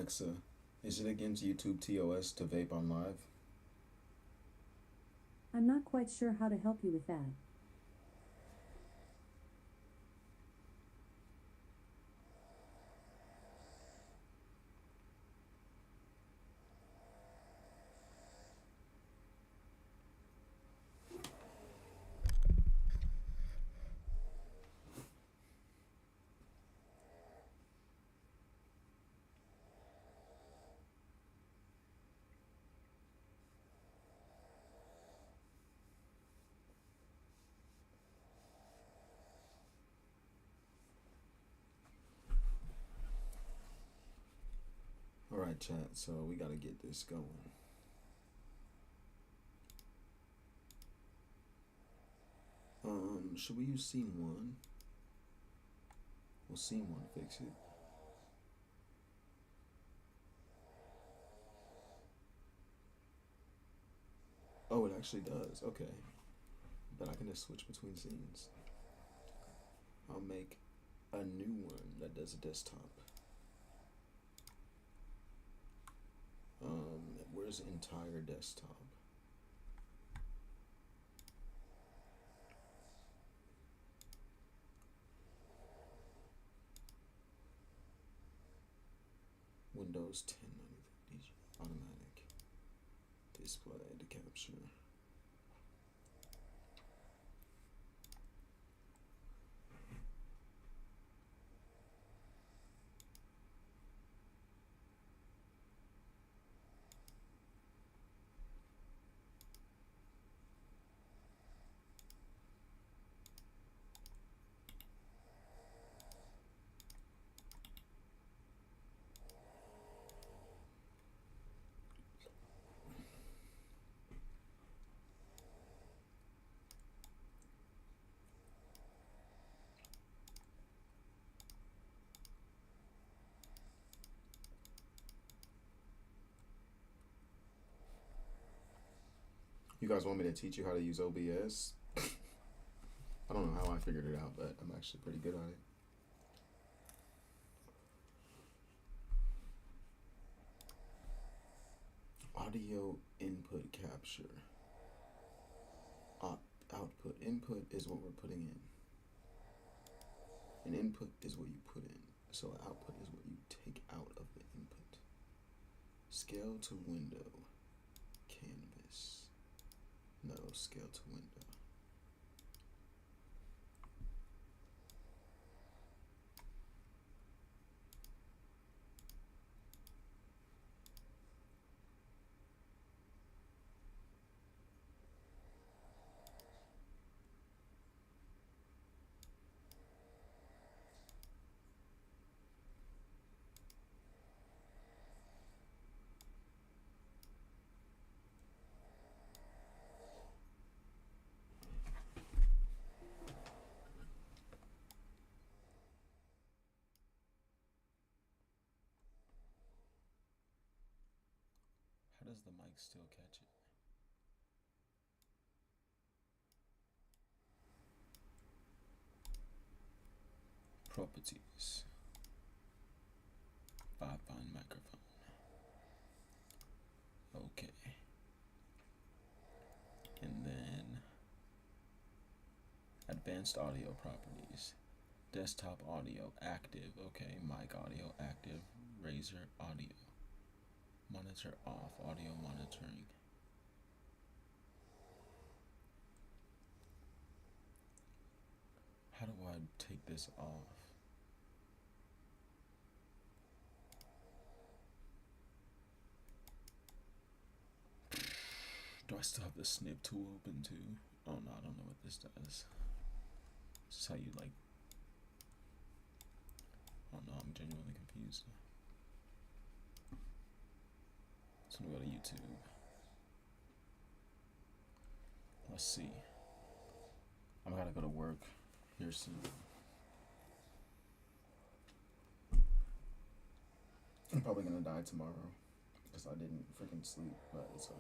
Alexa, is it against YouTube TOS to vape on live? I'm not quite sure how to help you with that. Alright, chat, so we gotta get this going. Should we use scene 1? Will scene 1 fix it? Oh, it actually does. Okay. But I can just switch between scenes. I'll make a new one that does a desktop. Where's entire desktop? Windows 10 automatic display to capture. You guys want me to teach you how to use OBS? I don't know how I figured it out, but I'm actually pretty good at it. Audio input capture. Output. Input is what we're putting in. And input is what you put in. So output is what you take out of the input. Scale to window. Canvas. No, scale to window. How does the mic still catch it? Properties. Find microphone. Okay. And then advanced audio properties. Desktop audio active. Okay. Mic audio active. Razer audio. Monitor off. Audio monitoring. How do I take this off? Do I still have the snip tool open too? Oh no, I don't know what this does. This is how you like. Oh no, I'm genuinely confused. So I'm gonna go to YouTube. Let's see. I'm gonna go to work here soon. I'm probably gonna die tomorrow because I didn't freaking sleep, but it's okay.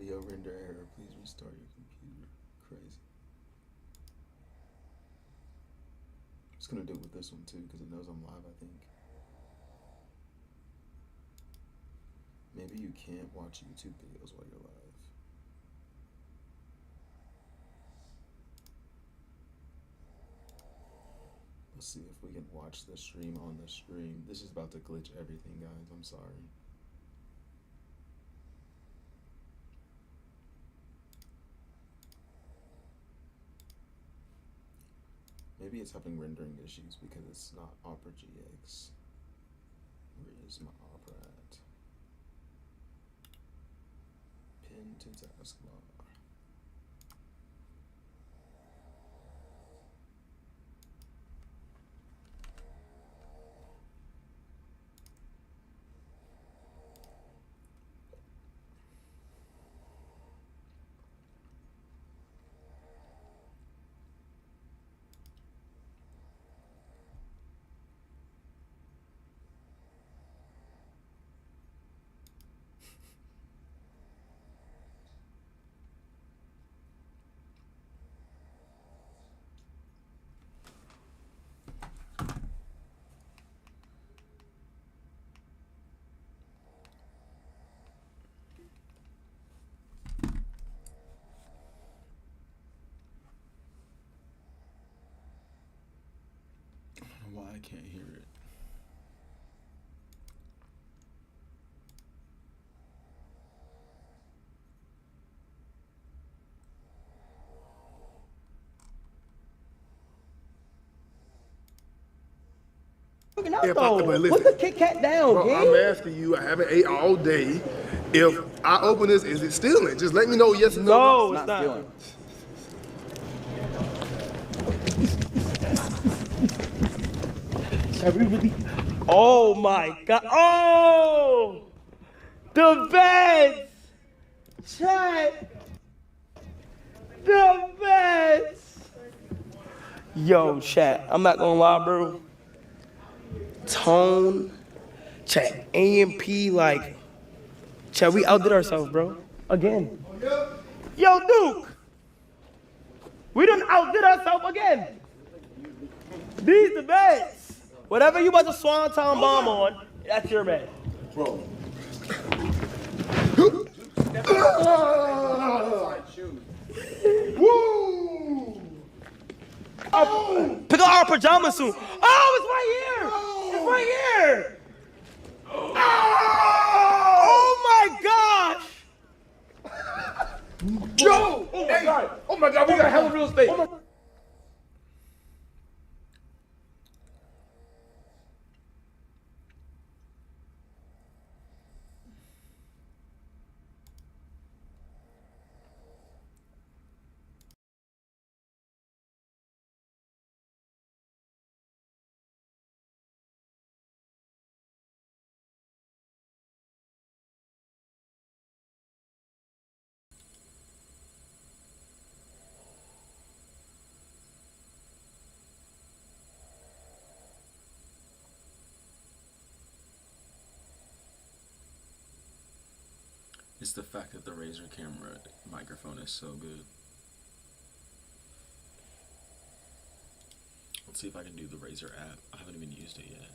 Audio render error. Please restart your computer. Crazy. It's gonna do it with this one too because it knows I'm live, I think. Maybe you can't watch YouTube videos while you're live. Let's see if we can watch the stream on the stream. This is about to glitch everything, guys. I'm sorry. Maybe it's having rendering issues because it's not Opera GX. Where is my Opera at? Pin to taskbar. Why I can't hear it. Put the Kit Kat down, bro, I'm asking you, I haven't ate all day. If I open this, is it stealing? Just let me know yes or no. No, it's not stealing. Oh my God! Oh, the beds, chat, the beds. Yo, chat. I'm not gonna lie, bro. Tone, chat, AMP, like, chat. We outdid ourselves, bro. Again. Yo, Duke. We done outdid ourselves again. These the beds. Whatever you about to Swanton bomb on, that's your bed. Bro. Woo! Pick up our pajamas soon. Oh, it's right here. It's right here. Oh my gosh. Yo! Oh my God! Oh my God! We got hella real estate. It's the fact that the Razer camera microphone is so good. Let's see if I can do the Razer app. I haven't even used it yet.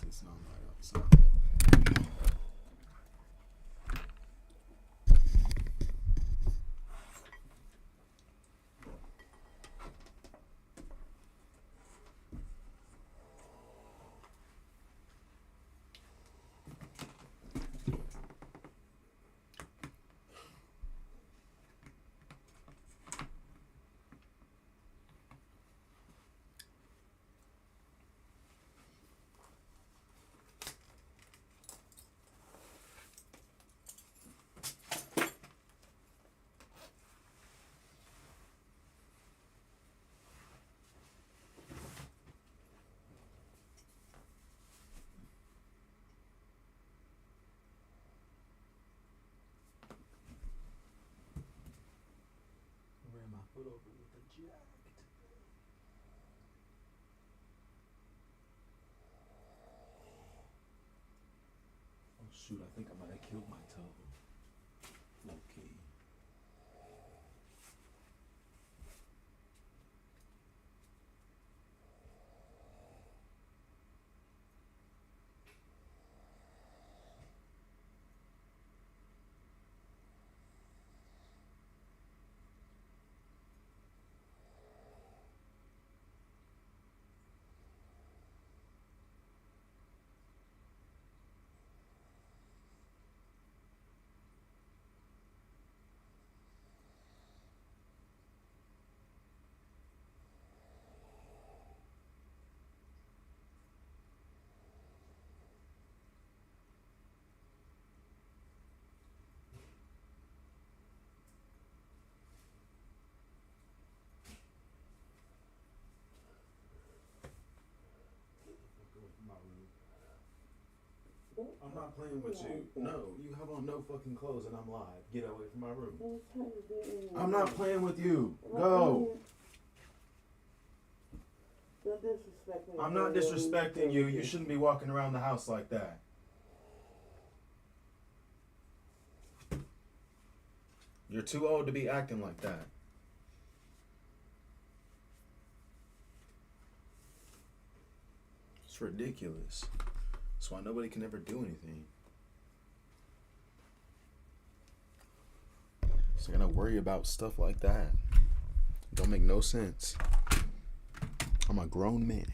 least it's not right outside. Ran my foot over with the jack. Oh shoot, I think I might have killed my toe. Low key. I'm not playing with you. No, you have on no fucking clothes and I'm live. Get away from my room. I'm not playing with you. Go. I'm not disrespecting you. You shouldn't be walking around the house like that. You're too old to be acting like that. It's ridiculous. That's why nobody can ever do anything. So I gotta worry about stuff like that. It don't make no sense. I'm a grown man.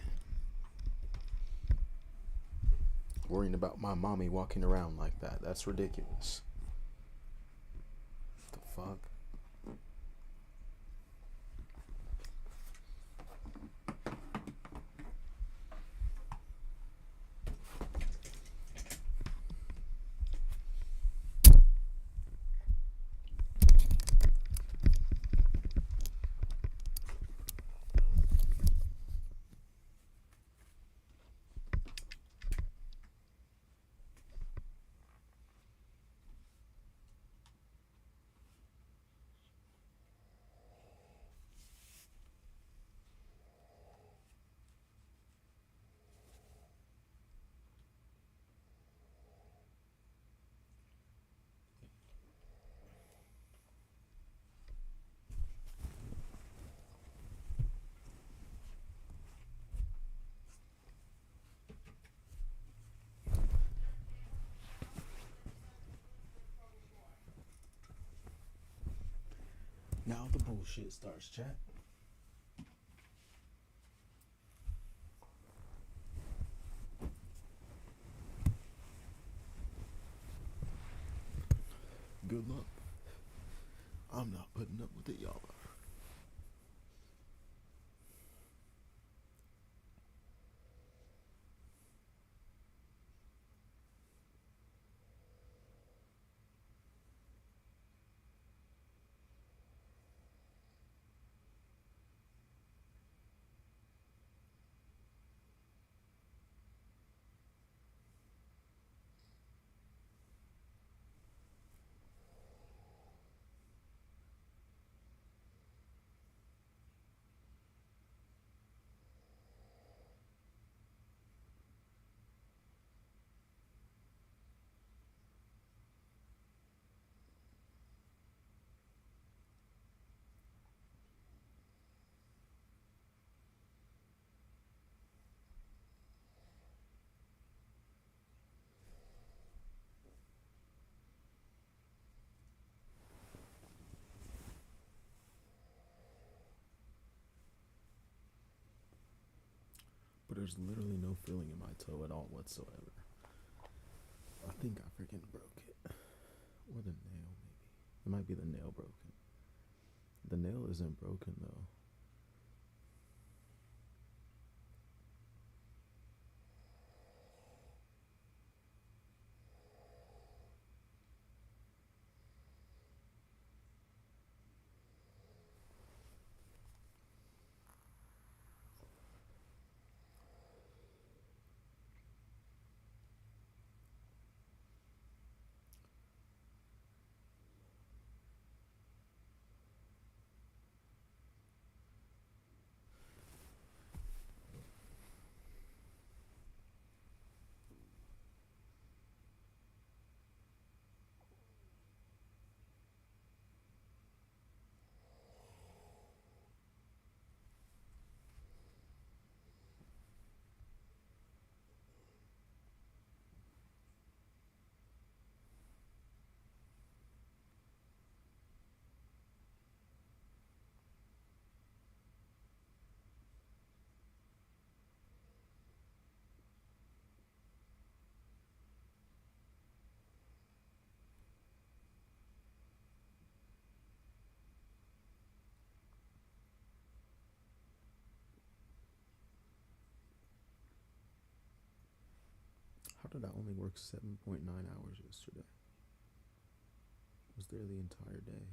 Worrying about my mommy walking around like that. That's ridiculous. What the fuck? Now the bullshit starts, chat. Good luck. I'm not putting up with it, y'all are. there's literally no feeling in my toe at all whatsoever. I think I freaking broke it. Or the nail, maybe. It might be the nail broken. The nail isn't broken, though. How did I only work 7.9 hours yesterday? I was there the entire day.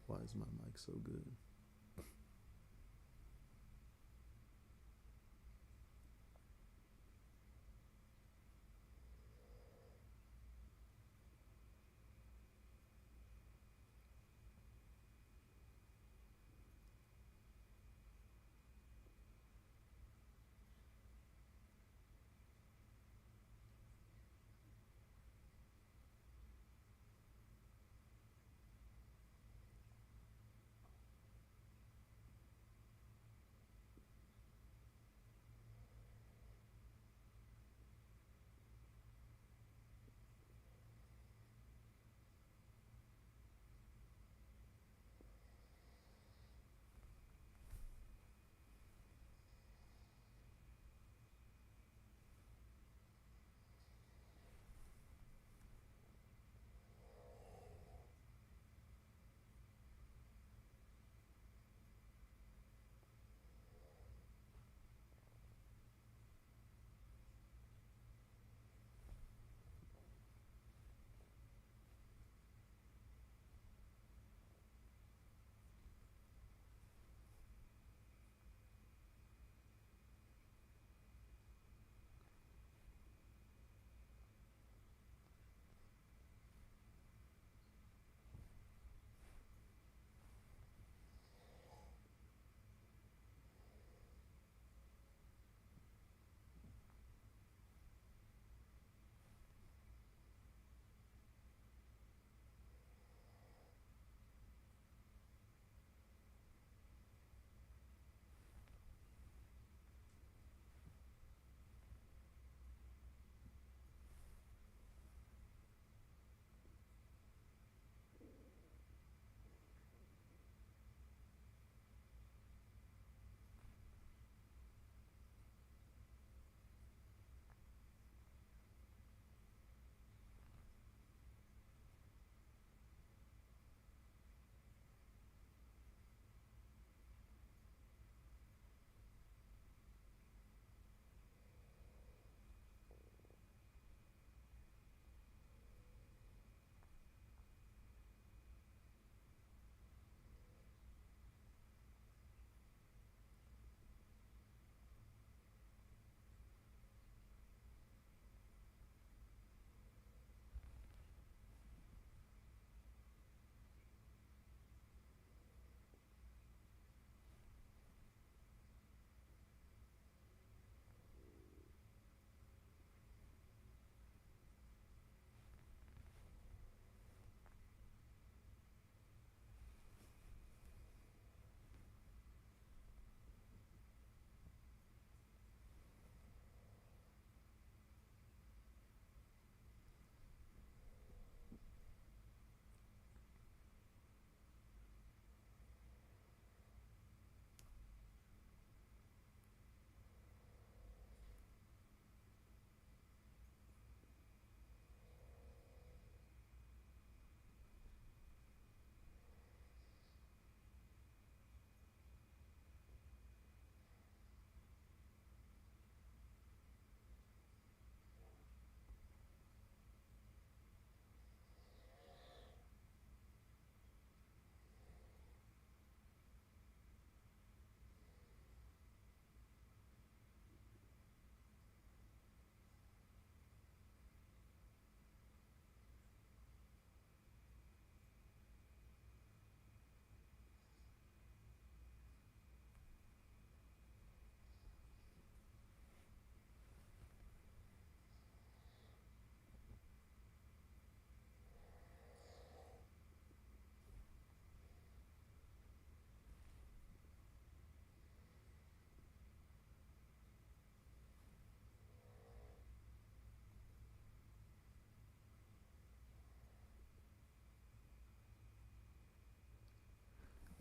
Why is my mic so good?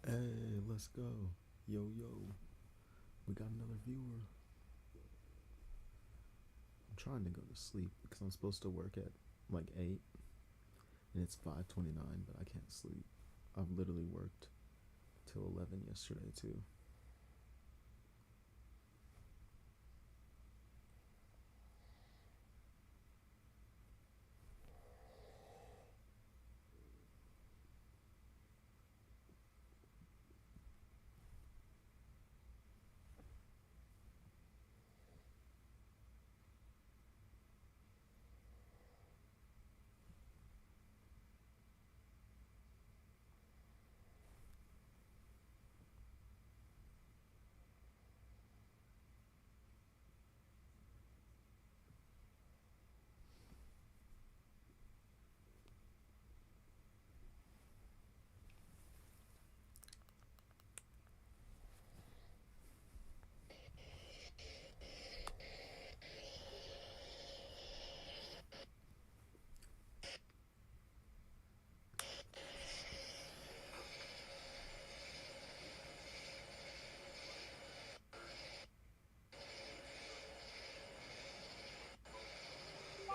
Hey, let's go. Yo, yo. We got another viewer. I'm trying to go to sleep because I'm supposed to work at like 8 and it's 5:29, but I can't sleep. I've literally worked till 11 yesterday too.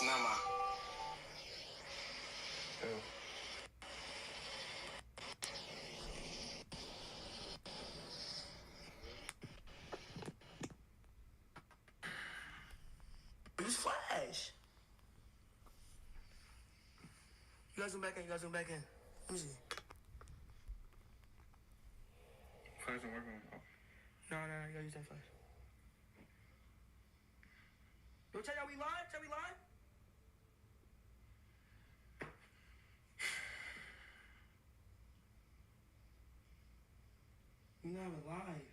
Mama. Who's Flash? You guys zoom back in. You guys zoom back in. Let me see. Flash isn't working. No, you gotta use that flash. Yo, check out, we live? Check we live? You're not alive.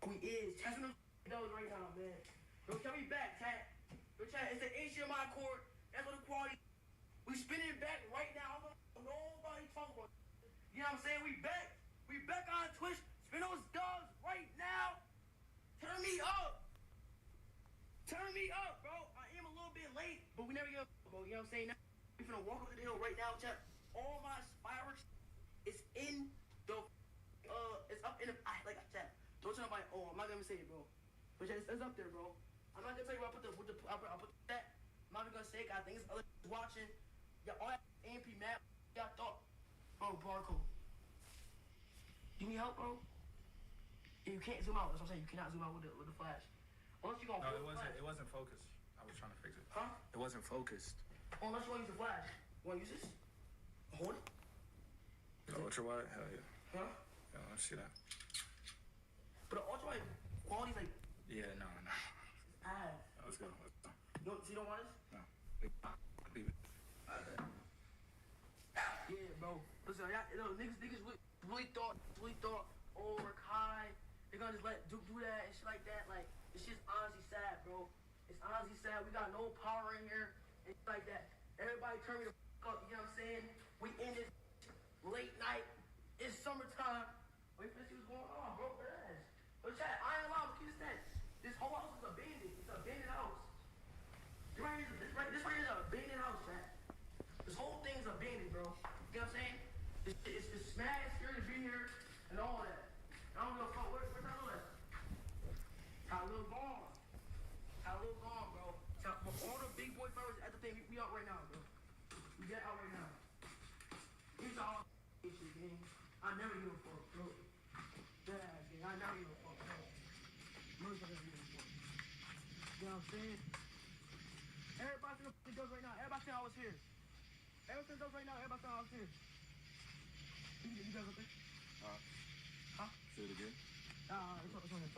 We is. Chat some those right now, man. Yo, tell me back, chat. Yo, chat, it's the HDMI cord. That's what the quality. We spinning it back right now. Nobody talk about it. You know what I'm saying? We back. We back on Twitch. Spin those dubs right now. Turn me up. Turn me up, bro. I am a little bit late, but we never get up, bro. You know what I'm saying? Now, we finna walk up the hill right now, chat. All my fireworks is in the, it's up in the, like I said, don't tell nobody, I'm not gonna say it, bro. But chat, it's up there, bro. I'm not gonna tell you where I put that. I'm not even gonna say it, I think it's other watching. Y'all all that AMP map, y'all thought, bro, barcode. You need help, bro? Yeah, you can't zoom out. That's what I'm saying. You cannot zoom out with the flash. Unless you gonna. No, it wasn't focused. I was trying to fix it. Huh? It wasn't focused. Unless you want to use the flash. You want to use this? Hold it. The ultra wide? Hell yeah. Huh? Yeah, let's see that. But the ultra wide quality's like. Yeah, no. Ah. Let's go. So you don't want this? No. Leave it. Yeah, bro. Listen, niggas really thought, oh, we're high. They're gonna just let Duke do that and shit like that. Like, it's just honestly sad, bro. It's honestly sad. We got no power in here and shit like that. Everybody turn me the fuck up, you know what I'm saying? We in this late night. It's summertime. Wait for this, see what's going on, bro. But chat, I ain't allowed to keep this net. This whole house is abandoned. It's an abandoned house. This right here is an abandoned house, chat. This whole thing is abandoned, bro. You know what I'm saying? It's mad scary to be here and all that. I don't give a fuck. Where's Tyler at? Tyler gone. Tyler gone, bro. All the big boy fireworks at the thing, we out right now, bro. We get out right now. Here's all shit, gang. I never give a fuck, bro. Yeah, gang. I never give a fuck, bro. Motherfuckers give a fuck. You know what I'm saying? Everybody finna f***ing does right now. Everybody saying I was here. Everything does right now. Everybody saying I was here. You guys up there? Huh? Say it again. It's on there.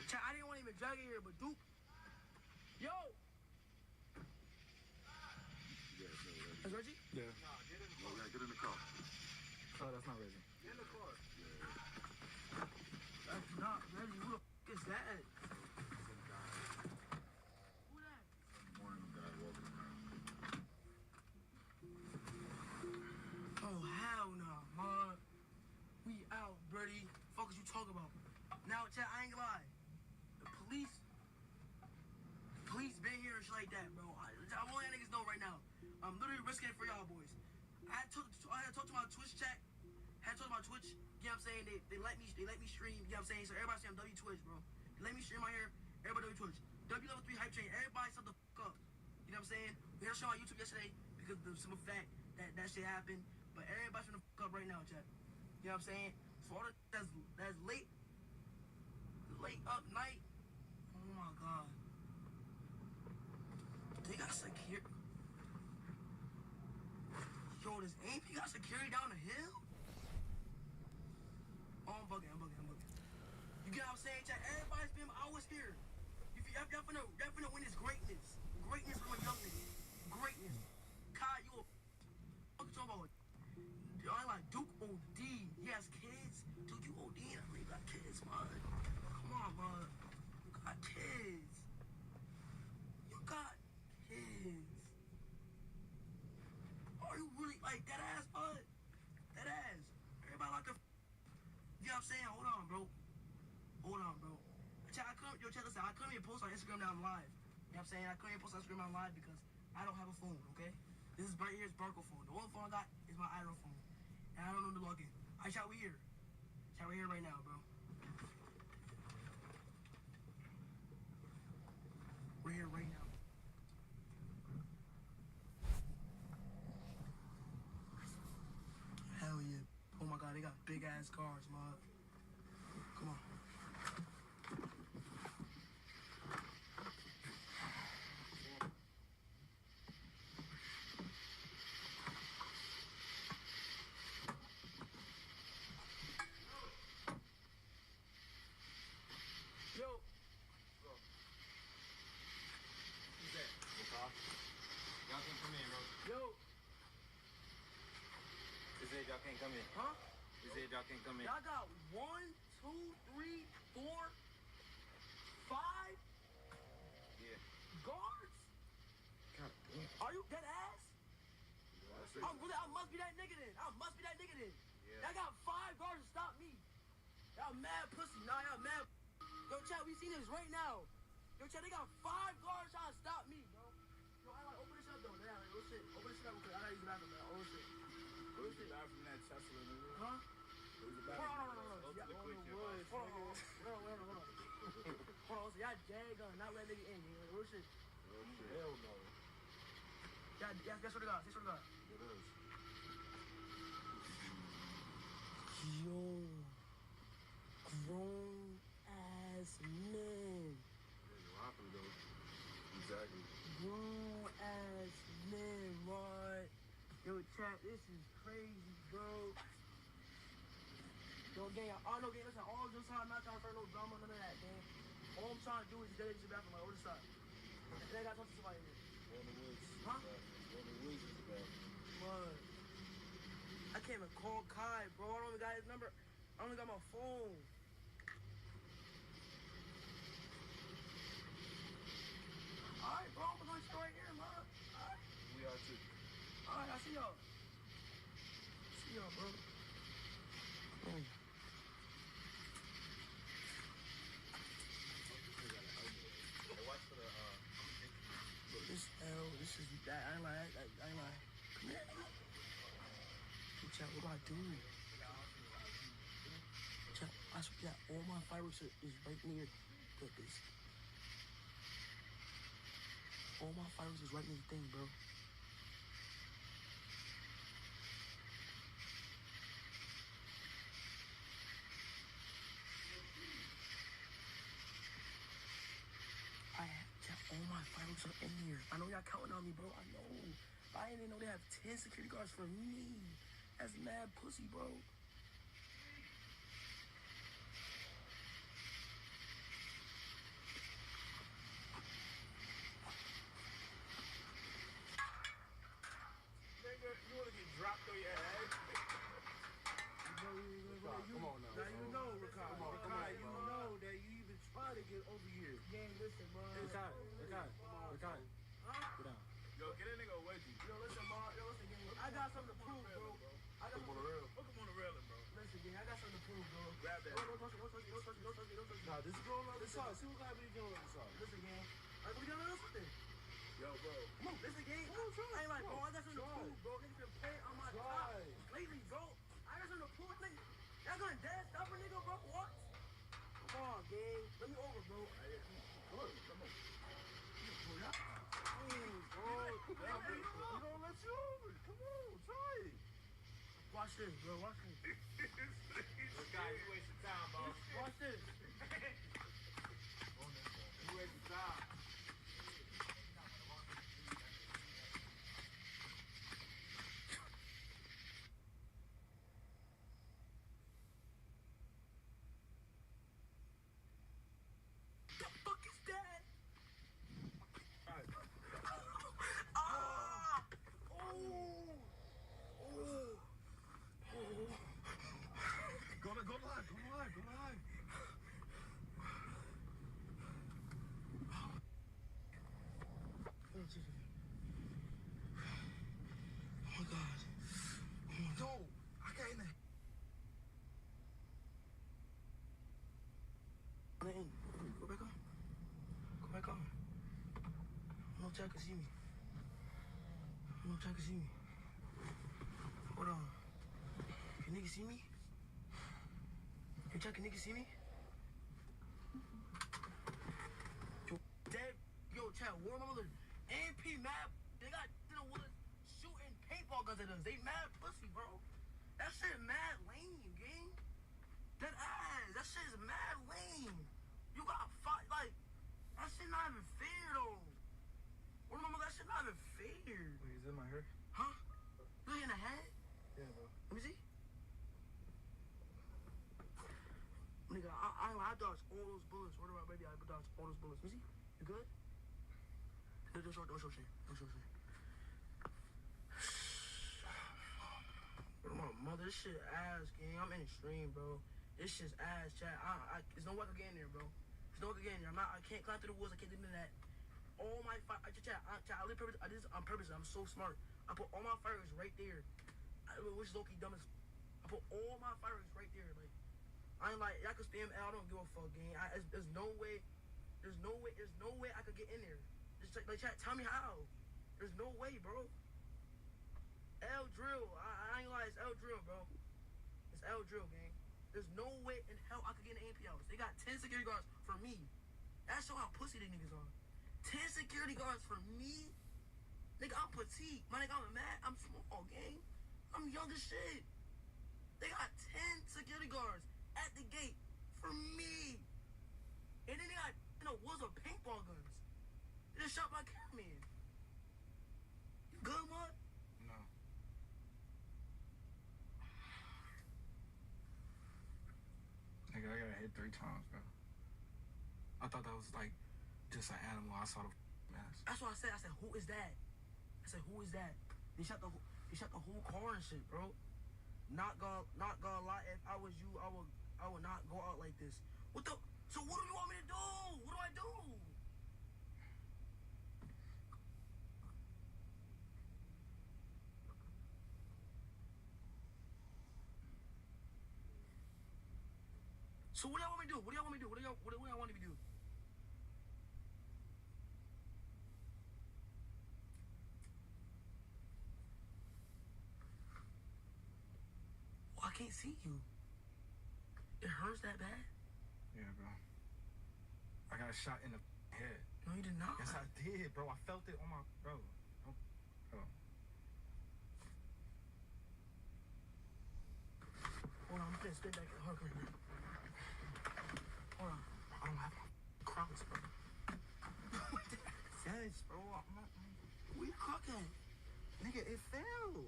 Chat, I didn't want to even drag it here, but Duke. Yo! That's Reggie? Yeah. Oh, yeah, get in the car. Oh, that's not Reggie. Get in the car. That's not Reggie. Who the f*** is that? Who that? Morning, guy walking around. Oh, hell no, man. We out, Birdie. Fuck is you talking about? Now, chat, I ain't gonna lie. The police been here and shit like that, bro. I want y'all niggas know right now. I'm literally risking it for y'all boys. I had talked to my Twitch chat. Had talked to my Twitch. You know what I'm saying? They let me stream. You know what I'm saying? So everybody say I'm W Twitch, bro. They let me stream out here. Everybody W Twitch. W level 3 hype train. Everybody shut the fuck up. You know what I'm saying? We had a show on YouTube yesterday because of the simple fact that shit happened. But everybody shut the fuck up right now, chat. You know what I'm saying? For all that's late up night. Oh my god. They got security. Yo, this AMP got security down the hill? Oh, I'm bugging. You get what I'm saying, chat? Everybody's been always here. Y'all finna win this greatness. Greatness from a young nigga. Greatness. Kai, you a what you talking about? I like Duke OD. He has kids. Duke, you OD. I mean, you got kids, man. Come on, man. You got kids. You got kids. Are you really like that ass, bud? That ass. Everybody like the. You know what I'm saying? Hold on, bro. Chat, listen, I come here and post on Instagram now I'm live. You know what I'm saying? I come here and post on Instagram now I'm live because I don't have a phone, okay? This is right here is Barco phone. The only phone I got is my iPhone phone. And I don't know the login. Alright, chat, we here. Chat, we here right now, bro. We're here right now. Hell yeah. Oh my god, they got big ass cars, man. Come on. Yo. Who's that? Y'all can't come in, bro. Yo. They said y'all can't come in. Huh? They said y'all can't come in. Y'all got 1, 2, 3, 4, 5 Yeah. guards? God damn. Are you dead ass? I must be that nigga then. Yeah. Y'all got 5 guards to stop me. Y'all mad pussy. Nah, y'all mad. Yo, chat, we seen this right now. Yo, chat, they got 5 guards trying to stop me, bro. Yo, I like open this up though. Yeah, like, oh shit. Open this up real quick. I gotta use the bathroom, man. Oh shit. Where's the guy from that Tesla, nigga? Huh? Where's the Hold guy? on. Go to the quick tip. Hold on. Hold on. So y'all jag on not let nigga in. Like, real shit. Hell no. Yeah, guess what they got? Guess what they got? It is. Yo, grown ass men. Yeah, you're hopping though. Exactly. Grown ass men, right? Yo, chat, this is crazy, bro. Yo, gang, I know, gang, listen, all this time, I'm not trying to no drama, none of that, gang. All I'm trying to do is get into the bathroom, like, what's up? And I gotta talk to somebody here. Go in the woods. Huh? Go in the woods is bad. What? I can't even call Kai, bro. I don't even got his number. I only got my phone. Alright, bro, I'm gonna stay right here, man. Alright. We are too. Alright, I see y'all. See y'all, bro. Watch for the, This is that. I ain't lying. Come here. Hey, chat, what do I do? Chat, I swear, yeah, all my fireworks is right near this. All my fireworks is right near the thing, bro. All my fireworks are in here. I know y'all counting on me, bro. I know. But I didn't even know they have 10 security guards for me. That's mad pussy, bro. nigga, you wanna get dropped on your head? Come on now. Now you know, Rakai. Come on, Rakai, you bro. know that you even try to get over here. Gang, listen, bro. Rakai. Huh? Go down. Yo, get that nigga a wedgie. Yo, listen, bro. Yo, listen, gang. I got something to prove, bro. I got Come on the rail. Hook him on the railing, bro. Listen, gang. I got something to prove, bro. Grab that. Don't touch me. Nah, this is going on the side. See what happens if you go on the side. Listen, gang. Alright, what you got on this thing? Yo, bro. Come on, this a game. I ain't like, bro, I got something to prove, bro. Niggas been playing on my top lately, bro. I got something to prove, nigga. Y'all gonna dance stop a nigga, bro? What? Come on, gang. Let me over, bro. Come on, come on. Bro, We don't let you over. Come on, try it. watch this, bro. Watch this. Look, guys, you wasting time, boss. Watch this. You wasting time. The fuck is that? Go live, go live. Oh my god. Yo, I got in there. Man, go back on. Go back on. No Jack can see me. No Jack can see me. Hold on. Can niggas see me? Hey, Jack, can niggas see me? Yo, Dad, yo, Chad, warn my mother. AMP mad. They got with us shooting paintball guns at us. They mad pussy, bro. That shit mad lame, gang. That ass. That shit is mad lame. You got fight like that shit not even fair though. What mama, that shit not even fair. Wait, is it my hair? Huh? You in the head? Yeah, bro. Let me see. Nigga, I dodged all those bullets. Word about baby, I dodged all those bullets. Let me see. You good? Don't show shit. Don't show shit. My mother, this shit ass, gang. I'm in the stream, bro. This shit's ass, chat. There's no way I can get in there, bro. There's no way I can get in there. I can't climb through the woods. I can't do none of that. All my fire, chat. I did purpose. I did this on purpose. I'm so smart. I put all my fireworks right there, which is low-key dumb as. I put all my fireworks right there. Like, I ain't like, y'all can spam L. I don't give a fuck, gang. There's no way I could get in there. Just like, chat, tell me how. There's no way, bro. L drill. I ain't lie, it's L drill, bro. It's L drill, gang. There's no way in hell I could get in the AMP house. They got 10 security guards for me. That show how pussy they niggas are. 10 security guards for me? Nigga, I'm petite. My nigga, I'm mad. I'm small, gang. I'm young as shit. They got 10 security guards at the gate for me. And then they got, woods of paintball guns. They just shot my cameraman. You good, man? No. Nigga, I got hit 3 times, bro. I thought that was like just an animal. I saw the mask. That's what I said. I said, who is that? I said, who is that? They shot the whole car and shit, bro. Not gonna lie. If I was you, I would not go out like this. What the? So what do you want me to do? What do I do? So what do y'all want me to do? What do y'all want me to do? What do y'all want me to do? Well, I can't see you. It hurts that bad? Yeah, bro. I got shot in the head. No, you did not. Yes, I did, bro. I felt it on my bro. Bro. Hold on, I'm gonna spin back in the hug right now. Hold on. I don't have my Crocs, bro. Yes, bro. I'm not. Where you crock at? Nigga, it fell.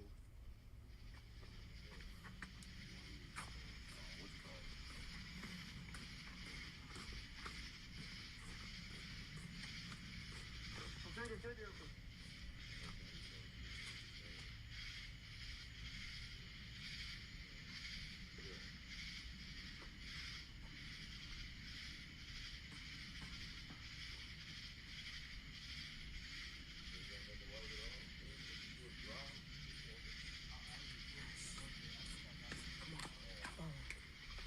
Trade it real quick.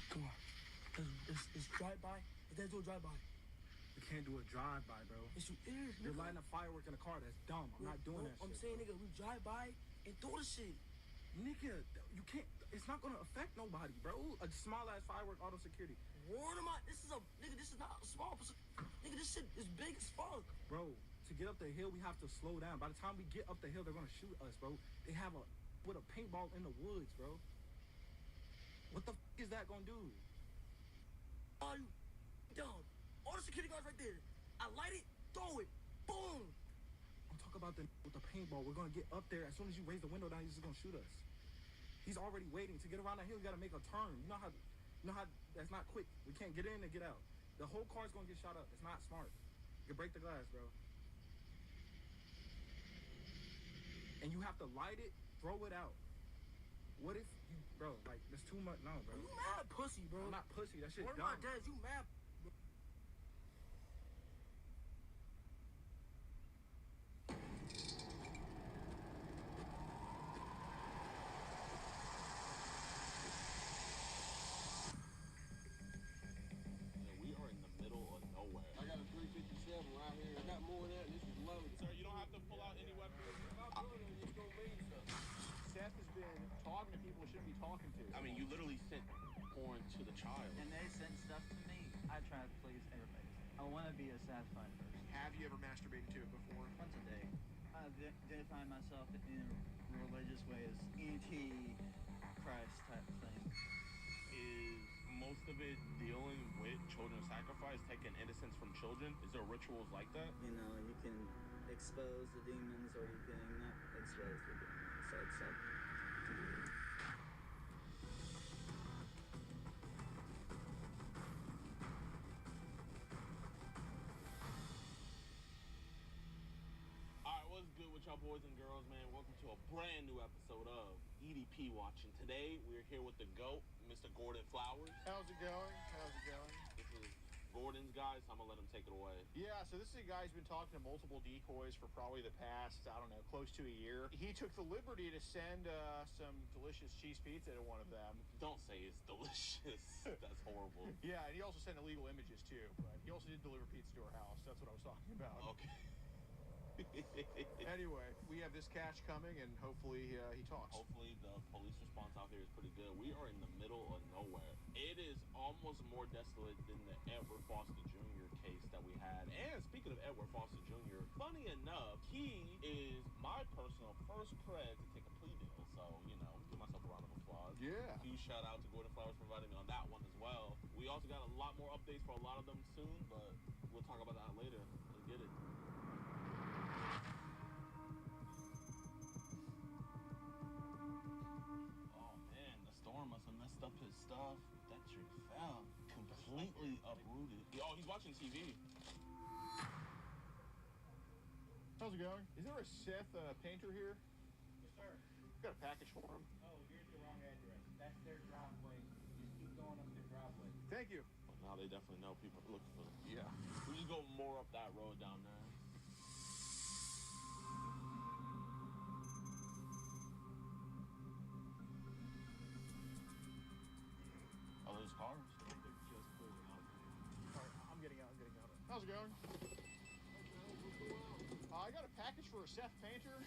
Come on. It's drive-by. Let's do a drive-by. We can't do a drive-by, bro. Yes, you is, You're nigga. lighting a firework in a car. That's dumb. I'm not doing that shit. I'm saying, nigga, we drive by and throw the shit. Nigga, you can't. It's not gonna affect nobody, bro. A small-ass firework, auto security. Warn him out. This is a nigga. This is not a small. Nigga, this shit is big as fuck. Bro, to get up the hill, we have to slow down. By the time we get up the hill, they're gonna shoot us, bro. They have a paintball in the woods, bro. What the is that gonna do? Oh, you dumb. All the security guards right there. I light it, throw it, boom. I'm talking about with the paintball. We're gonna get up there. As soon as you raise the window down, he's just gonna shoot us. He's already waiting. To get around that hill, you gotta make a turn. You know how that's not quick. We can't get in and get out. The whole car's gonna get shot up. It's not smart. You can break the glass, bro. And you have to light it, throw it out. What if you, bro, like, that's too much. No, bro. You mad pussy, bro. I'm not pussy. That shit's One of dumb. my dads, you mad. We are in the middle of nowhere. I got a 357 right here. I got more than that. This is loaded. Sir, you don't have to pull out any weapons. It's gonna mean something. Seth has been talking to people he shouldn't be talking to. I mean, you literally sent porn to the child. And they send stuff to me. I try to please everybody. I want to be a satisfied person. Have you ever masturbated to it before? Once a day. I identify myself in a religious way as anti-Christ type of thing. Is most of it dealing with children's sacrifice, taking innocence from children? Is there rituals like that? You know, you can expose the demons or you can not expose the demons. So it's up to you. Alright, what's good with y'all boys and girls, man? Welcome to a brand new episode of EDP Watching. Today, we're here with the GOAT, Mr. Gordon Flowers. How's it going? This is Gordon's guy, so I'm gonna let him take it away. Yeah, so this is a guy who's been talking to multiple decoys for probably the past, I don't know, close to a year. He took the liberty to send some delicious cheese pizza to one of them. Don't say it's delicious. That's horrible. Yeah, and he also sent illegal images too, but he also did deliver pizza to our house. That's what I was talking about. Okay. Anyway, we have this catch coming, and hopefully he talks. Hopefully the police response out here is pretty good. We are in the middle of nowhere. It is almost more desolate than the Edward Foster Jr. case that we had. And speaking of Edward Foster Jr., funny enough, he is my personal first cred to take a plea deal. So, you know, give myself a round of applause. Yeah. Huge shout out to Gordon Flowers for providing me on that one as well. We also got a lot more updates for a lot of them soon, but we'll talk about that later. Let's get it. Oh man, the storm must have messed up his stuff. That tree fell. Completely uprooted. Oh, he's watching TV. How's it going? Is there a Seth painter here? Yes, sir. Got a package for him. Oh, you're at the wrong address. That's their driveway. Just keep going up their driveway. Thank you. Well, now they definitely know people are looking for them. Yeah. We just go more up that road down there. Oh, there's cars. Alright, I'm getting out. How's it going? I got a package for a Seth painter.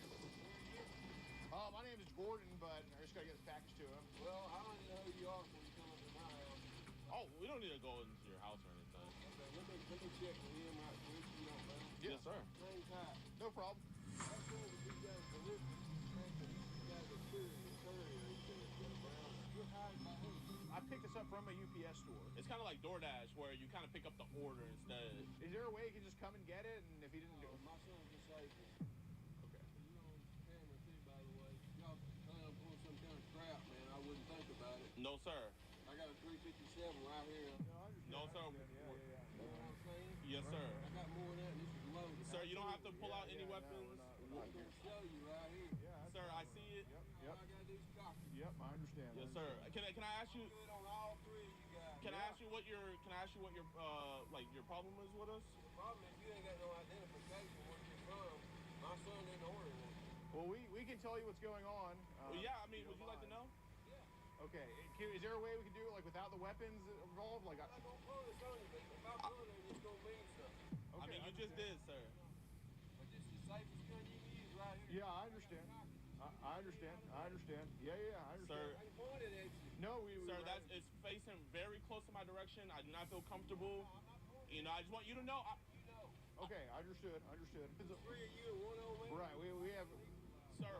My name is Gordon, but I just gotta get this package to him. Well, I don't know who you are when you come up to my house. Oh, we don't need to go into your house or anything. Okay, let me check with him right quick. You know, man. Yes, sir. Hang tight. No problem. I told him you guys delivered. You guys are courier. He said, Brown, you're hiding my house. I picked this up from a UPS store. It's kind of like DoorDash, where you kind of pick up the order instead. Is there a way he can just come and get it? And if he didn't do it, My son's disabled. okay. You on camera too, by the way. Y'all plan on pulling some kind of crap, man. I wouldn't think about it. No, sir. I got a 357 right here. No, sir. You know what I'm saying? Yes, sir. I got more than that. This is loaded. Sir, you don't have to pull out any weapons. I'm going to show you right here. Sir, I see it. All I got to do is copy. Yep, I understand. Yes, sir. Can I ask you? Do it on all three of you guys. Can I ask you what your like your problem is with us? The problem is you ain't got no identification where you're from. My son didn't order one. Well, we can tell you what's going on. Well, yeah. I mean, would you like to know? Yeah. Okay, is there a way we can do it like without the weapons involved? Like, I'm not gonna pull this on you, but if I pull it, it's gonna mean something. okay, I mean, you just did, sir. But this is the safest gun you can use right here. Yeah, I understand. I understand. I understand. Yeah, I understand. Sir, I can point it at you. No, sir, it's facing very close to my direction. I do not feel comfortable. You know, I just want you to know. You know. Okay, understood. There's 3 of you and 1 old man. Right, we have. Sir,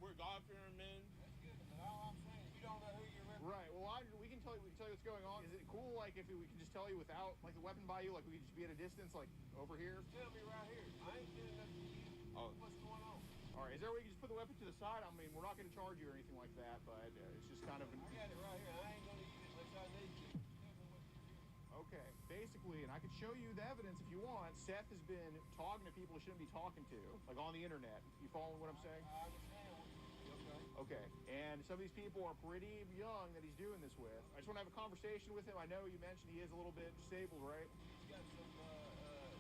we're God-fearing men. That's good, but all I'm saying is you don't know who you're representing. Right. Well, we can tell you what's going on. Is it cool, like, if we can just tell you without, like, the weapon by you, like, we could just be at a distance, like, over here? Tell me right here. I ain't doing nothing to you. Oh. What's going on? All right. Is there a way you can just put the weapon to the side? I mean, we're not going to charge you or anything like that, but it's just kind of. I got it right here. I ain't gonna use it unless I need to. Tell me what you're doing. Okay. Basically, and I can show you the evidence if you want. Seth has been talking to people he shouldn't be talking to, like on the internet. You following what I'm saying? I understand what you're doing. Okay. And some of these people are pretty young that he's doing this with. I just want to have a conversation with him. I know you mentioned he is a little bit disabled, right? He's got some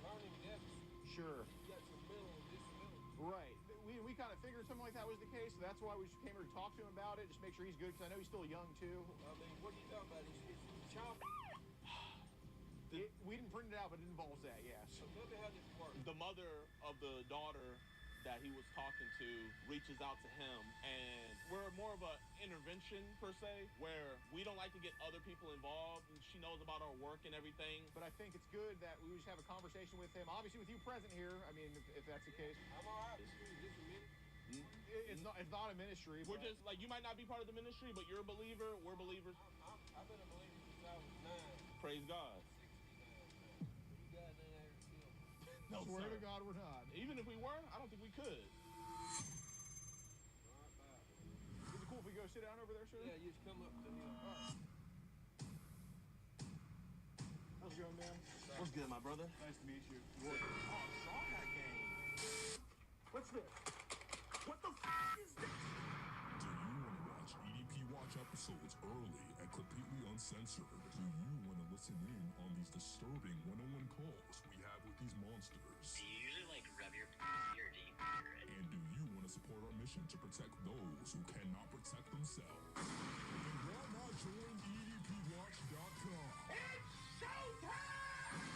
learning deficits. Sure. He's got some mental disabilities. Right. We kind of figured something like that was the case, so that's why we just came here to talk to him about it, just make sure he's good, because I know he's still young, too. I mean, what are you talking about? It's child. We didn't print it out, but it involves that, yes. So tell me how this works. The mother of the daughter that he was talking to reaches out to him, and we're more of an intervention per se, where we don't like to get other people involved, and she knows about our work and everything. But I think it's good that we just have a conversation with him, obviously with you present here, I mean, if that's the case. I'm all right. This is just a minute. It's not a ministry. We're but just, like, you might not be part of the ministry, but you're a believer, we're believers. I've been a believer since I was 9. Praise God. 69. You guys ain't ever killed me. No, Swear sir. to God, we're not. Even if we were, I don't think we could. All right, bye. Is it cool if we go sit down over there, sir? Yeah, you just come up to me. How's it going, man? What's good, my brother? Nice to meet you. Oh, Strong Hat game. What's this? What the f*** is this? Do you want to watch EDP Watch episodes early and completely uncensored? Do you want to listen in on these disturbing one-on-one calls we have with these monsters? Do you usually, like, rub your or do you finger it? And do you want to support our mission to protect those who cannot protect themselves? Then why not join EDPWatch.com? It's showtime!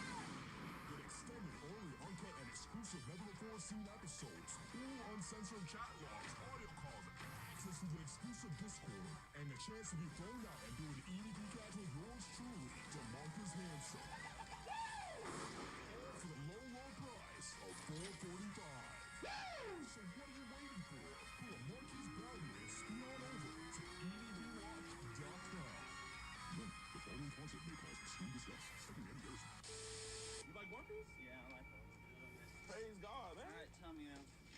Get extended, early, uncut, and exclusive never-before-seen episodes, full uncensored chat logs, audio calls, access to the exclusive Discord, and the chance to be thrown out and do an EDP catch with yours truly, DeMarcus Hanson. For the low, low price of $4.45. So what are you waiting for? Pull a Marquis Bounty and scoot on over to EDPWatch.com. Look, the following content may cause extreme disgust. Second hand version. You like One Piece? Yeah, I like it. Praise God, man. All right, tell me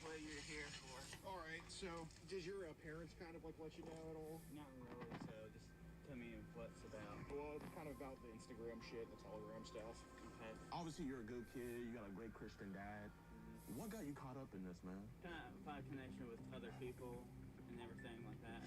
what you're here for. All right, so does your parents kind of like let you know at all? Not really, so just tell me what's about. Well, it's kind of about the Instagram shit, the Telegram stuff. Okay. Obviously, you're a good kid. You got a great Christian dad. What got you caught up in this, man? Kind of find connection with other people and everything like that.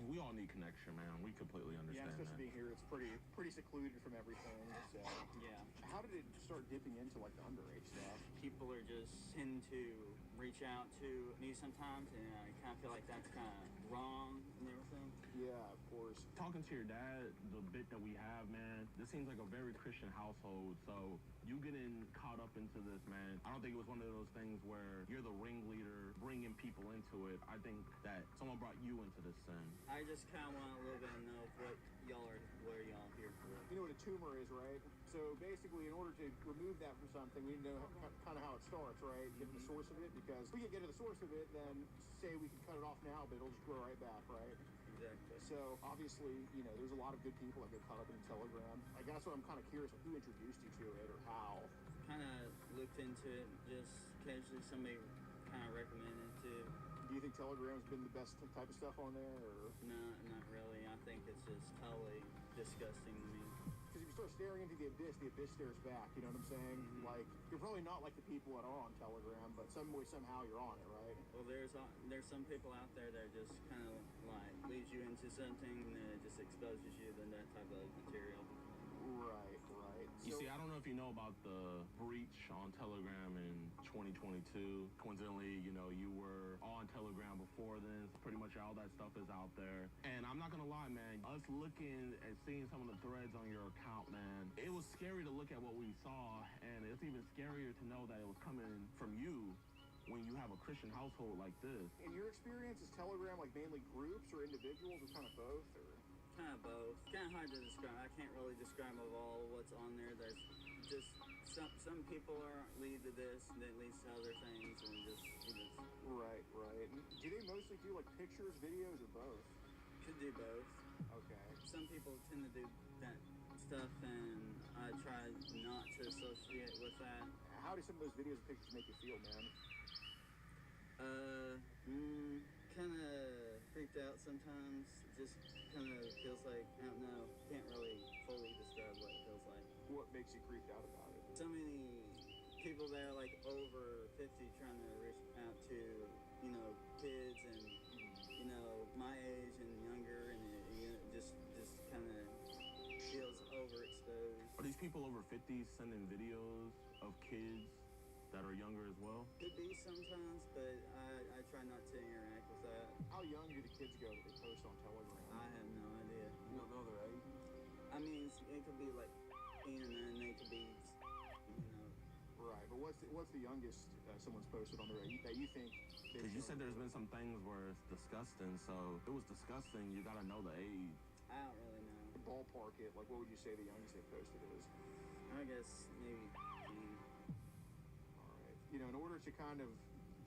We all need connection, man. We completely Yeah, understand especially that. being here, it's pretty secluded from everything. So, Yeah. how did it start dipping into like the underage stuff? People are just tend to reach out to me sometimes, and I kind of feel like that's kind of wrong and everything. Yeah, of course. Talking to your dad, the bit that we have, man, this seems like a very Christian household. So you getting caught up into this, man, I don't think it was one of those things where you're the ringleader bringing people into it. I think that someone brought you into this sin. I just kind of want a little bit to know what are y'all here for. You know what a tumor is, right? So basically, in order to remove that from something, we need to know kind of how it starts, right? Get to the source of it, because if we can get to the source of it, then say we can cut it off now, but it'll just grow right back, right? Exactly. So obviously, you know, there's a lot of good people that get caught up in Telegram. I guess what I'm kind of curious, like, who introduced you to it or how? Kind of looked into it, just casually somebody kind of recommended to. Do you think Telegram's been the best type of stuff on there, or? No, not really. I think it's just totally disgusting to me. Because if you start staring into the abyss stares back, you know what I'm saying? Mm-hmm. Like, you're probably not like the people that are on Telegram, but some way, somehow you're on it, right? Well, there's some people out there that just kind of like leads you into something and then it just exposes you to that type of material. Right. You see, I don't know if if you know about the breach on Telegram in 2022. Coincidentally, you know, you were on Telegram before this. Pretty much all that stuff is out there. And I'm not gonna lie, man, us looking at seeing some of the threads on your account, man, it was scary to look at what we saw, and it's even scarier to know that it was coming from you when you have a Christian household like this. In your experience, is Telegram like mainly groups or individuals or kind of both? Or Kind of both. Kind of hard to describe. I can't really describe of all what's on there. There's just some people are lead to this, and then leads to other things, and just right. And do they mostly do like pictures, videos, or both? Could do both. Okay. Some people tend to do that stuff, and I try not to associate with that. How do some of those videos and pictures make you feel, man? Kind of freaked out sometimes. Just kind of feels like, I don't know, can't really fully describe what it feels like. What makes you creeped out about it? So many people that are like over 50 trying to reach out to, you know, kids and, you know, my age and younger, and it just kind of feels overexposed. Are these people over 50 sending videos of kids that are younger as well? Could be sometimes, but I try not to interact with that. How young do the kids go that they post on Telegram? I have no idea. You don't know their age? I mean, it could be like 10, and then they could be, you know. Right, but what's the youngest someone's posted on there that you think? Because you said there's been some things where it's disgusting, so if it was disgusting, you gotta know the age. I don't really know. Ballpark it, like what would you say the youngest they posted is? I guess maybe 10. You know, in order to kind of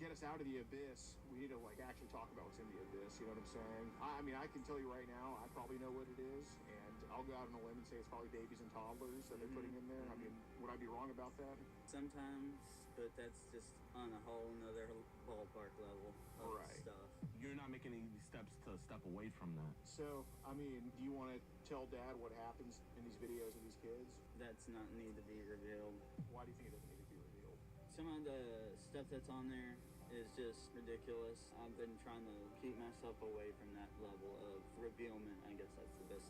get us out of the abyss, we need to like actually talk about what's in the abyss. You know what I'm saying? I mean, I can tell you right now, I probably know what it is, and I'll go out on a limb and say it's probably babies and toddlers that they're putting in there. I mean, would I be wrong about that? Sometimes, but that's just on a whole nother ballpark level of stuff. You're not making any steps to step away from that. So, I mean, do you want to tell Dad what happens in these videos of these kids? That's not need to be revealed. Why do you think it doesn't need to be revealed? Some of the stuff that's on there is just ridiculous. I've been trying to keep myself away from that level of revealment. I guess that's the best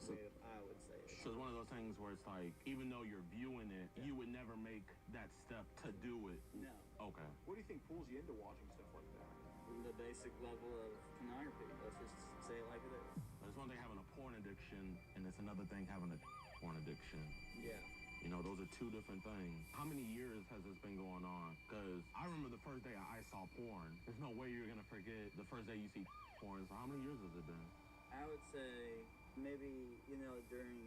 way I would say it. So it's one of those things where it's like, even though you're viewing it, you would never make that step to do it. No. Okay. What do you think pulls you into watching stuff like that? The basic level of pornography. Let's just say it like it is. It's one thing having a porn addiction, and it's another thing having a porn addiction. Yeah. You know, those are two different things. How many years has this been going on? Because I remember the first day I saw porn. There's no way you're going to forget the first day you see porn. So how many years has it been? I would say maybe, you know, during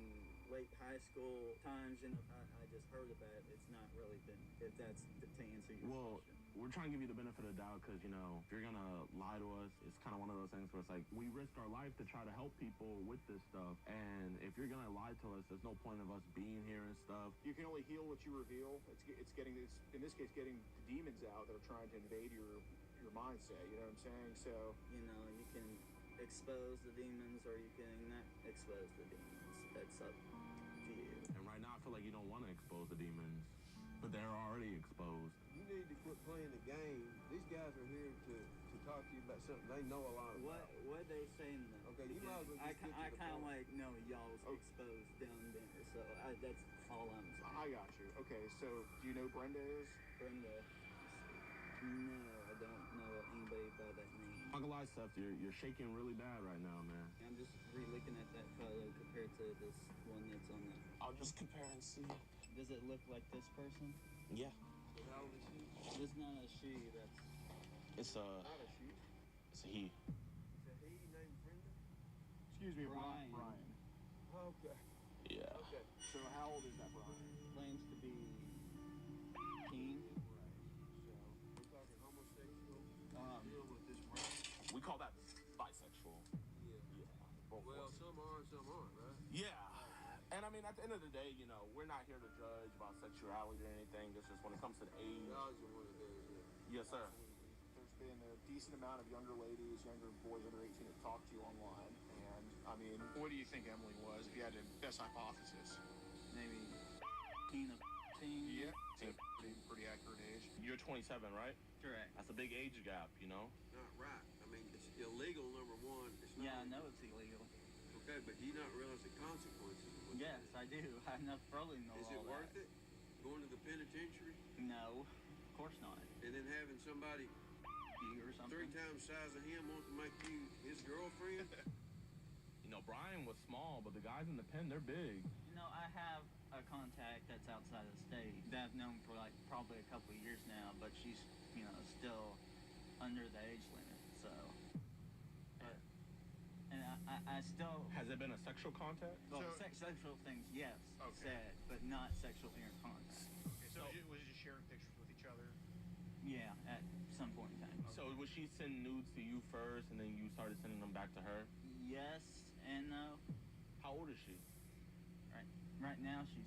late high school times, you know, I just heard about it. It's not really been, if that's to answer your question. We're trying to give you the benefit of the doubt because, you know, if you're going to lie to us, it's kind of one of those things where it's like, we risked our life to try to help people with this stuff. And if you're going to lie to us, there's no point of us being here and stuff. You can only heal what you reveal. It's getting this, in this case, getting the demons out that are trying to invade your mindset. You know what I'm saying? So, you know, you can expose the demons or you can not expose the demons. That's up to you. And right now, I feel like you don't want to expose the demons, but they're already exposed. You need to quit playing the game. These guys are here to talk to you about something they know a lot about. What they saying though? Okay, you might as well I just get to kind the of point. like know y'all was exposed down there, so that's all I'm saying. I got you. Okay, so do you know who Brenda is? Brenda. No, I don't know anybody by that name. I'm not gonna lie, Seth, you're shaking really bad right now, man. I'm just re-looking at that photo compared to this one that's on the... I'll just compare and see. Does it look like this person? Yeah. How old is she? It's not a she, that's... It's a... Not a she. It's a he. Is it he named Brenda? Excuse me, Brian. Brian. Okay. Yeah. Okay, so how old is that Brian? Claims to be... teen. We're talking homosexual deal with this Brian. We call that bisexual. Yeah. Both Well, ways. some are and some aren't, right? Yeah. And I mean, at the end of the day, you know, we're not here to judge about sexuality or anything. It's just when it comes to the age. Y'all just one of those, yeah. Yes, sir. There's been a decent amount of younger ladies, younger boys under 18 that talk to you online. And, I mean, what do you think Emily was, if you had a best hypothesis? Maybe teen of teen. Yeah. Pretty accurate age. You're 27, right? Correct. That's a big age gap, you know? Not right. I mean, it's illegal, number one. It's not, Yeah, I know it's illegal. Okay, but do you not realize the consequences? of what Yes, I do. I know, probably know Is all it worth that. it? Going to the penitentiary? No, of course not. And then having somebody You or something? 3 times the size of him want to make you his girlfriend? You know, Brian was small, but the guys in the pen, they're big. You know, I have a contact that's outside of the state that I've known for like probably a couple of years now, but she's, you know, still under the age limit, so. But, and I still. Has it been a sexual contact? Well, sexual things, yes, said, but not sexual contact. Okay, so was it just sharing pictures with each other? Yeah, at some point in time. So would she send nudes to you first, and then you started sending them back to her? Yes and no. How old is she? Right now she's.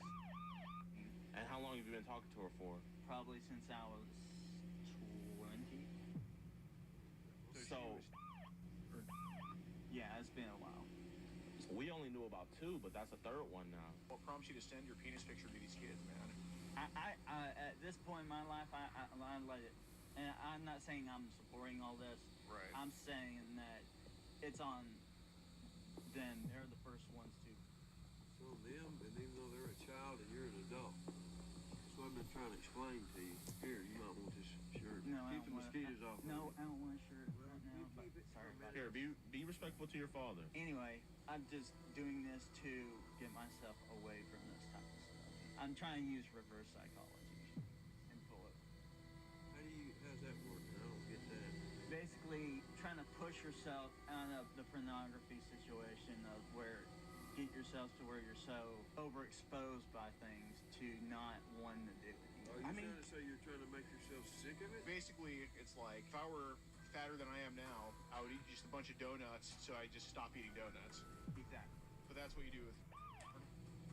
And how long have you been talking to her for? Probably since I was 20. So yeah, it's been a while. We only knew about 2, but that's a 3rd one now. What prompts you to send your penis picture to these kids, man? I at this point in my life, I let it. And I'm not saying I'm supporting all this. Right. I'm saying that it's on them. They're the first ones to. It's on them, and even though they're a child and you're an adult. That's what I've been trying to explain to you. Here, you might want this shirt. No, I Keep don't the want mosquitoes off. No, I don't want a shirt right now. But sorry about Here, it. be respectful to your father. Anyway, I'm just doing this to get myself away from this type of stuff. I'm trying to use reverse psychology and pull it. How's that working? I don't get that. Basically, trying to push yourself out of the pornography situation of where get yourself to where you're so overexposed by things to not wanting to do it. Are you trying to say you're trying to make yourself sick of it? Basically, it's like if I were fatter than I am now, I would eat just a bunch of donuts, so I just stop eating donuts. Exactly. But that's what you do with.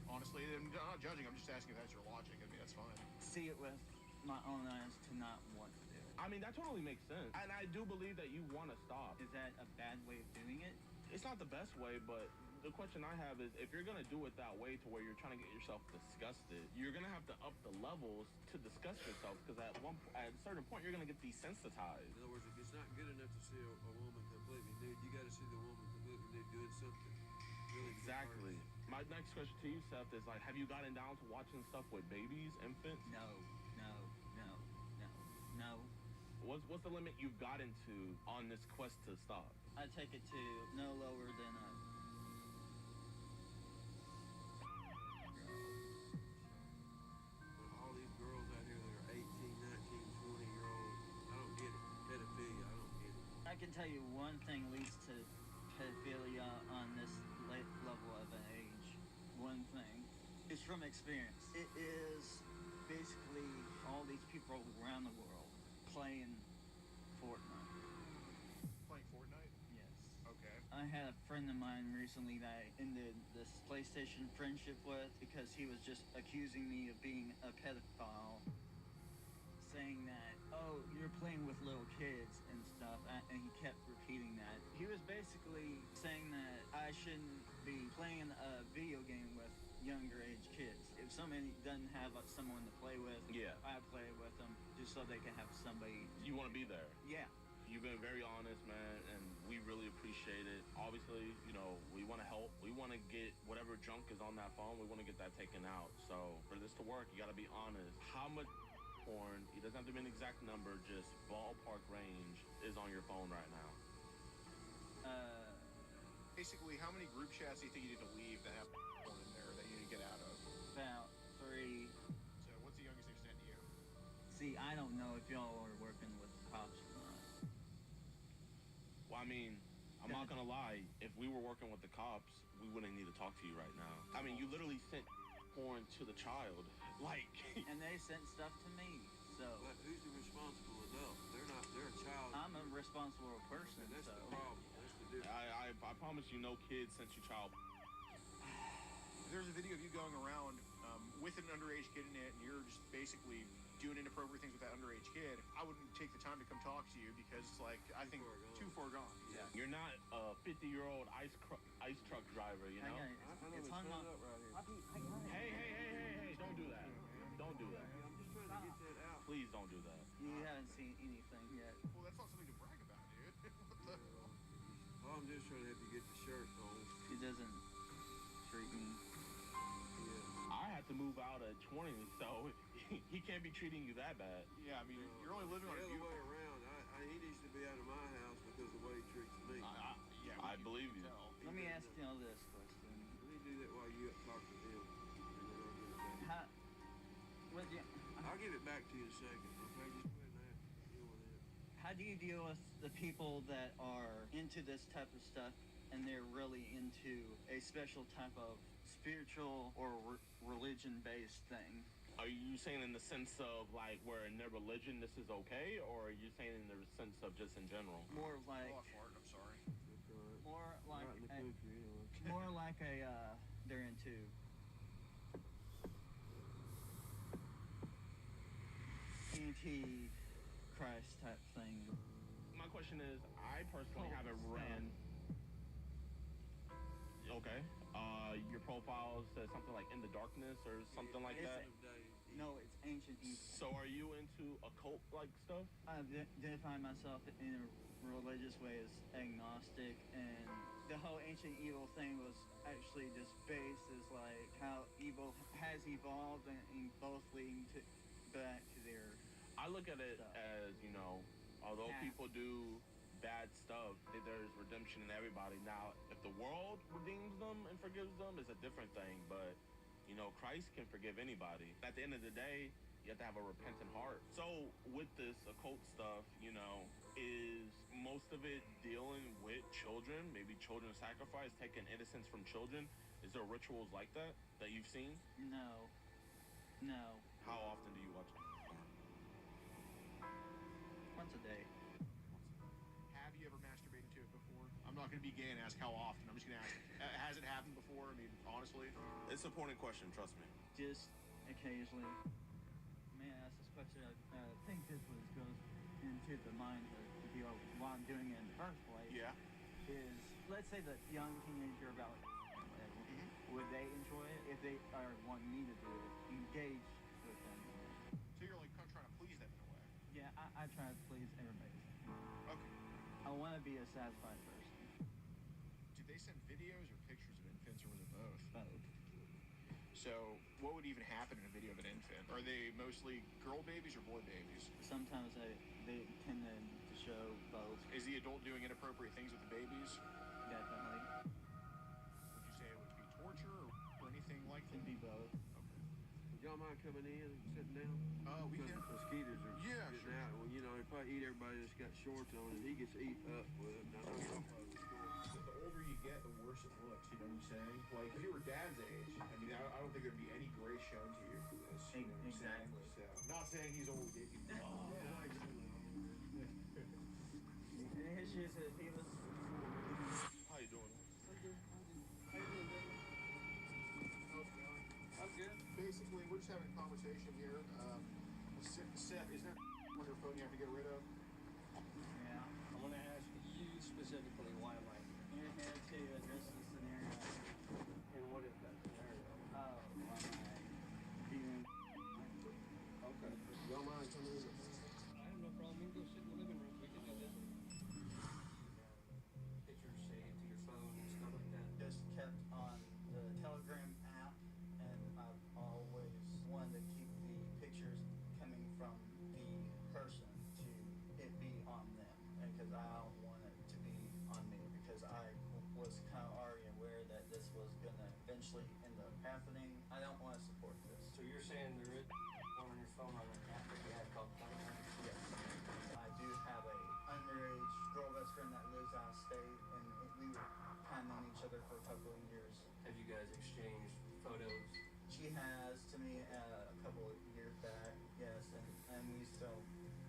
Honestly, I'm not judging. I'm just asking if that's your logic. I mean, that's fine. See it with my own eyes to not want to do it. I mean, that totally makes sense. And I do believe that you want to stop. Is that a bad way of doing it? It's not the best way, but the question I have is if you're going to do it that way to where you're trying to get yourself disgusted, you're going to have to up the levels to disgust yourself because at a certain point, you're going to get desensitized. In other words, if it's not good enough to see a woman completely nude, you got to see the woman completely nude doing something. Really Exactly. My next question to you, Seth, is like, have you gotten down to watching stuff with babies, infants? No. What's the limit you've gotten to on this quest to stop? I take it to no lower than a. All these girls out here that are 18, 19, 20-year-olds, I don't get it. Pedophilia, I don't get it. I can tell you one thing leads to pedophilia on this late level of an age. One thing. It's from experience. It is basically all these people around the world playing Fortnite. Playing Fortnite? Yes. Okay. I had a friend of mine recently that I ended this PlayStation friendship with because he was just accusing me of being a pedophile, saying that, oh, you're playing with little kids and stuff, and he kept repeating that. He was basically saying that I shouldn't be playing a video game with younger age kids. If somebody doesn't have someone to play with, Yeah. I play with them just so they can have somebody. You want to be there. Yeah. You've been very honest, man, and we really appreciate it. Obviously, you know, we want to help. We want to get whatever junk is on that phone, we want to get that taken out. So for this to work, you got to be honest. How much porn, it doesn't have to be an exact number, just ballpark range, is on your phone right now? Basically, how many group chats do you think you need to leave that have porn in there that you need to get out of? About 3. So what's the youngest they've sent to you? See, I don't know if y'all are working with cops or not. Well, I mean, I'm not going to lie. If we were working with the cops, we wouldn't need to talk to you right now. I mean, you literally sent porn to the child. Like... And they sent stuff to me, so... But who's the responsible adult? They're a child. I'm a responsible person, That's so... the problem. That's the difference. I promise you no kid sent you child. There's a video of you going around with an underage kid in it, and you're just basically doing inappropriate things with that underage kid. I wouldn't take the time to come talk to you because, like, I think too far gone. Yeah. You're not a 50-year-old ice truck driver, you know? It's hung up. Hey, don't do that. Don't do that. I'm just trying to get that out. Please don't do that. You haven't seen anything yet. Well, that's not something to brag about, dude. What the hell? Well, I'm just trying to help you get the shirt on. He doesn't treat me. I had to move out at 20, so he can't be treating you that bad. Yeah, I mean, you're only living on The a other way beautiful. around. He needs to be out of my house because of the way he treats me. Yeah, I believe you. Let me ask y'all this question. Let me do that while you talk to him, and then I'll give it back. How, what do you, I'll give it back to you in a second. Okay, just go ahead and deal with it. how do you deal with the people that are into this type of stuff and they're really into a special type of spiritual or religion-based thing? Are you saying in the sense of like where in their religion this is okay, or are you saying in the sense of just in general? More like, I'm sorry. more like, Right in the country, anyway. more like a they're into anti-Christ type thing. My question is, I personally haven't ran. Okay. Your profile says something like "In the Darkness" or something like that. No, it's ancient evil. So are you into occult like stuff? I identify myself in a religious way as agnostic, and the whole ancient evil thing was actually just based as like how evil has evolved and both leading to back to their. I look at it as, you know, although Yeah. people do bad stuff, there's redemption in everybody. Now, if the world redeems them and forgives them, it's a different thing. But, you know, Christ can forgive anybody. At the end of the day, you have to have a repentant heart. So with this occult stuff, you know, is most of it dealing with children, maybe children sacrifice, taking innocence from children? Is there rituals like that you've seen? No. How often do you watch it? Once a day. Have you ever masturbated to it before? I'm not going to be gay and ask how often. I'm just going to ask, has it happened before? I mean, honestly. It's an important question, trust me. Just occasionally. May I ask this question? I think this goes into the mind of the deal why I'm doing it in the first place. Yeah. Is, let's say the young teenager about would they enjoy it if they are wanting me to do it? Engage with them. So you're like kind of trying to please them in a way. Yeah, I try to please everybody. Okay. I want to be a satisfied person. Do they send videos or pictures of infants, or was it both? Both. So what would even happen in a video of an infant? Are they mostly girl babies or boy babies? Sometimes they tend to show both. Is the adult doing inappropriate things with the babies? Definitely. Would you say it would be torture or anything like that? Could be both. Would y'all mind coming in and sitting down? We Because can. the mosquitoes are Yeah, getting sure. out. Well, you know, if I eat everybody that's got shorts on, and he gets eat up with them. Now, The older you get, the worse it looks. You know what I'm saying? Like if you were dad's age, I mean, I don't think there'd be any grace shown to you for this. You know what I'm saying? Exactly. So, not saying he's old. Any issues that he was. How you doing? I'm good. Basically, we're just having a conversation here. Seth, is there on your phone you have to get rid of? Yeah. I want to ask you specifically, why am I You're here to address the scenario. and what is that scenario? Oh, why am I being. Okay. Y'all mind coming in? I have no problem. You can go sit in the living room. We can do this. Pictures saved to your phone and stuff like that. Just kept on the Telegram app, and I've always wanted to keep the pictures coming from the person to it be on them, because I don't want it to be on me, because I was kind of already aware that this was gonna eventually end up happening. I don't want to support this. So you're saying there is one on your phone on an app that you have called Telegram? Yes. I do have a underage girl best friend that lives out of state, and we were kind of known each other for a couple of years. Have you guys exchanged photos? She has to me a couple of years back, yes, and we still.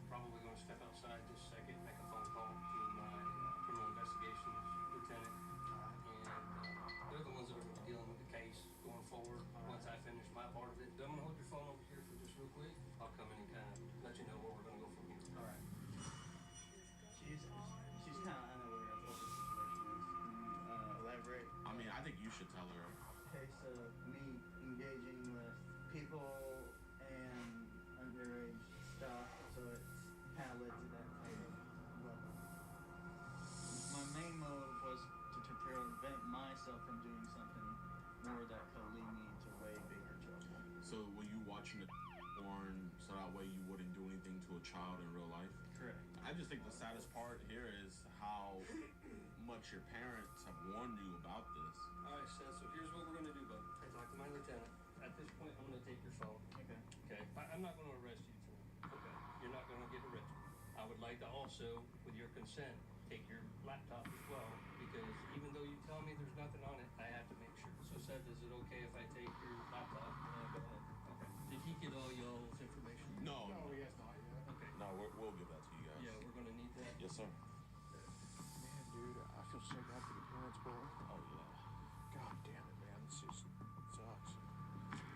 Probably going to step outside just a second, make a phone call to my criminal investigations lieutenant. And they're the ones that are going to be dealing with the case going forward. Once I finish my part of it, I'm going to hold your phone over here for just real quick. I'll come in and kind of let you know where we're going to go from here. All right. She's kind of unaware of what the situation is. Elaborate. I mean, I think you should tell her. Case of me engaging with people and underage stuff, so it's kind of led to that type of level. My main motive was to prevent myself from doing something more that could lead me into way bigger trouble. So were you watching the porn born so that way you wouldn't do anything to a child in real life. Correct. I just think the saddest part here is how much your parents have warned you about this. All right, Seth, so here's what we're going to do, bud. I talked to my lieutenant. At this point, I'm going to take your phone. Okay. Okay? I'm not going to arrest you tonight. Okay? You're not going to get arrested. I would like to also, with your consent, take your laptop as well, because even though you tell me there's nothing on it, I have to make sure. So, Seth, is it okay if I take your laptop? Go ahead. Okay. Did he get all y'all's information? No. No, he has not yet. Okay. No, we'll give that to you guys. Yeah, we're going to need that. Yes, sir. Man, dude, I feel so bad for the parents, bro. Oh, yeah. God damn it, man. This just sucks.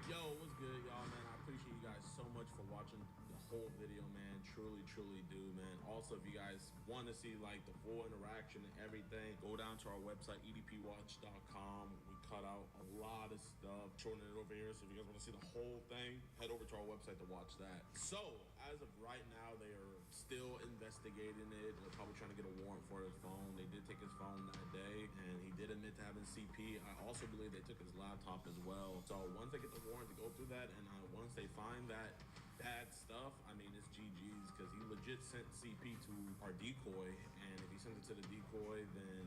Yo, what's good, y'all, man? I appreciate you guys so much for watching the whole video, man. Truly, truly do, man. Also, if you guys want to see, like, the full interaction and everything, go down to our website, edpwatch.com. We cut out a lot of stuff, shorten it over here. So if you guys want to see the whole thing, head over to our website to watch that. So, as of right now, they are still investigating it. They're probably trying to get a warrant for his phone. They did take his phone that day, and he did admit to having CP. I also believe they took his laptop as well. So once they get the warrant to go through that, and once they find that bad stuff, I mean, it's GG's, because he legit sent CP to our decoy, and if he sends it to the decoy, then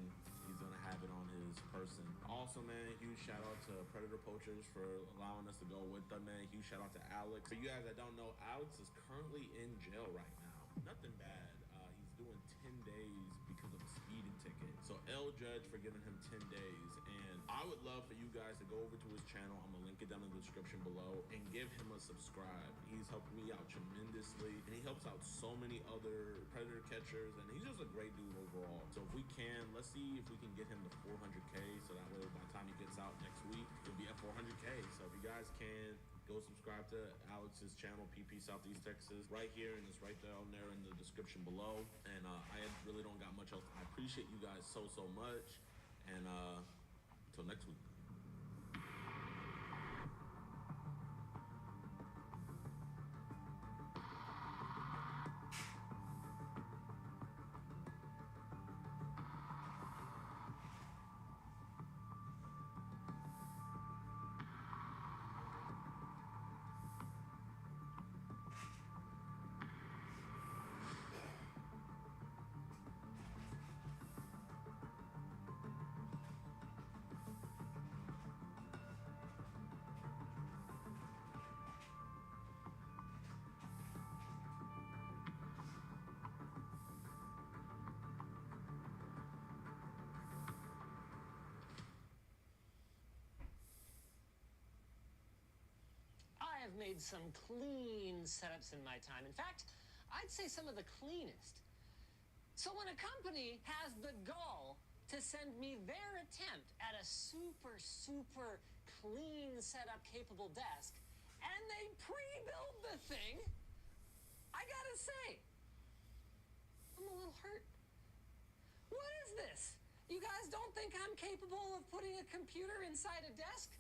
he's gonna have it on his person. Also, man, huge shout out to Predator Poachers for allowing us to go with them, man. Huge shout out to Alex. For you guys that don't know, Alex is currently in jail right now. Nothing bad. He's doing 10 days because of a speeding ticket. So L Judge for giving him 10 days. And I would love for you guys to go over to his channel. I'm gonna link it down in the description below and give him a subscribe. He's helped me out tremendously, and he helps out so many other predator catchers, and he's just a great dude overall. So if we can, let's see if we can get him to 400K, so that way by the time he gets out next week, he'll be at 400K. So if you guys can, go subscribe to Alex's channel, PP Southeast Texas, right here, and it's right down there in the description below. And I really don't got much else. I appreciate you guys so much, and until next week. I have made some clean setups in my time. In fact, I'd say some of the cleanest. So when a company has the gall to send me their attempt at a super clean setup capable desk, and they pre-build the thing, I gotta say, I'm a little hurt. What is this? You guys don't think I'm capable of putting a computer inside a desk?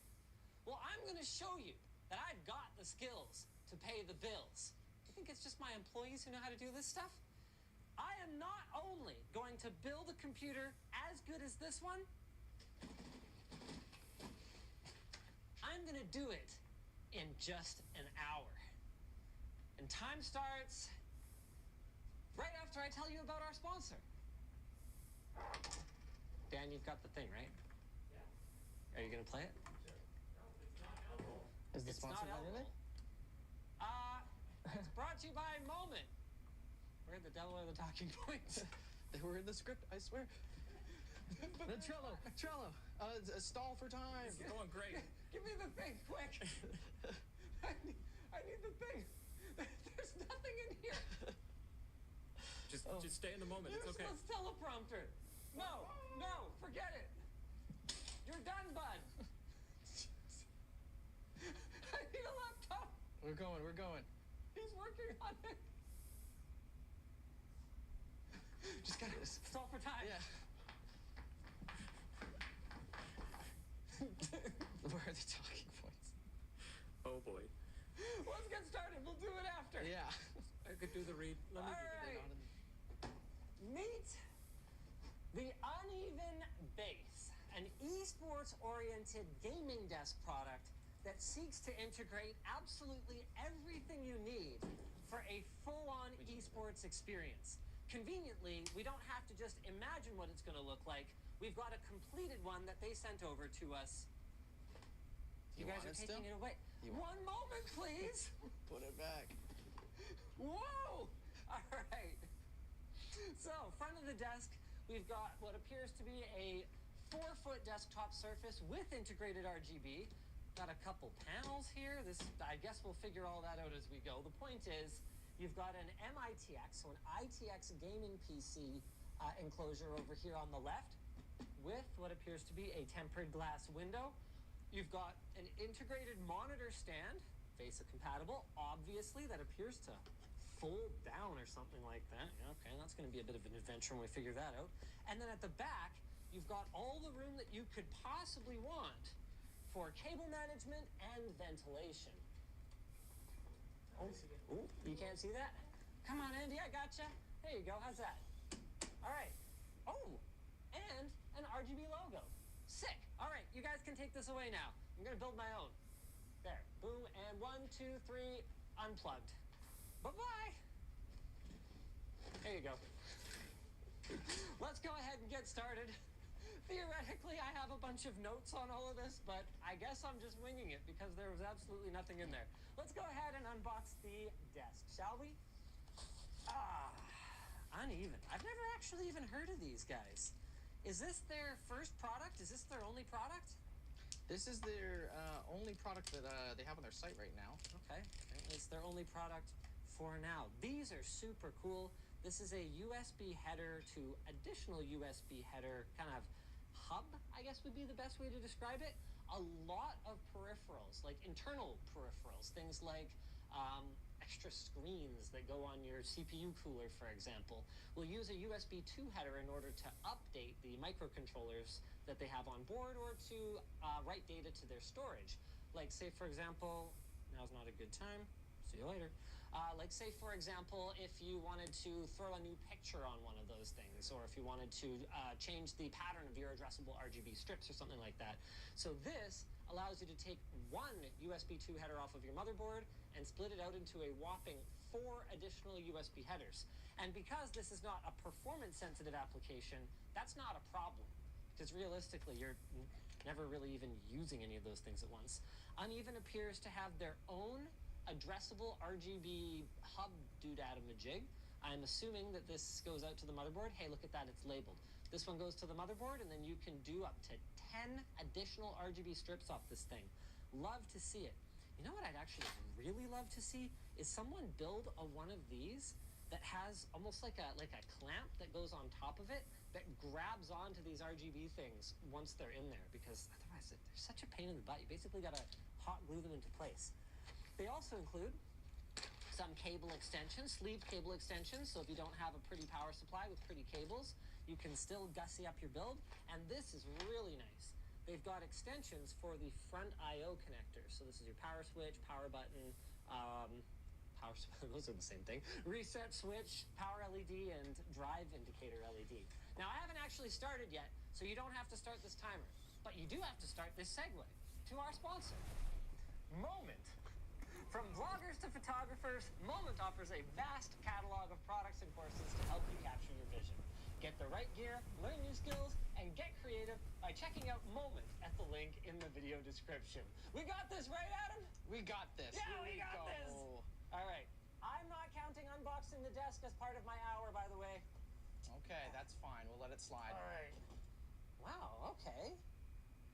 Well, I'm gonna show you that I've got the skills to pay the bills. You think it's just my employees who know how to do this stuff? I am not only going to build a computer as good as this one, I'm gonna do it in just an hour. And time starts right after I tell you about our sponsor. Dan, you've got the thing, right? Yeah. Are you gonna play it? Is the sponsor not in it? It's brought to you by Moment. Where the devil are the talking points? They were in the script, I swear. The Trello. Stall for time. It's going great. Give me the thing, quick. I need the thing. There's nothing in here. Just stay in the moment. It's okay. Useless teleprompter. No, forget it. You're done, bud. I need a laptop. We're going. He's working on it. Just got this. It's all for time. Yeah. Where are the talking points? Oh boy. Let's get started. We'll do it after. Yeah. I could do the read. Let me All right. Meet the Uneven Base, an esports-oriented gaming desk product that seeks to integrate absolutely everything you need for a full-on esports experience. Conveniently, we don't have to just imagine what it's going to look like. We've got a completed one that they sent over to us. You guys are taking it away. One moment, please. Put it back. Whoa! All right. So, front of the desk, we've got what appears to be a 4-foot desktop surface with integrated RGB. Got a couple panels here. This, I guess we'll figure all that out as we go. The point is, you've got an MITX, so an ITX gaming PC enclosure over here on the left with what appears to be a tempered glass window. You've got an integrated monitor stand, VESA compatible, obviously, that appears to fold down or something like that. Yeah, okay, that's going to be a bit of an adventure when we figure that out. And then at the back, you've got all the room that you could possibly want for cable management and ventilation. Oh, you can't see that? Come on, Andy, I gotcha. There you go, how's that? All right. Oh, and an RGB logo. Sick. All right, you guys can take this away now. I'm gonna build my own. There, boom, and 1, 2, 3, unplugged. Bye-bye. There you go. Let's go ahead and get started. Theoretically, I have a bunch of notes on all of this, but I guess I'm just winging it because there was absolutely nothing in there. Let's go ahead and unbox the desk, shall we? Uneven. I've never actually even heard of these guys. Is this their first product? Is this their only product? This is their only product that they have on their site right now. Okay, it's their only product for now. These are super cool. This is a USB header to additional USB header kind of hub, I guess would be the best way to describe it. A lot of peripherals, like internal peripherals, things like extra screens that go on your CPU cooler, for example. We'll use a USB 2 header in order to update the microcontrollers that they have on board or to write data to their storage. Like say, for example, now's not a good time, see you later. Like say, for example, if you wanted to throw a new picture on one of those things, or if you wanted to change the pattern of your addressable RGB strips or something like that. So this allows you to take one USB 2 header off of your motherboard and split it out into a whopping 4 additional USB headers. And because this is not a performance-sensitive application, that's not a problem. Because realistically, you're never really even using any of those things at once. Uneven appears to have their own addressable RGB hub doodadamajig. I'm assuming that this goes out to the motherboard. Hey, look at that, it's labeled. This one goes to the motherboard, and then you can do up to 10 additional RGB strips off this thing. Love to see it. You know what I'd actually really love to see is someone build one of these that has almost like a clamp that goes on top of it that grabs onto these RGB things once they're in there, because otherwise they're such a pain in the butt. You basically got to hot glue them into place. They also include some cable extensions, sleeve cable extensions, so if you don't have a pretty power supply with pretty cables, you can still gussy up your build, and this is really nice. They've got extensions for the front I/O connectors. So this is your power switch, power button, those are the same thing. Reset switch, power LED, and drive indicator LED. Now I haven't actually started yet, so you don't have to start this timer, but you do have to start this segue to our sponsor, Moment. From vloggers to photographers, Moment offers a vast catalog of products and courses to help you capture your vision. Get the right gear, learn new skills, and get creative by checking out Moment at the link in the video description. We got this, right, Adam? We got this. Yeah, we got this. All right. I'm not counting unboxing the desk as part of my hour, by the way. Okay, that's fine. We'll let it slide. All right. Wow, okay.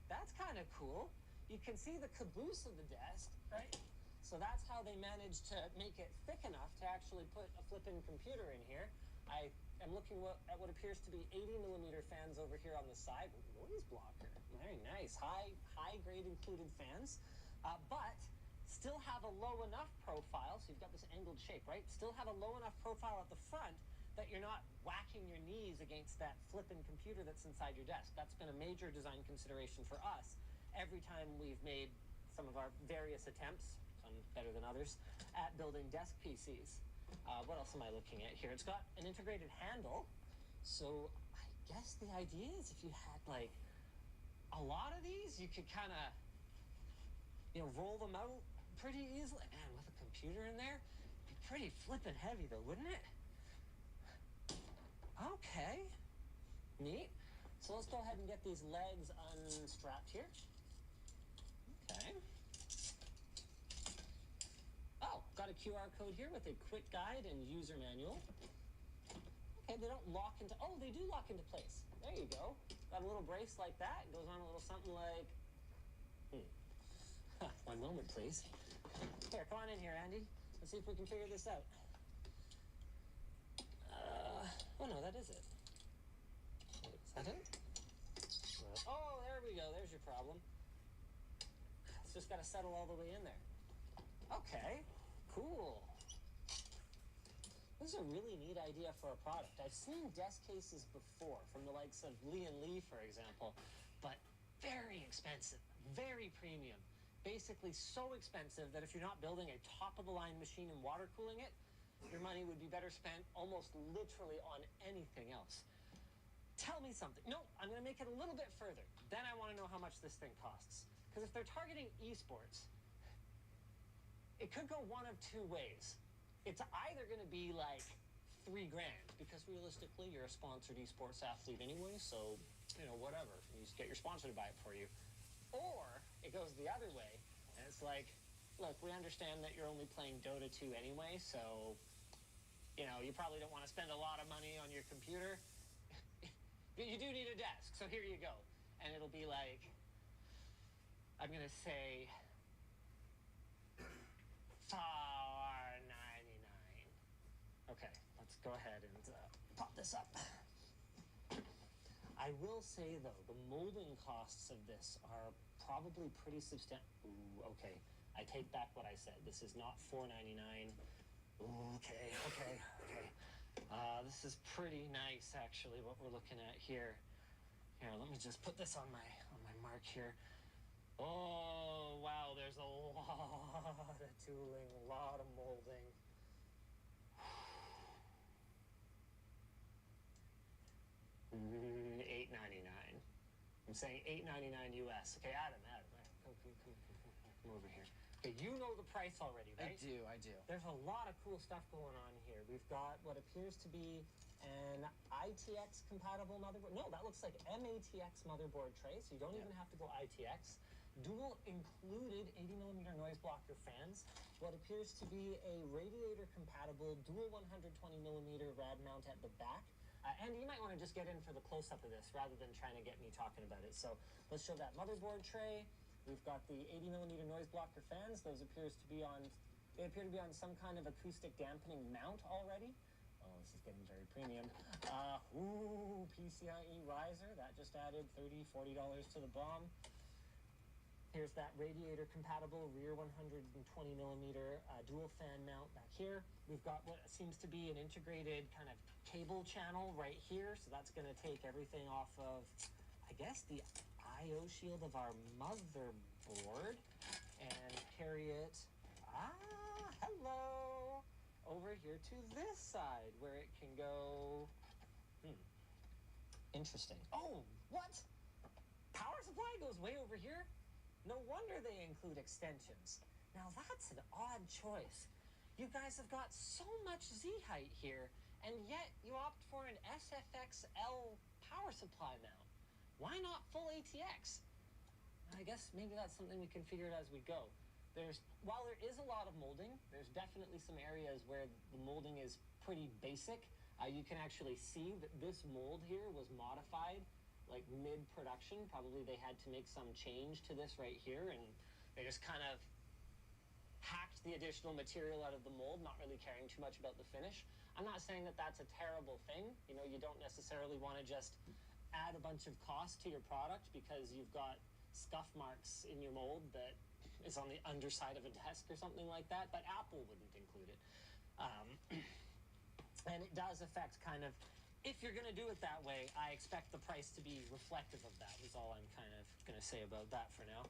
That's kind of cool. You can see the caboose of the desk, right? So that's how they managed to make it thick enough to actually put a flipping computer in here. I am looking at what appears to be 80mm fans over here on the side. Noise blocker. Very nice. High grade included fans. But still have a low enough profile, so you've got this angled shape, right? Still have a low enough profile at the front that you're not whacking your knees against that flipping computer that's inside your desk. That's been a major design consideration for us every time we've made some of our various attempts, some better than others, at building desk PCs. What else am I looking at here? It's got an integrated handle, so I guess the idea is if you had like a lot of these, you could kind of, roll them out pretty easily. Man, with a computer in there, it'd be pretty flippin' heavy though, wouldn't it? Okay. Neat. So let's go ahead and get these legs unstrapped here. Okay. Oh, got a QR code here with a quick guide and user manual. Okay, they don't lock into, oh, they do lock into place. There you go. Got a little brace like that. It goes on a little something like, one moment, please. Here, come on in here, Andy. Let's see if we can figure this out. Oh no, that is it. Wait, is that it? Oh, there we go. There's your problem. It's just got to settle all the way in there. Okay, cool. This is a really neat idea for a product. I've seen desk cases before from the likes of Lee & Lee, for example, but very expensive, very premium. Basically so expensive that if you're not building a top-of-the-line machine and water cooling it, your money would be better spent almost literally on anything else. Tell me something. No, I'm going to make it a little bit further. Then I want to know how much this thing costs. Because if they're targeting esports, it could go one of two ways. It's either going to be like $3 grand, because realistically, you're a sponsored esports athlete anyway, so, whatever. You just get your sponsor to buy it for you. Or it goes the other way, and it's like, look, we understand that you're only playing Dota 2 anyway, so, you probably don't want to spend a lot of money on your computer. You do need a desk, so here you go. And it'll be like, I'm going to say, $4.99. Okay, let's go ahead and pop this up. I will say, though, the molding costs of this are probably pretty substantial. Ooh, okay. I take back what I said. This is not $4.99. Ooh, okay. This is pretty nice, actually, what we're looking at here. Here, let me just put this on my mark here. Oh, wow, there's a lot of tooling, a lot of molding. $8.99. I'm saying $8.99 US. Okay, Adam, come over here. Okay, you know the price already, right? I do. There's a lot of cool stuff going on here. We've got what appears to be an ITX compatible motherboard. No, that looks like MATX motherboard tray, so you don't even have to go ITX. Dual included 80mm noise blocker fans. What appears to be a radiator compatible dual 120mm rad mount at the back. And you might want to just get in for the close-up of this rather than trying to get me talking about it. So let's show that motherboard tray. We've got the 80mm noise blocker fans. Those appear to be on some kind of acoustic dampening mount already. Oh, this is getting very premium. PCIe riser. That just added $30, $40 to the BOM. Here's that radiator compatible rear 120mm dual fan mount back here. We've got what seems to be an integrated kind of cable channel right here. So that's going to take everything off of, I guess, the I/O shield of our motherboard and carry it, hello, over here to this side where it can go, interesting. Oh, what? Power supply goes way over here? No wonder they include extensions. Now that's an odd choice. You guys have got so much Z height here, and yet you opt for an SFXL power supply mount. Why not full ATX? I guess maybe that's something we can figure out as we go. While there is a lot of molding, there's definitely some areas where the molding is pretty basic. You can actually see that this mold here was modified like mid-production. Probably they had to make some change to this right here, and they just kind of hacked the additional material out of the mold, not really caring too much about the finish. I'm not saying that that's a terrible thing. You don't necessarily want to just add a bunch of cost to your product because you've got scuff marks in your mold that is on the underside of a desk or something like that, but Apple wouldn't include it. And it does affect kind of, if you're going to do it that way, I expect the price to be reflective of that, is all I'm kind of going to say about that for now.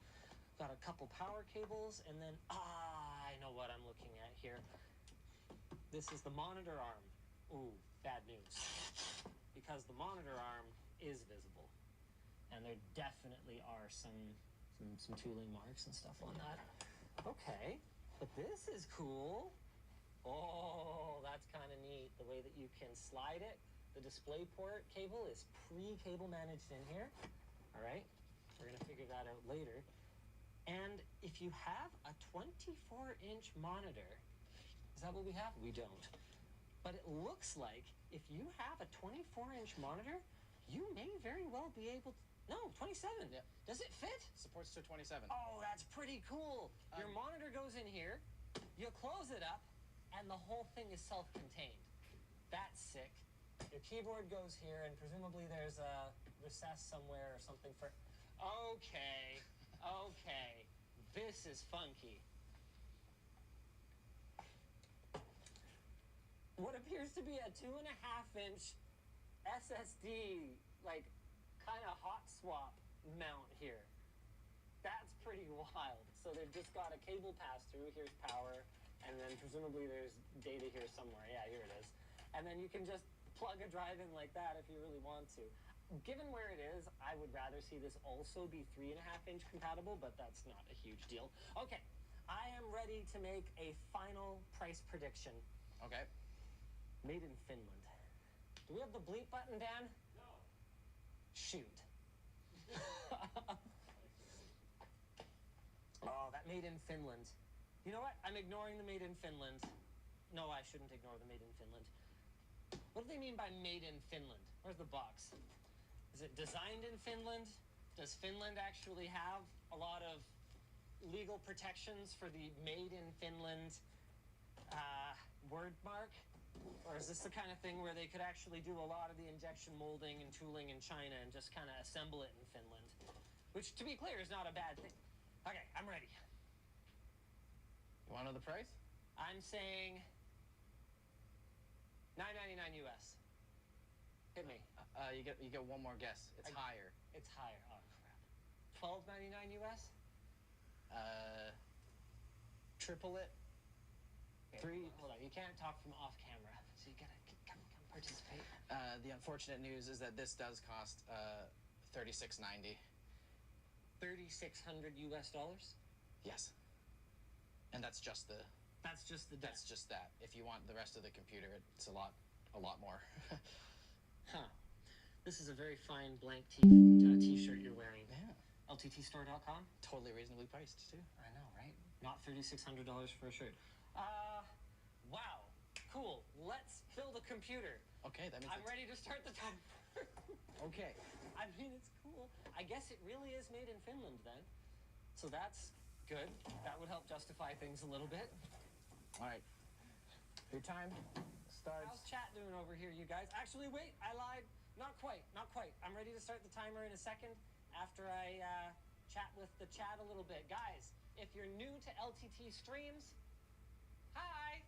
Got a couple power cables, and then, I know what I'm looking at here. This is the monitor arm. Ooh, bad news. Because the monitor arm is visible. And there definitely are some some tooling marks and stuff on that. Okay, but this is cool. Oh, that's kind of neat. The way that you can slide it. The DisplayPort cable is pre-cable managed in here. All right, we're gonna figure that out later. And if you have a 24-inch monitor, is that what we have? We don't. But it looks like if you have a 24-inch monitor, you may very well be able to. No, 27. Yeah. Does it fit? Supports to 27. Oh, that's pretty cool. Your monitor goes in here, you close it up, and the whole thing is self-contained. That's sick. Your keyboard goes here, and presumably there's a recess somewhere or something for. Okay, okay. This is funky. What appears to be a 2.5-inch SSD, like, kind of hot swap mount here. That's pretty wild. So they've just got a cable pass through. Here's power, and then presumably there's data here somewhere. Yeah, here it is. And then you can just plug a drive in like that if you really want to. Given where it is, I would rather see this also be 3.5-inch compatible, but that's not a huge deal. Okay, I am ready to make a final price prediction. Okay. Made in Finland. Do we have the bleep button, Dan? No. Shoot. Oh, that made in Finland. You know what? I'm ignoring the made in Finland. No, I shouldn't ignore the made in Finland. What do they mean by made in Finland? Where's the box? Is it designed in Finland? Does Finland actually have a lot of legal protections for the made in Finland word mark? Or is this the kind of thing where they could actually do a lot of the injection molding and tooling in China and just kind of assemble it in Finland? Which, to be clear, is not a bad thing. Okay, I'm ready. You want to know the price? I'm saying $9.99 US. Hit me. You get one more guess. It's higher. It's higher. Oh crap. $12.99 US. Triple it. Okay, hold on. You can't talk from off camera, so you gotta come participate. The unfortunate news is that this does cost $36.90. $3,600 US? Yes. And that's just the. That's just the. That's just that. If you want the rest of the computer, it's a lot more. Huh. This is a very fine blank t-shirt you're wearing. Yeah. LTTstore.com. Totally reasonably priced too. I know, right? Not $3,600 for a shirt. Wow. Cool. Let's build a computer. Okay, that means I'm ready to start the timer. Okay. I mean, it's cool. I guess it really is made in Finland then. So that's good. That would help justify things a little bit. All right. Your time starts. How's chat doing over here, you guys? Actually, wait, I lied. Not quite. I'm ready to start the timer in a second after I chat with the chat a little bit. Guys, if you're new to LTT streams, hi!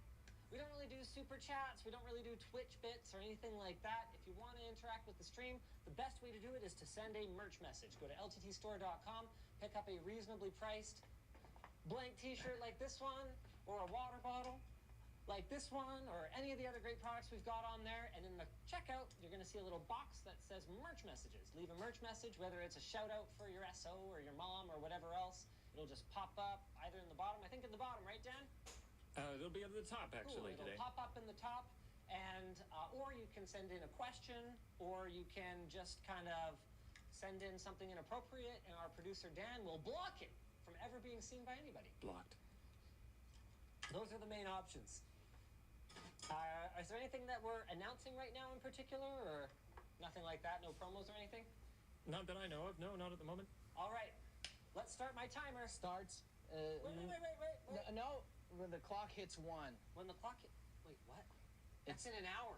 We don't really do super chats. We don't really do Twitch bits or anything like that. If you want to interact with the stream, the best way to do it is to send a merch message. Go to LTTstore.com, pick up a reasonably priced blank t-shirt like this one, or a water bottle like this one, or any of the other great products we've got on there. And in the checkout, you're going to see a little box that says merch messages. Leave a merch message, whether it's a shout out for your SO or your mom or whatever else. It'll just pop up either in the bottom. I think in the bottom, right, Dan? It'll be at the top actually It'll today. pop up in the top, and or you can send in a question, or you can just kind of send in something inappropriate, and our producer Dan will block it from ever being seen by anybody. Blocked. Those are the main options. Is there anything that we're announcing right now in particular, or nothing like that? No promos or anything? Not that I know of. No, not at the moment. All right, let's start my timer. Starts. Wait. No, when the clock hits 1. When the clock wait, what? That's in an hour.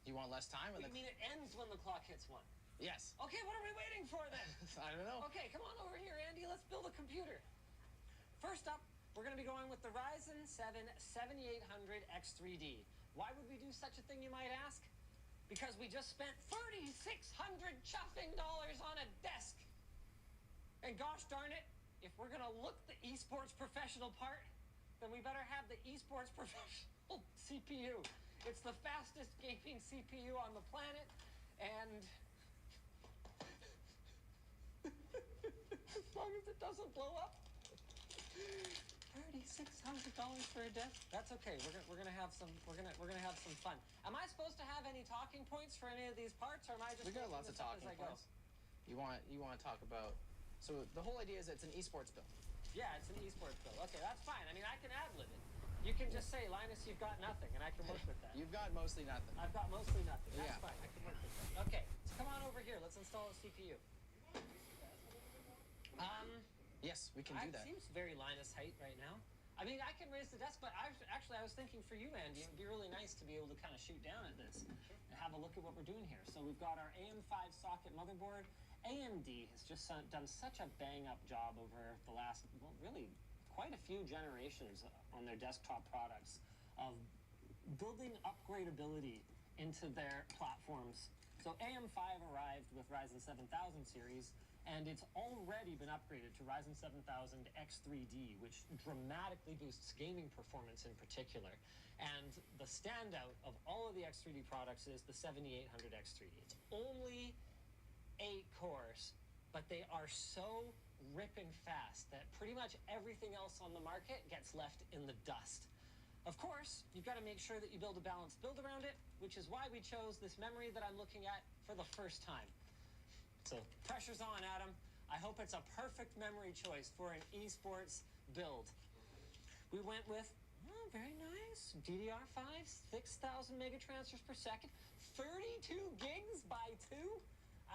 You want less time? You mean it ends when the clock hits 1? Yes. Okay, what are we waiting for then? I don't know. Okay, come on over here, Andy. Let's build a computer. First up, we're going to be going with the Ryzen 7 7800 X3D. Why would we do such a thing, you might ask? Because we just spent $3,600 chuffing on a desk. And gosh darn it, if we're going to look the esports professional part, then we better have the esports professional CPU. It's the fastest gaming CPU on the planet, and long as it doesn't blow up. $3,600 for a desk. That's okay. We're gonna have some fun. Am I supposed to have any talking points for any of these parts, or am I just? We got making lots of this up talking as I go? points. You want to talk about? So the whole idea is it's an esports build. Yeah, it's an esports build. Okay, that's fine. I mean, I can ad-lib it. You can just say, Linus, you've got nothing, and I can work with that. You've got mostly nothing. I've got mostly nothing. That's Yeah. fine. I can work with that. Okay, so come on over here. Let's install a CPU. Yes, we can do that. It seems very Linus height right now. I mean, I can raise the desk, but I was thinking for you, Andy, it'd be really nice to be able to kind of shoot down at this and have a look at what we're doing here. So we've got our AM5 socket motherboard. AMD has just done such a bang-up job over the last, well, really quite a few generations on their desktop products of building upgradability into their platforms. So AM5 arrived with Ryzen 7000 series, and it's already been upgraded to Ryzen 7000 X3D, which dramatically boosts gaming performance in particular. And the standout of all of the X3D products is the 7800 X3D. It's only 8 cores, but they are so ripping fast that pretty much everything else on the market gets left in the dust. Of course, you've got to make sure that you build a balanced build around it, which is why we chose this memory that I'm looking at for the first time. So pressure's on, Adam. I hope it's a perfect memory choice for an esports build. We went with, oh, very nice, DDR5, 6,000 megatransfers per second, 32 gigs by 2,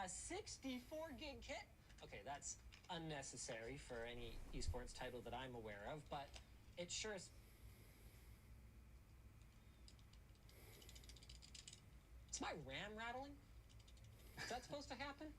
a 64 gig kit. Okay, that's unnecessary for any esports title that I'm aware of, but it sure is. Is my RAM rattling? Is that supposed to happen?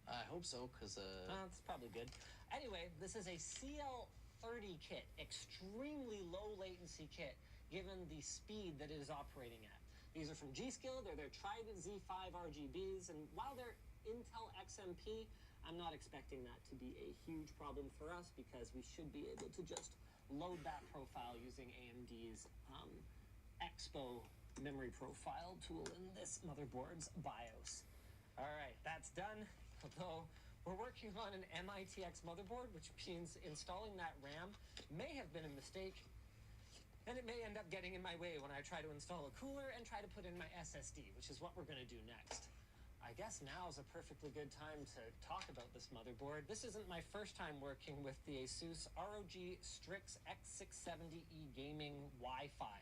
I hope so, because that's probably good. Anyway, this is a CL30 kit, extremely low latency kit, given the speed that it is operating at. These are from G.Skill. They're their Trident Z5 RGBs, and while they're Intel XMP, I'm not expecting that to be a huge problem for us because we should be able to just load that profile using AMD's Expo memory profile tool in this motherboard's BIOS. All right, that's done. Although we're working on an MITX motherboard, which means installing that RAM may have been a mistake, and it may end up getting in my way when I try to install a cooler and try to put in my SSD, which is what we're going to do next. I guess now is a perfectly good time to talk about this motherboard. This isn't my first time working with the ASUS ROG Strix X670E gaming Wi-Fi.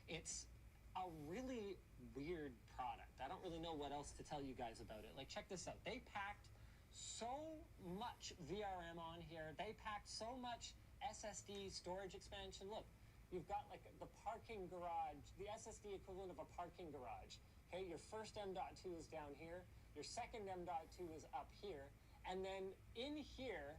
It's a really weird product. I don't really know what else to tell you guys about it. Like, check this out. They packed so much VRM on here. They packed so much SSD storage expansion. Look, you've got like the parking garage, the SSD equivalent of a parking garage. Okay, your first M.2 is down here. Your second M.2 is up here. And then in here,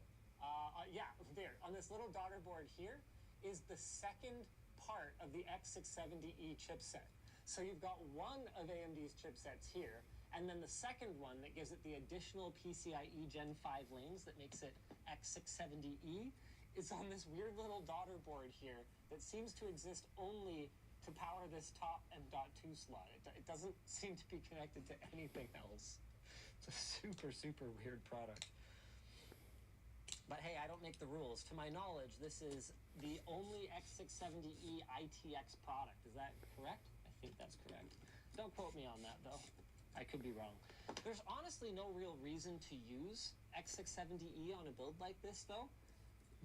there, on this little daughter board here, is the second part of the X670E chipset. So you've got one of AMD's chipsets here, and then the second one that gives it the additional PCIe Gen 5 lanes that makes it X670E is on this weird little daughter board here that seems to exist only to power this top M.2 slot. It doesn't seem to be connected to anything else. It's a super, super weird product. But hey, I don't make the rules. To my knowledge, this is the only X670E ITX product. Is that correct? I think that's correct. Don't quote me on that, though. I could be wrong. There's honestly no real reason to use X670E on a build like this, though.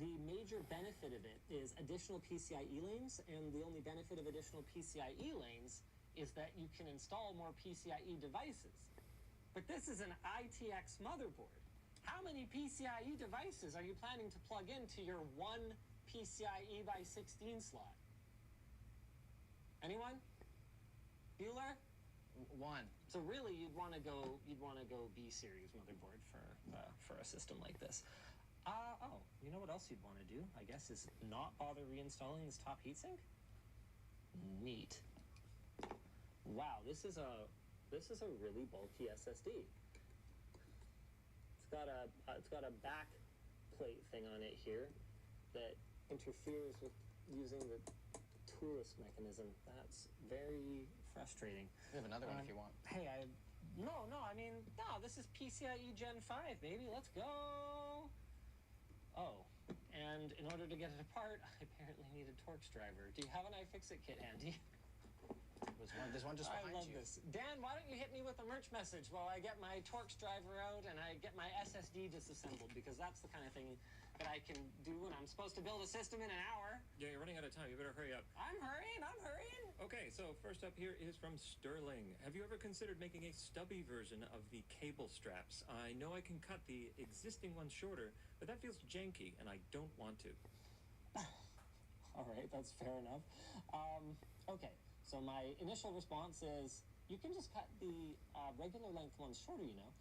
The major benefit of it is additional PCIe lanes, and the only benefit of additional PCIe lanes is that you can install more PCIe devices. But this is an ITX motherboard. How many PCIe devices are you planning to plug into your one PCIe by 16 slot? Anyone? Bueller? One. So really, you'd want to go B series motherboard for a system like this. You know what else you'd want to do? I guess is not bother reinstalling this top heatsink. Neat. Wow, this is a really bulky SSD. It's got a back plate thing on it here that interferes with using the toolless mechanism. That's very frustrating. We have another one if you want. Hey, this is PCIe Gen 5, baby. Let's go. Oh, and in order to get it apart, I apparently need a Torx driver. Do you have an iFixit kit handy? There's one just I behind love you. this. Dan, why don't you hit me with a merch message while I get my Torx driver out and I get my SSD disassembled, because that's the kind of thing that I can do when I'm supposed to build a system in an hour. Yeah, you're running out of time. You better hurry up. I'm hurrying. Okay, so first up here is from Sterling. Have you ever considered making a stubby version of the cable straps? I know I can cut the existing ones shorter, but that feels janky, and I don't want to. All right, that's fair enough. Okay, so my initial response is, you can just cut the regular length ones shorter, you know,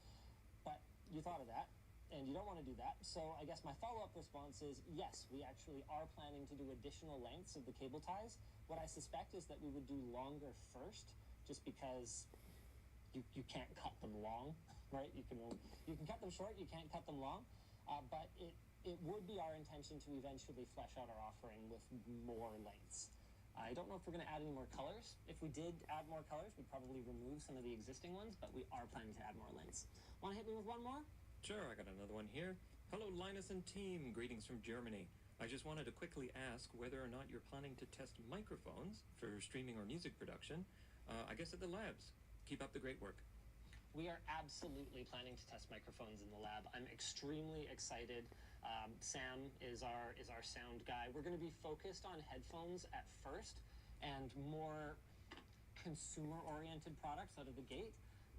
but you thought of that, and you don't want to do that. So I guess my follow-up response is, yes, we actually are planning to do additional lengths of the cable ties. What I suspect is that we would do longer first, just because you can't cut them long, right? You can cut them short, you can't cut them long, but it would be our intention to eventually flesh out our offering with more lengths. I don't know if we're going to add any more colors. If we did add more colors, we'd probably remove some of the existing ones, but we are planning to add more lengths. Want to hit me with one more? Sure, I got another one here. Hello, Linus and team. Greetings from Germany. I just wanted to quickly ask whether or not you're planning to test microphones for streaming or music production, I guess at the labs. Keep up the great work. We are absolutely planning to test microphones in the lab. I'm extremely excited. Sam is our sound guy. We're going to be focused on headphones at first and more consumer-oriented products out of the gate.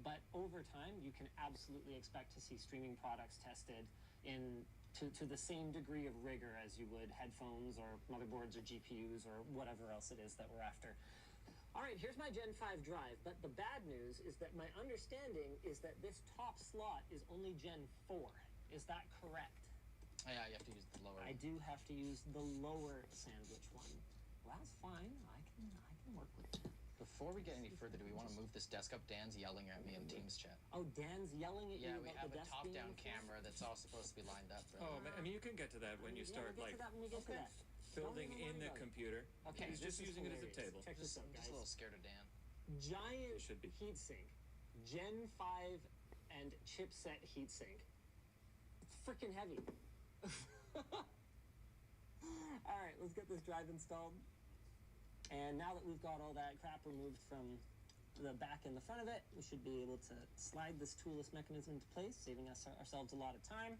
But over time, you can absolutely expect to see streaming products tested to the same degree of rigor as you would headphones or motherboards or GPUs or whatever else it is that we're after. All right, here's my Gen 5 drive, but the bad news is that my understanding is that this top slot is only Gen 4. Is that correct? Yeah, you have to use the lower. I do have to use the lower sandwich one. Well, that's fine. I can work with that. Before we get any further, do we want to move this desk up? Dan's yelling at me in Teams chat. Oh, Dan's yelling at you Yeah, we about have the a desk top-down being camera that's all supposed to be lined up. Oh, I mean, you can get to that when you start, we'll like, get to that when we get to that. building Don't even in the worry about it. computer. Okay, He's just this is using it as a hilarious. table. Check this out, Just guys. a little scared of Dan. Giant should be. heatsink, Gen 5 and chipset heatsink. It's freaking heavy. All right, let's get this drive installed. And now that we've got all that crap removed from the back and the front of it, we should be able to slide this toolless mechanism into place, saving ourselves a lot of time.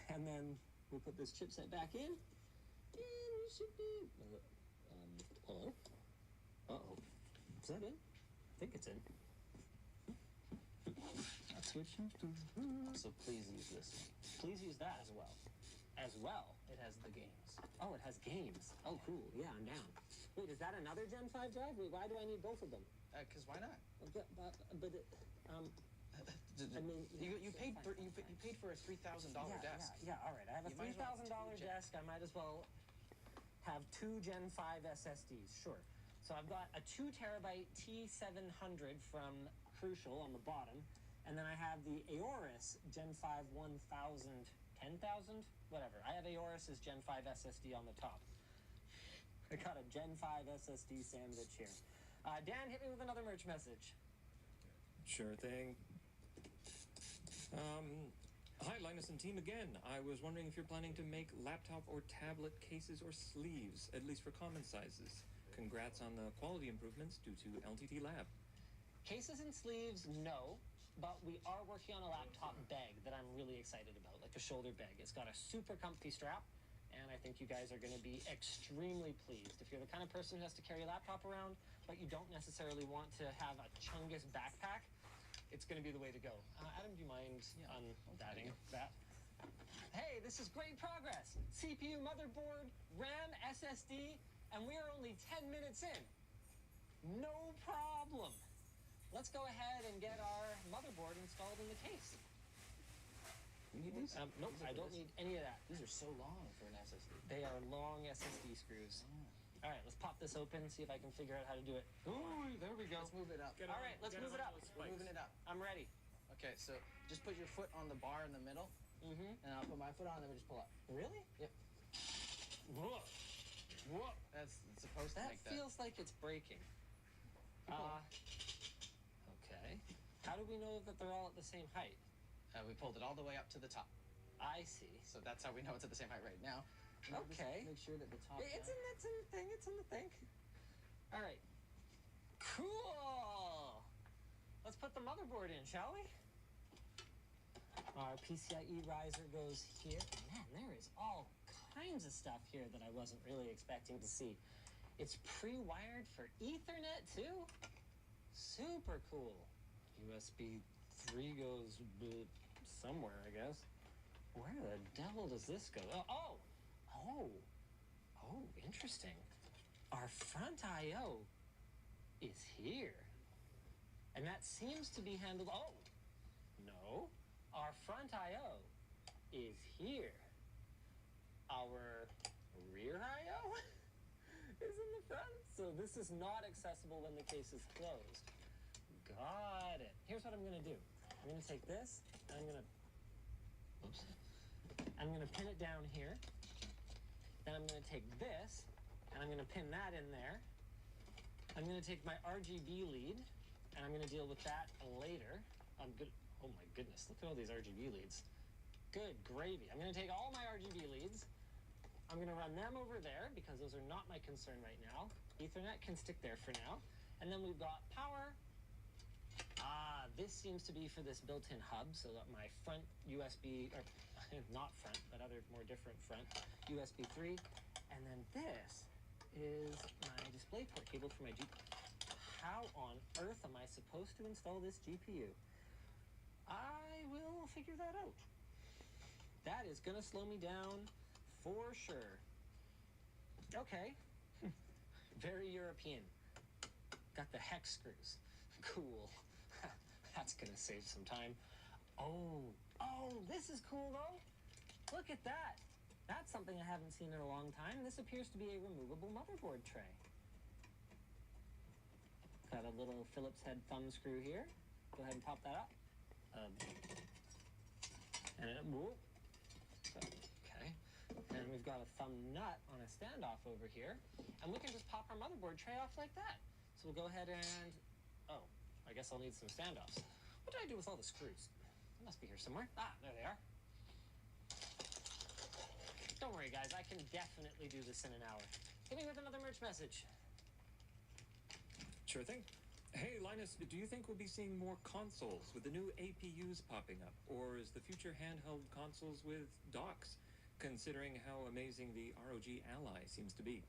And then we'll put this chipset back in, and we should be... hello? Uh-oh. Is that in? I think it's in. Let's switch. So please use this one. Please use that as well. As well? It has the games. Oh, it has games. Oh, cool. Yeah, I'm down. Wait, is that another Gen 5 drive? Wait, why do I need both of them? Because why not? But it, I mean, you paid for a $3,000 desk. Yeah, all right. I have a You might as well $3,000 have two desk. I might as well have two Gen 5 SSDs. Sure. So I've got a 2 terabyte T700 from Crucial on the bottom, and then I have the Aorus Gen 5 1000, 10,000, whatever. I have Aorus's Gen 5 SSD on the top. I got a Gen 5 SSD sandwich here. Dan, hit me with another merch message. Sure thing. Hi, Linus and team again. I was wondering if you're planning to make laptop or tablet cases or sleeves, at least for common sizes. Congrats on the quality improvements due to LTT Lab. Cases and sleeves, no, but we are working on a laptop bag that I'm really excited about, like a shoulder bag. It's got a super comfy strap, and I think you guys are going to be extremely pleased. If you're the kind of person who has to carry a laptop around, but you don't necessarily want to have a Chungus backpack, it's going to be the way to go. Adam, do you mind undadding that? Hey, this is great progress. CPU, motherboard, RAM, SSD, and we are only 10 minutes in. No problem. Let's go ahead and get our motherboard installed in the case. You need these? Nope, I don't need any of that. These are so long for an SSD. They are long SSD screws. All right, let's pop this open, see if I can figure out how to do it. Ooh, there we go. Let's move it up. All right, let's move it up. We're moving it up. I'm ready. Okay, so just put your foot on the bar in the middle, and I'll put my foot on, and then we just pull up. Really? Yep. Whoa. Whoa. That's supposed to That make that. feels like it's breaking. Okay. How do we know that they're all at the same height? We pulled it all the way up to the top. I see. So that's how we know it's at the same height right now. Okay. Make sure that the top. It's in the thing. It's in the thing. All right. Cool. Let's put the motherboard in, shall we? Our PCIe riser goes here. Man, there is all kinds of stuff here that I wasn't really expecting to see. It's pre-wired for Ethernet too. Super cool. USB 3 goes somewhere, I guess. Where the devil does this go? Oh, interesting. Our front I/O is here. And that seems to be handled, no. Our front I/O is here. Our rear I/O is in the front. So this is not accessible when the case is closed. Got it. Here's what I'm gonna do. I'm gonna take this, and I'm gonna pin it down here. Then I'm gonna take this, and I'm gonna pin that in there. I'm gonna take my RGB lead, and I'm gonna deal with that later. Oh my goodness, look at all these RGB leads. Good gravy. I'm gonna take all my RGB leads. I'm gonna run them over there because those are not my concern right now. Ethernet can stick there for now. And then we've got power. This seems to be for this built-in hub, so that my front USB, or not front, but other more different front, USB 3. And then this is my DisplayPort cable for my GPU. How on earth am I supposed to install this GPU? I will figure that out. That is gonna slow me down for sure. Okay. Very European. Got the hex screws. Cool. That's gonna save some time. Oh, this is cool though. Look at that. That's something I haven't seen in a long time. This appears to be a removable motherboard tray. Got a little Phillips head thumb screw here. Go ahead and pop that up. Okay. And we've got a thumb nut on a standoff over here. And we can just pop our motherboard tray off like that. So we'll go ahead and, I guess I'll need some standoffs. What did I do with all the screws? They must be here somewhere. There they are. Don't worry, guys. I can definitely do this in an hour. Hit me with another merch message. Sure thing. Hey, Linus, do you think we'll be seeing more consoles with the new APUs popping up? Or is the future handheld consoles with docks, considering how amazing the ROG Ally seems to be?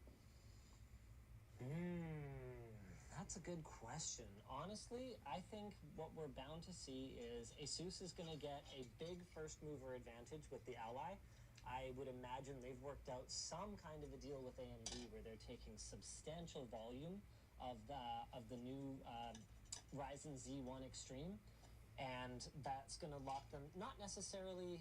That's a good question. Honestly, I think what we're bound to see is ASUS is going to get a big first mover advantage with the Ally. I would imagine they've worked out some kind of a deal with AMD where they're taking substantial volume of the new Ryzen Z1 Extreme, and that's going to lock them not necessarily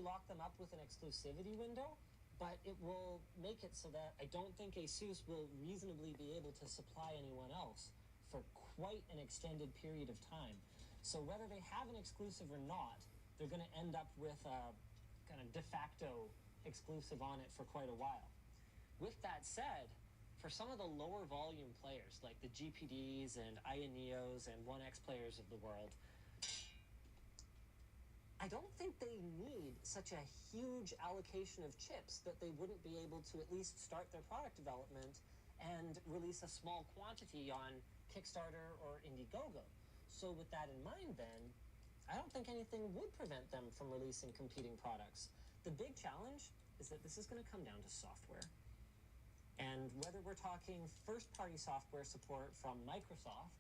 lock them up with an exclusivity window, but it will make it so that I don't think ASUS will reasonably be able to supply anyone else for quite an extended period of time. So whether they have an exclusive or not, they're going to end up with a kind of de facto exclusive on it for quite a while. With that said, for some of the lower volume players, like the GPDs and Ioneos and 1X players of the world, I don't think they need such a huge allocation of chips that they wouldn't be able to at least start their product development and release a small quantity on Kickstarter or Indiegogo. So with that in mind then, I don't think anything would prevent them from releasing competing products. The big challenge is that this is going to come down to software. And whether we're talking first-party software support from Microsoft,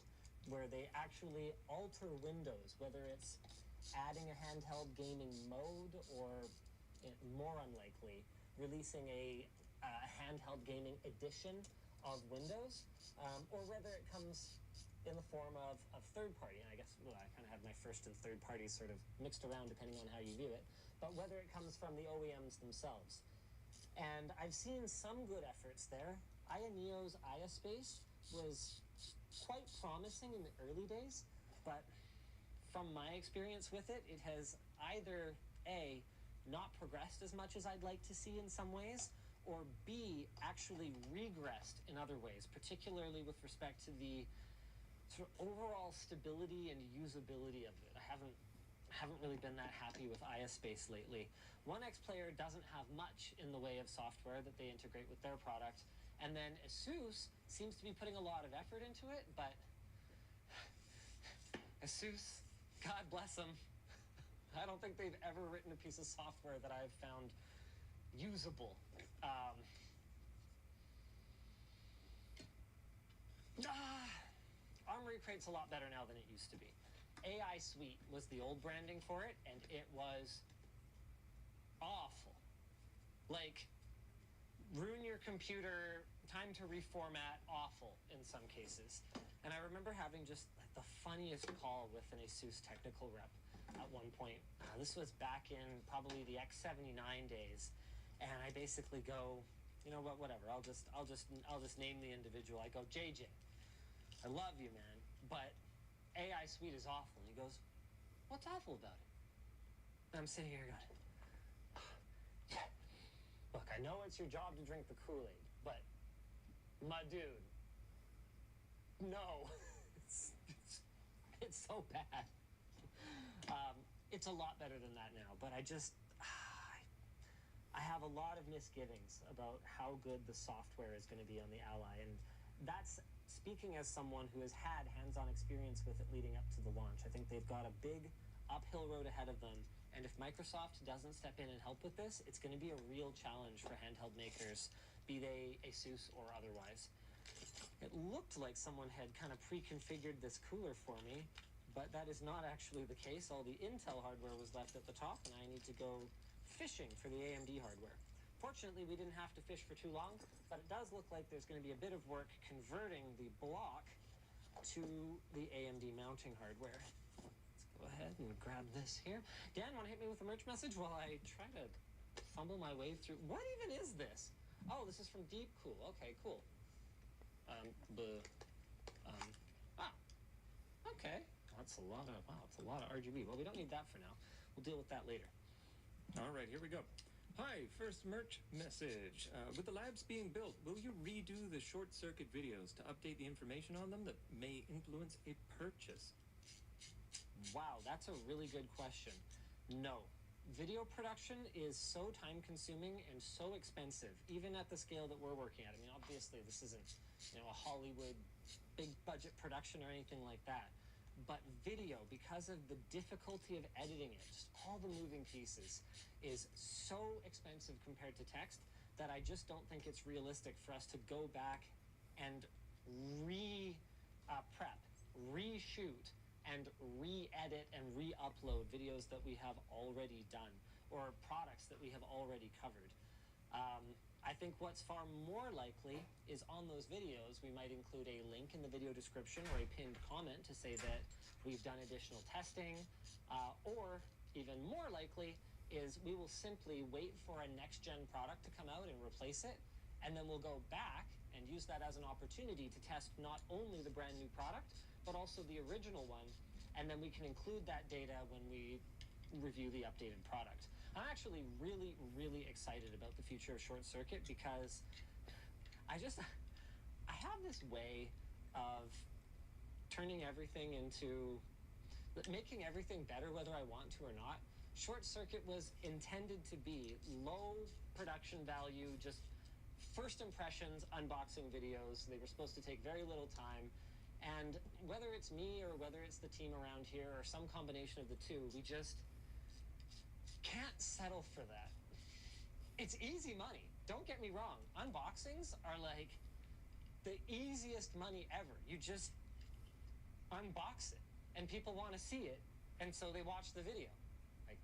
where they actually alter Windows, whether it's adding a handheld gaming mode or, more unlikely, releasing a handheld gaming edition of Windows, or whether it comes in the form of third-party, and I guess I kind of have my first and third-party sort of mixed around depending on how you view it, but whether it comes from the OEMs themselves. And I've seen some good efforts there. Ioneo's IaSpace was quite promising in the early days, but from my experience with it, it has either A, not progressed as much as I'd like to see in some ways, or B, actually regressed in other ways, particularly with respect to the sort of overall stability and usability of it. I haven't really been that happy with ISpace lately. 1X Player doesn't have much in the way of software that they integrate with their product, and then ASUS seems to be putting a lot of effort into it, but ASUS, God bless them, I don't think they've ever written a piece of software that I've found usable. Armory Crate's a lot better now than it used to be. AI Suite was the old branding for it, and it was awful. Like, ruin your computer, time to reformat, awful in some cases. And I remember having just like the funniest call with an ASUS technical rep at one point. This was back in probably the X79 days, and I basically go, you know what, whatever. I'll just name the individual. I go, JJ, I love you, man, but AI Suite is awful. And he goes, what's awful about it? And I'm sitting here going, yeah, look, I know it's your job to drink the Kool-Aid, but my dude, no, it's so bad. It's a lot better than that now, but I have a lot of misgivings about how good the software is going to be on the Ally, and that's speaking as someone who has had hands-on experience with it leading up to the launch. I think they've got a big uphill road ahead of them, and if Microsoft doesn't step in and help with this, it's going to be a real challenge for handheld makers, be they ASUS or otherwise. It looked like someone had kind of pre-configured this cooler for me, but that is not actually the case. All the Intel hardware was left at the top, and I need to go fishing for the AMD hardware. Fortunately, we didn't have to fish for too long, but it does look like there's going to be a bit of work converting the block to the AMD mounting hardware. Let's go ahead and grab this here. Dan, want to hit me with a merch message while I try to fumble my way through? What even is this? Oh, this is from Deep Cool. Okay, cool. Okay. That's a lot of, wow, it's a lot of RGB. Well, we don't need that for now. We'll deal with that later. All right, here we go. Hi, first merch message. With the labs being built, will you redo the short circuit videos to update the information on them that may influence a purchase? Wow, that's a really good question. No. Video production is so time-consuming and so expensive, even at the scale that we're working at. I mean, obviously, this isn't, you know, a Hollywood big-budget production or anything like that. But video, because of the difficulty of editing it, just all the moving pieces, is so expensive compared to text that I just don't think it's realistic for us to go back and prep, reshoot, and re-edit and re-upload videos that we have already done or products that we have already covered. I think what's far more likely is on those videos, we might include a link in the video description or a pinned comment to say that we've done additional testing, or even more likely is we will simply wait for a next-gen product to come out and replace it, and then we'll go back and use that as an opportunity to test not only the brand new product, but also the original one, and then we can include that data when we review the updated product. I'm actually really, really excited about the future of Short Circuit because I have this way of turning everything into, making everything better whether I want to or not. Short Circuit was intended to be low production value, just first impressions, unboxing videos. They were supposed to take very little time. And whether it's me or whether it's the team around here or some combination of the two, we just can't settle for that. It's easy money. Don't get me wrong. Unboxings are like the easiest money ever. You just unbox it and people want to see it, and so they watch the video. Like,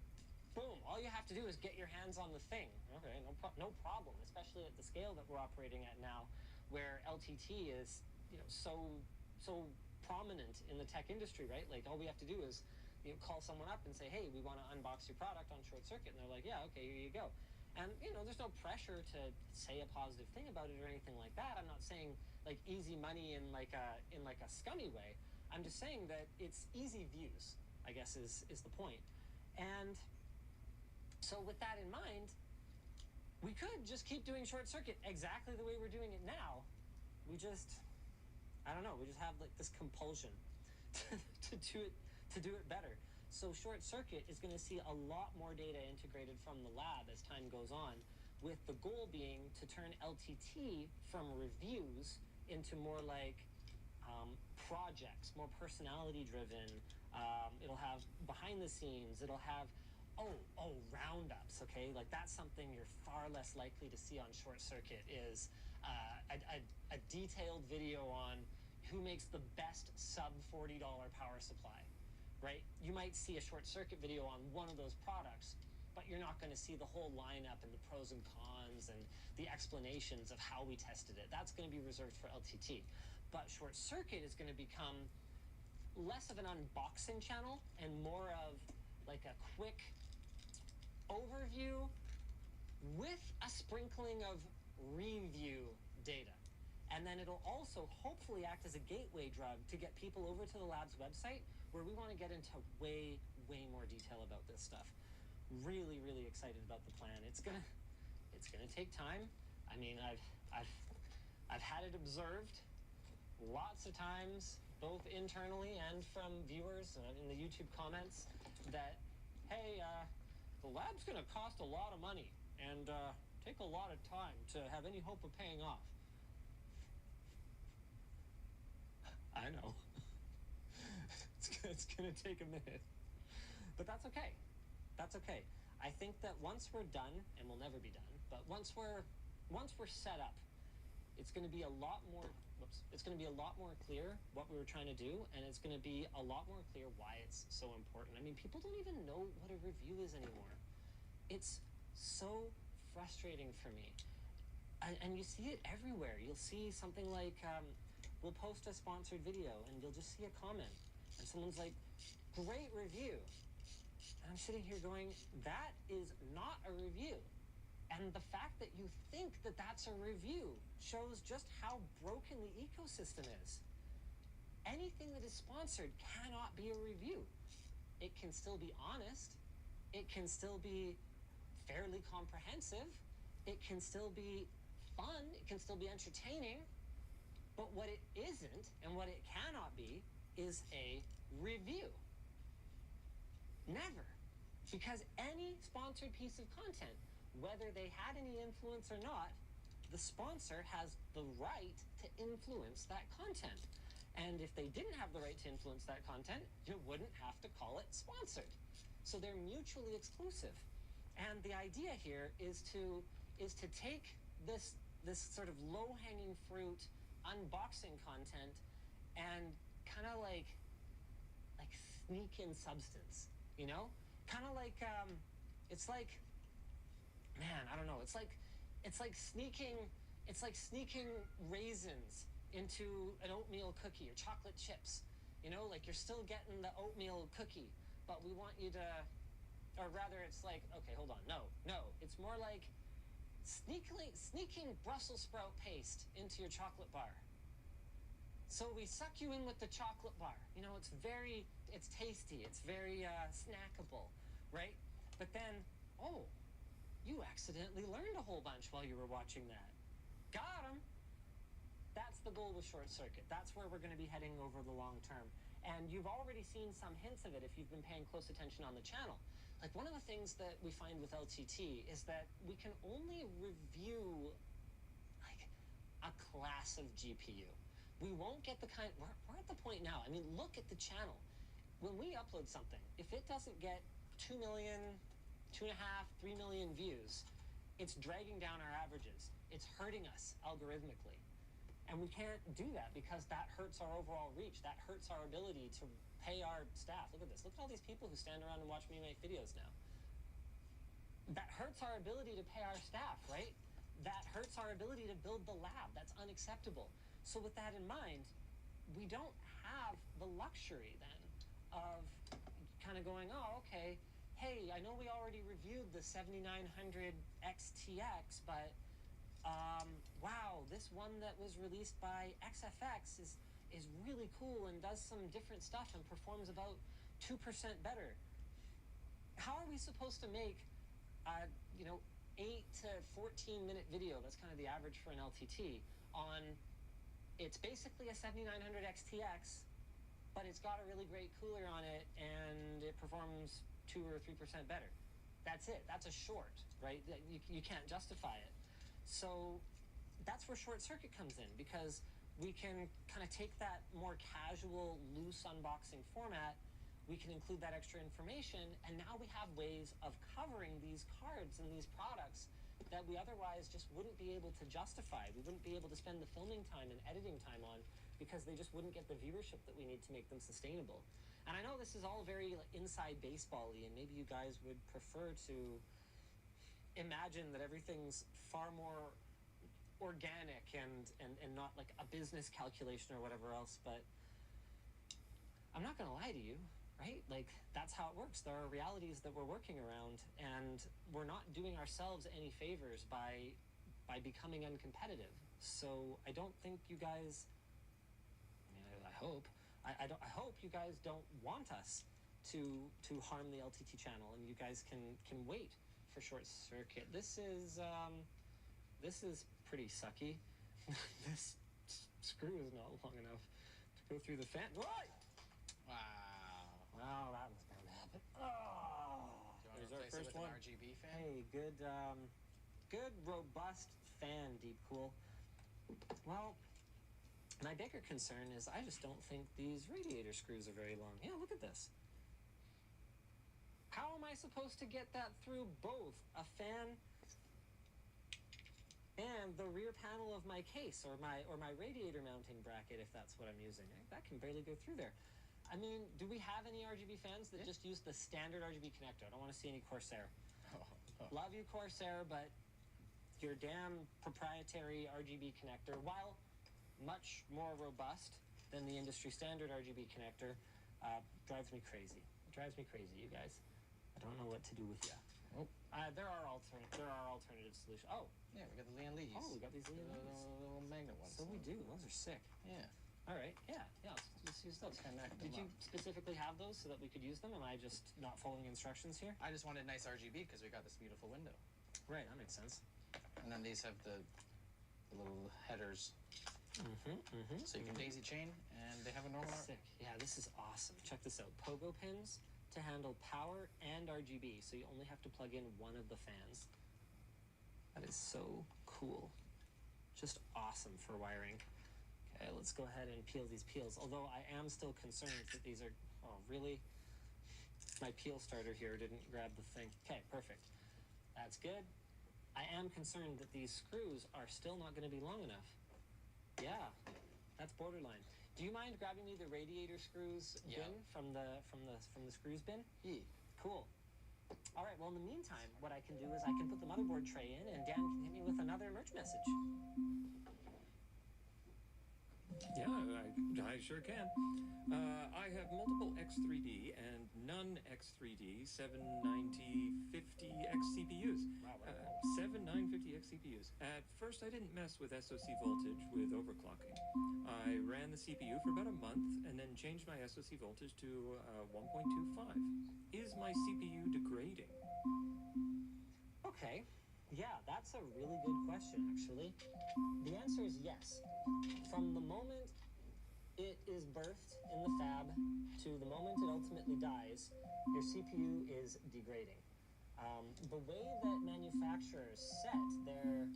boom, all you have to do is get your hands on the thing. Okay, no problem, especially at the scale that we're operating at now, where LTT is, you know, so prominent in the tech industry, right? Like, all we have to do is, you know, call someone up and say, hey, we want to unbox your product on Short Circuit, and they're like, yeah, okay, here you go. And, you know, there's no pressure to say a positive thing about it or anything like that. I'm not saying like easy money in like a scummy way. I'm just saying that it's easy views, I guess is the point. And so with that in mind, we could just keep doing Short Circuit exactly the way we're doing it now. We just, I don't know, we just have like this compulsion to do it better. So Short Circuit is going to see a lot more data integrated from the lab as time goes on, with the goal being to turn LTT from reviews into more like projects, more personality driven. It'll have behind the scenes, it'll have roundups, okay? Like that's something you're far less likely to see on Short Circuit is a detailed video on who makes the best sub $40 power supply, right? You might see a Short Circuit video on one of those products, but you're not going to see the whole lineup and the pros and cons and the explanations of how we tested it. That's going to be reserved for LTT. But Short Circuit is going to become less of an unboxing channel and more of like a quick overview with a sprinkling of review data. And then it'll also hopefully act as a gateway drug to get people over to the lab's website, where we want to get into way more detail about this stuff. Really excited about the plan. It's gonna take time. I mean, I've had it observed lots of times, both internally and from viewers in the YouTube comments, that hey, the lab's gonna cost a lot of money and take a lot of time to have any hope of paying off. I know. It's gonna take a minute. But that's okay. That's okay. I think that once we're done, and we'll never be done, but once we're set up, it's gonna be a lot more clear what we were trying to do, and it's gonna be a lot more clear why it's so important. I mean, people don't even know what a review is anymore. It's so frustrating for me. And you see it everywhere. You'll see something like, we'll post a sponsored video and you'll just see a comment and someone's like, great review. And I'm sitting here going, that is not a review. And the fact that you think that that's a review shows just how broken the ecosystem is. Anything that is sponsored cannot be a review. It can still be honest. It can still be fairly comprehensive. It can still be fun. It can still be entertaining. But what it isn't and what it cannot be is a review. Never. Because any sponsored piece of content, whether they had any influence or not, the sponsor has the right to influence that content. And if they didn't have the right to influence that content, you wouldn't have to call it sponsored. So they're mutually exclusive. And the idea here is to take this sort of low-hanging fruit unboxing content and kind of like sneak in substance, you know? Kind of like it's like, man, I don't know. It's like sneaking raisins into an oatmeal cookie or chocolate chips. You know, like you're still getting the oatmeal cookie, but we want you to, or rather it's like, okay, hold on. No, it's more like sneaking Brussels sprout paste into your chocolate bar. So we suck you in with the chocolate bar. You know, it's tasty, it's very snackable, right? But then, oh, you accidentally learned a whole bunch while you were watching that. Got 'em. That's the goal with Short Circuit. That's where we're going to be heading over the long term. And you've already seen some hints of it if you've been paying close attention on the channel. Like one of the things that we find with LTT is that we can only review like a class of GPU. We won't get the kind, we're at the point now. I mean, look at the channel. When we upload something, if it doesn't get 2 million, 2.5, 3 million views, it's dragging down our averages. It's hurting us algorithmically. And we can't do that because that hurts our overall reach. That hurts our ability to pay our staff. Look at this. Look at all these people who stand around and watch me make videos now. That hurts our ability to pay our staff, right? That hurts our ability to build the lab. That's unacceptable. So with that in mind, we don't have the luxury then of kind of going, oh, okay, hey, I know we already reviewed the 7900 XTX, but wow, this one that was released by XFX is really cool and does some different stuff and performs about 2% better. How are we supposed to make a 8 to 14 minute video, that's kind of the average for an LTT, on, it's basically a 7900 XTX but it's got a really great cooler on it and it performs 2 or 3% better. That's it. That's a short, right? You can't justify it. So that's where short circuit comes in, because we can kind of take that more casual, loose unboxing format, we can include that extra information, and now we have ways of covering these cards and these products that we otherwise just wouldn't be able to justify. We wouldn't be able to spend the filming time and editing time on, because they just wouldn't get the viewership that we need to make them sustainable. And I know this is all very inside baseball-y, and maybe you guys would prefer to imagine that everything's far more organic and not like a business calculation or whatever else, but I'm not gonna lie to you, right? Like, that's how it works. There are realities that we're working around, and we're not doing ourselves any favors by becoming uncompetitive. So I don't think you guys, I mean, I hope, I hope you guys don't want us to harm the LTT channel, and you guys can wait for Short Circuit. This is pretty sucky. This screw is not long enough to go through the fan. What? Wow, that was bound to happen. Oh, there's our first one. RGB fan? Hey, good robust fan, Deep Cool. Well, my bigger concern is I just don't think these radiator screws are very long. Yeah, look at this. How am I supposed to get that through both a fan and the rear panel of my case, or my radiator mounting bracket, if that's what I'm using? That can barely go through there. I mean, do we have any RGB fans that just use the standard RGB connector? I don't want to see any Corsair. Love you, Corsair, but your damn proprietary RGB connector, while much more robust than the industry standard RGB connector, drives me crazy. It drives me crazy, you guys. I don't know what to do with you. There are alternative solutions. Oh, yeah, we got the Lian Lees. Oh, we got these Lian Lees. The little magnet ones. So we do. Those are sick. Yeah. All right. Yeah. Let's use those. Did you specifically have those so that we could use them? Am I just not following instructions here? I just wanted nice RGB because we got this beautiful window. Right. That makes sense. And then these have the little headers. So you can daisy chain, and they have a normal. Sick. Yeah, this is awesome. Check this out. Pogo pins to handle power and RGB, so you only have to plug in one of the fans. That is so cool. Just awesome for wiring. Okay, let's go ahead and peel these peels, although I am still concerned that these are, oh really? My peel starter here didn't grab the thing. Okay, perfect. That's good. I am concerned that these screws are still not going to be long enough. Yeah, that's borderline. Do you mind grabbing me the radiator screws bin from the screws bin? Yeah. Cool. All right, well, in the meantime, what I can do is I can put the motherboard tray in, and Dan can hit me with another merch message. Yeah, I sure can. I have multiple X3D and none X3D 7950X CPUs. 7950X CPUs. At first, I didn't mess with SoC voltage with overclocking. I ran the CPU for about a month and then changed my SoC voltage to 1.25. Is my CPU degrading? Okay. Yeah, that's a really good question, actually. The answer is yes. From the moment it is birthed in the fab to the moment it ultimately dies, your CPU is degrading. The way that manufacturers set their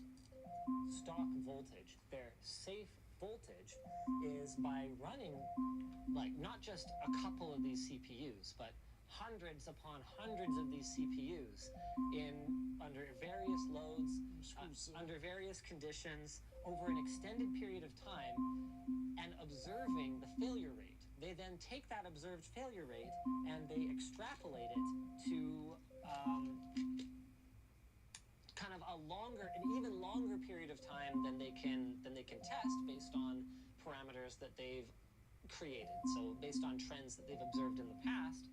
stock voltage, their safe voltage, is by running, like, not just a couple of these CPUs, but hundreds upon hundreds of these CPUs under various loads, under various conditions, over an extended period of time, and observing the failure rate. They then take that observed failure rate and they extrapolate it to kind of an even longer period of time than they can test based on parameters that they've created. So based on trends that they've observed in the past,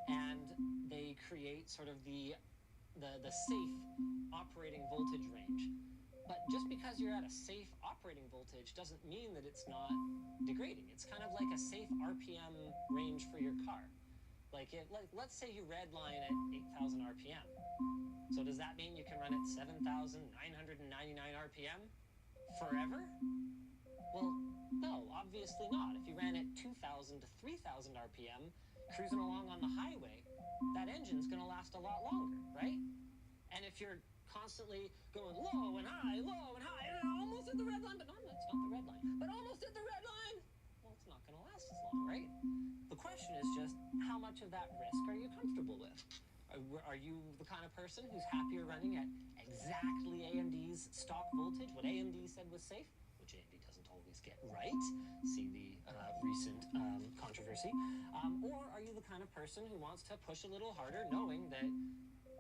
and they create sort of the safe operating voltage range. But just because you're at a safe operating voltage doesn't mean that it's not degrading. It's kind of like a safe RPM range for your car. Like let's say you redline at 8,000 RPM. So does that mean you can run at 7,999 RPM forever? Well, no, obviously not. If you ran at 2,000 to 3,000 RPM, cruising along on the highway, that engine's gonna last a lot longer, right? And if you're constantly going low and high, and almost at the red line, but no, it's not the red line, but almost at the red line, well, it's not gonna last as long, right? The question is just, how much of that risk are you comfortable with? Are you the kind of person who's happier running at exactly AMD's stock voltage, what AMD said was safe, which AMD doesn't always get right, see the recent controversy, or are you the kind of person who wants to push a little harder, knowing that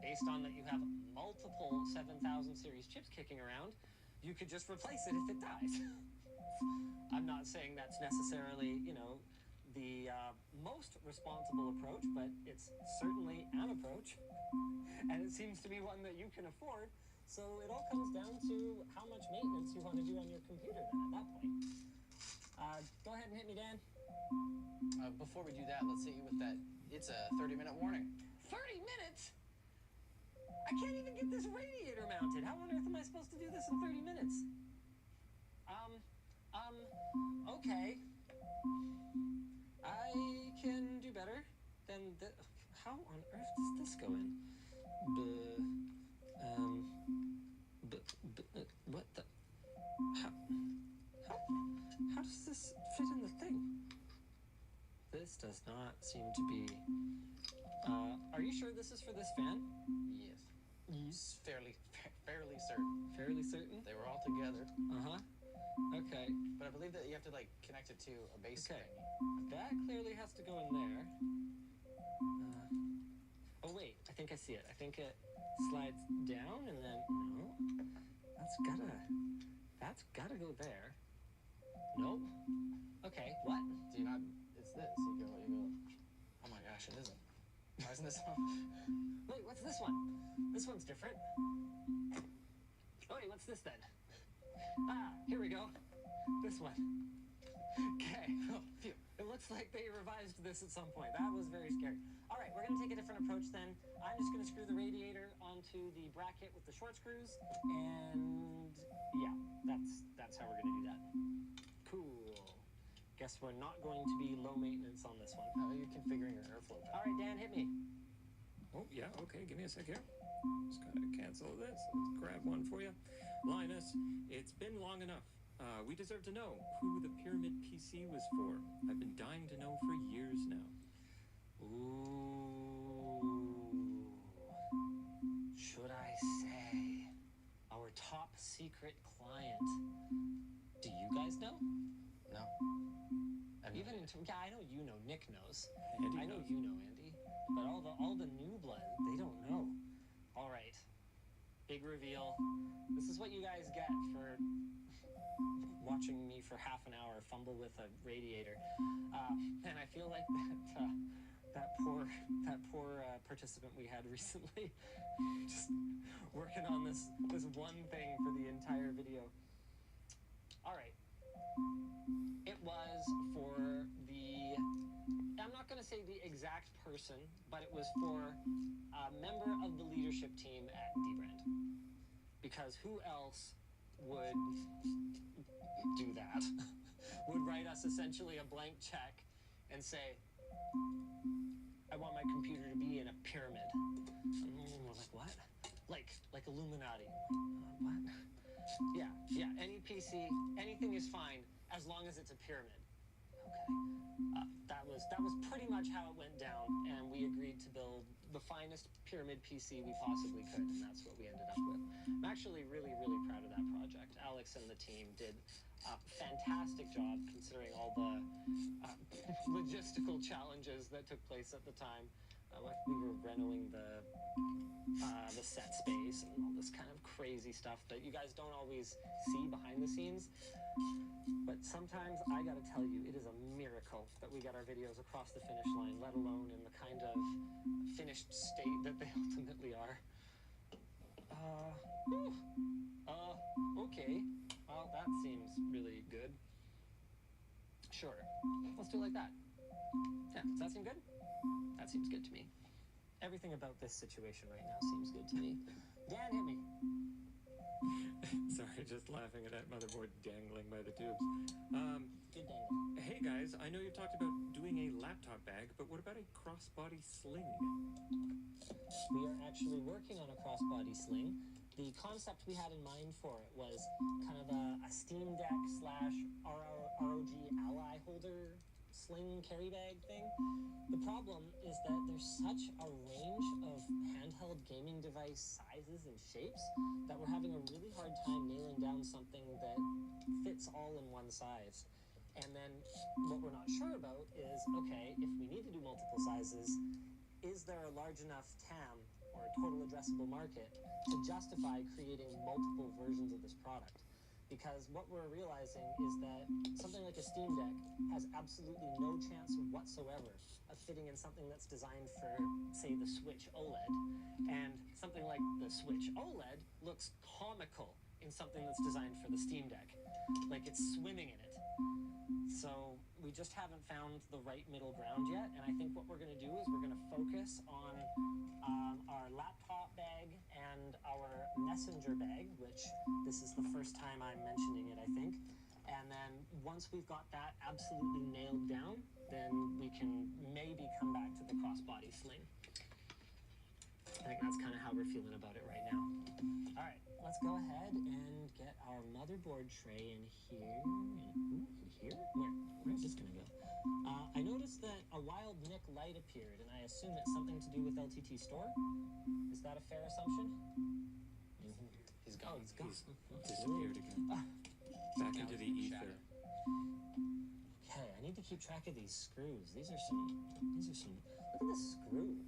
based on that you have multiple 7000 series chips kicking around, you could just replace it if it dies. I'm not saying that's necessarily, you know, the most responsible approach, but it's certainly an approach, and it seems to be one that you can afford. So it all comes down to how much maintenance you want to do on your computer then at that point. Go ahead and hit me, Dan. Before we do that, let's hit you with that. It's a 30-minute warning. 30 minutes? I can't even get this radiator mounted. How on earth am I supposed to do this in 30 minutes? Okay. I can do better than the... How on earth does this go in? What the... How does this fit in the thing? This does not seem to be... are you sure this is for this fan? Yes. It's fairly certain. Fairly certain? They were all together. Uh-huh. Okay. But I believe that you have to, like, connect it to a base Okay. thingy. That clearly has to go in there. Oh, wait. I think I see it. I think it slides down and then... No. That's gotta go there. Nope. Okay, what? Do you not... It's this. You go... Oh my gosh, it isn't. Why isn't this on? Wait, what's this one? This one's different. Oh, wait, what's this then? Ah, here we go. This one. Okay. Oh, phew. It looks like they revised this at some point. That was very scary. All right, we're going to take a different approach then. I'm just going to screw the radiator onto the bracket with the short screws, and yeah, that's how we're going to do that. Cool. Guess we're not going to be low maintenance on this one. How are you configuring your airflow? All right, Dan, hit me. Oh, yeah, okay, give me a sec here. Just gotta cancel this. Let's grab one for you. Linus, it's been long enough. We deserve to know who the Pyramid PC was for. I've been dying to know for years now. Ooh. Should I say our top secret client? Do you guys know? No. Even in yeah, I know you know. Nick knows. Andy I know knows. you know, Andy. But all the new blood, they don't know. All right. Big reveal. This is what you guys get for watching me for half an hour fumble with a radiator. And I feel like that poor participant we had recently, just working on this one thing for the entire video. All right. It was for the, I'm not going to say the exact person, but it was for a member of the leadership team at dbrand. Because who else would do that? Would write us essentially a blank check and say, I want my computer to be in a pyramid. And we're like, what? Like Illuminati. What? Yeah, any PC, anything is fine as long as it's a pyramid. Okay. That was pretty much how it went down, and we agreed to build the finest pyramid PC we possibly could, and that's what we ended up with. I'm actually really, really proud of that project. Alex and the team did a fantastic job considering all the logistical challenges that took place at the time. We were renoing the set space and all this kind of crazy stuff that you guys don't always see behind the scenes. But sometimes I gotta tell you, it is a miracle that we got our videos across the finish line, let alone in the kind of finished state that they ultimately are. Okay. Well, that seems really good. Sure. Let's do it like that. Yeah, does that seem good? That seems good to me. Everything about this situation right now seems good to me. Dan, hit me. Sorry, just laughing at that motherboard dangling by the tubes. Good dangle. Hey guys, I know you talked about doing a laptop bag, but what about a crossbody sling? We are actually working on a crossbody sling. The concept we had in mind for it was kind of a Steam Deck / ROG Ally holder sling carry bag thing. The problem is that there's such a range of handheld gaming device sizes and shapes that we're having a really hard time nailing down something that fits all in one size. And then what we're not sure about is, okay, if we need to do multiple sizes, is there a large enough TAM or a total addressable market to justify creating multiple versions of this product? Because what we're realizing is that something like a Steam Deck has absolutely no chance whatsoever of fitting in something that's designed for, say, the Switch OLED. And something like the Switch OLED looks comical in something that's designed for the Steam Deck. Like it's swimming in it. So we just haven't found the right middle ground yet. And I think what we're going to do is we're going to focus on our laptop bag and our messenger bag, which this is the first time I'm mentioning it, I think. And then once we've got that absolutely nailed down, then we can maybe come back to the crossbody sling. I think that's kind of how we're feeling about it right now. All right, let's go ahead and get our motherboard tray in here. Here? Where's this gonna go? I noticed that a wild Nick light appeared, and I assume it's something to do with LTT Store. Is that a fair assumption? He's gone. Oh, he's gone. He's disappeared again. Back into the ether. Okay, I need to keep track of these screws. These are some. Look at this screw.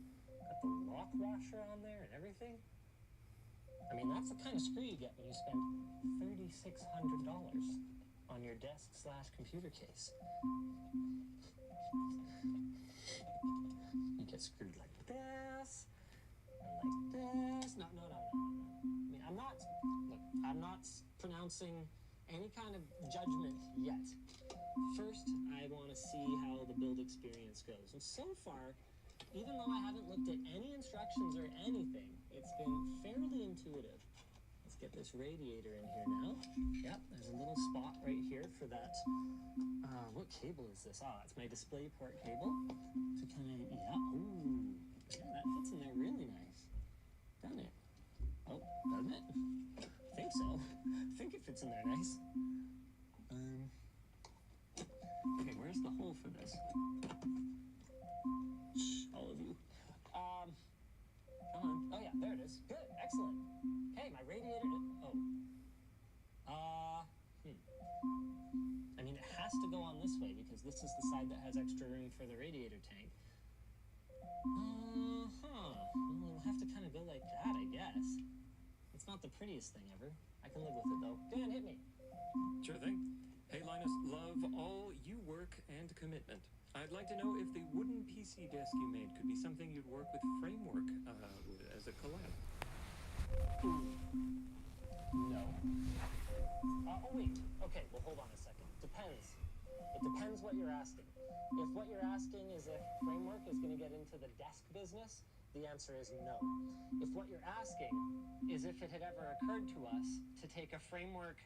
Got the lock washer on there and everything. I mean, that's the kind of screw you get when you spend $3,600 on your desk / computer case. You get screwed like this, and like this. No. I mean, I'm not pronouncing any kind of judgment yet. First, I want to see how the build experience goes. And so far, even though I haven't looked at any instructions or anything, it's been fairly intuitive. Let's get this radiator in here now. Yep, there's a little spot right here for that. What cable is this? It's my DisplayPort cable. To kind of, yeah, that fits in there really nice. Doesn't it? Oh, doesn't it? I think so. I think it fits in there nice. Okay, where's the hole for this? All of you. Come on. Oh yeah, there it is. Good, excellent. Hey, my radiator. I mean, it has to go on this way because this is the side that has extra room for the radiator tank. Well, we'll have to kind of go like that, I guess. It's not the prettiest thing ever. I can live with it though. Dan, hit me. Sure thing. Hey Linus, love all you work and commitment. I'd like to know if the wooden PC desk you made could be something you'd work with Framework as a collab. No. Oh wait. Okay, well hold on a second. Depends. It depends what you're asking. If what you're asking is if Framework is going to get into the desk business, the answer is no. If what you're asking is if it had ever occurred to us to take a Framework,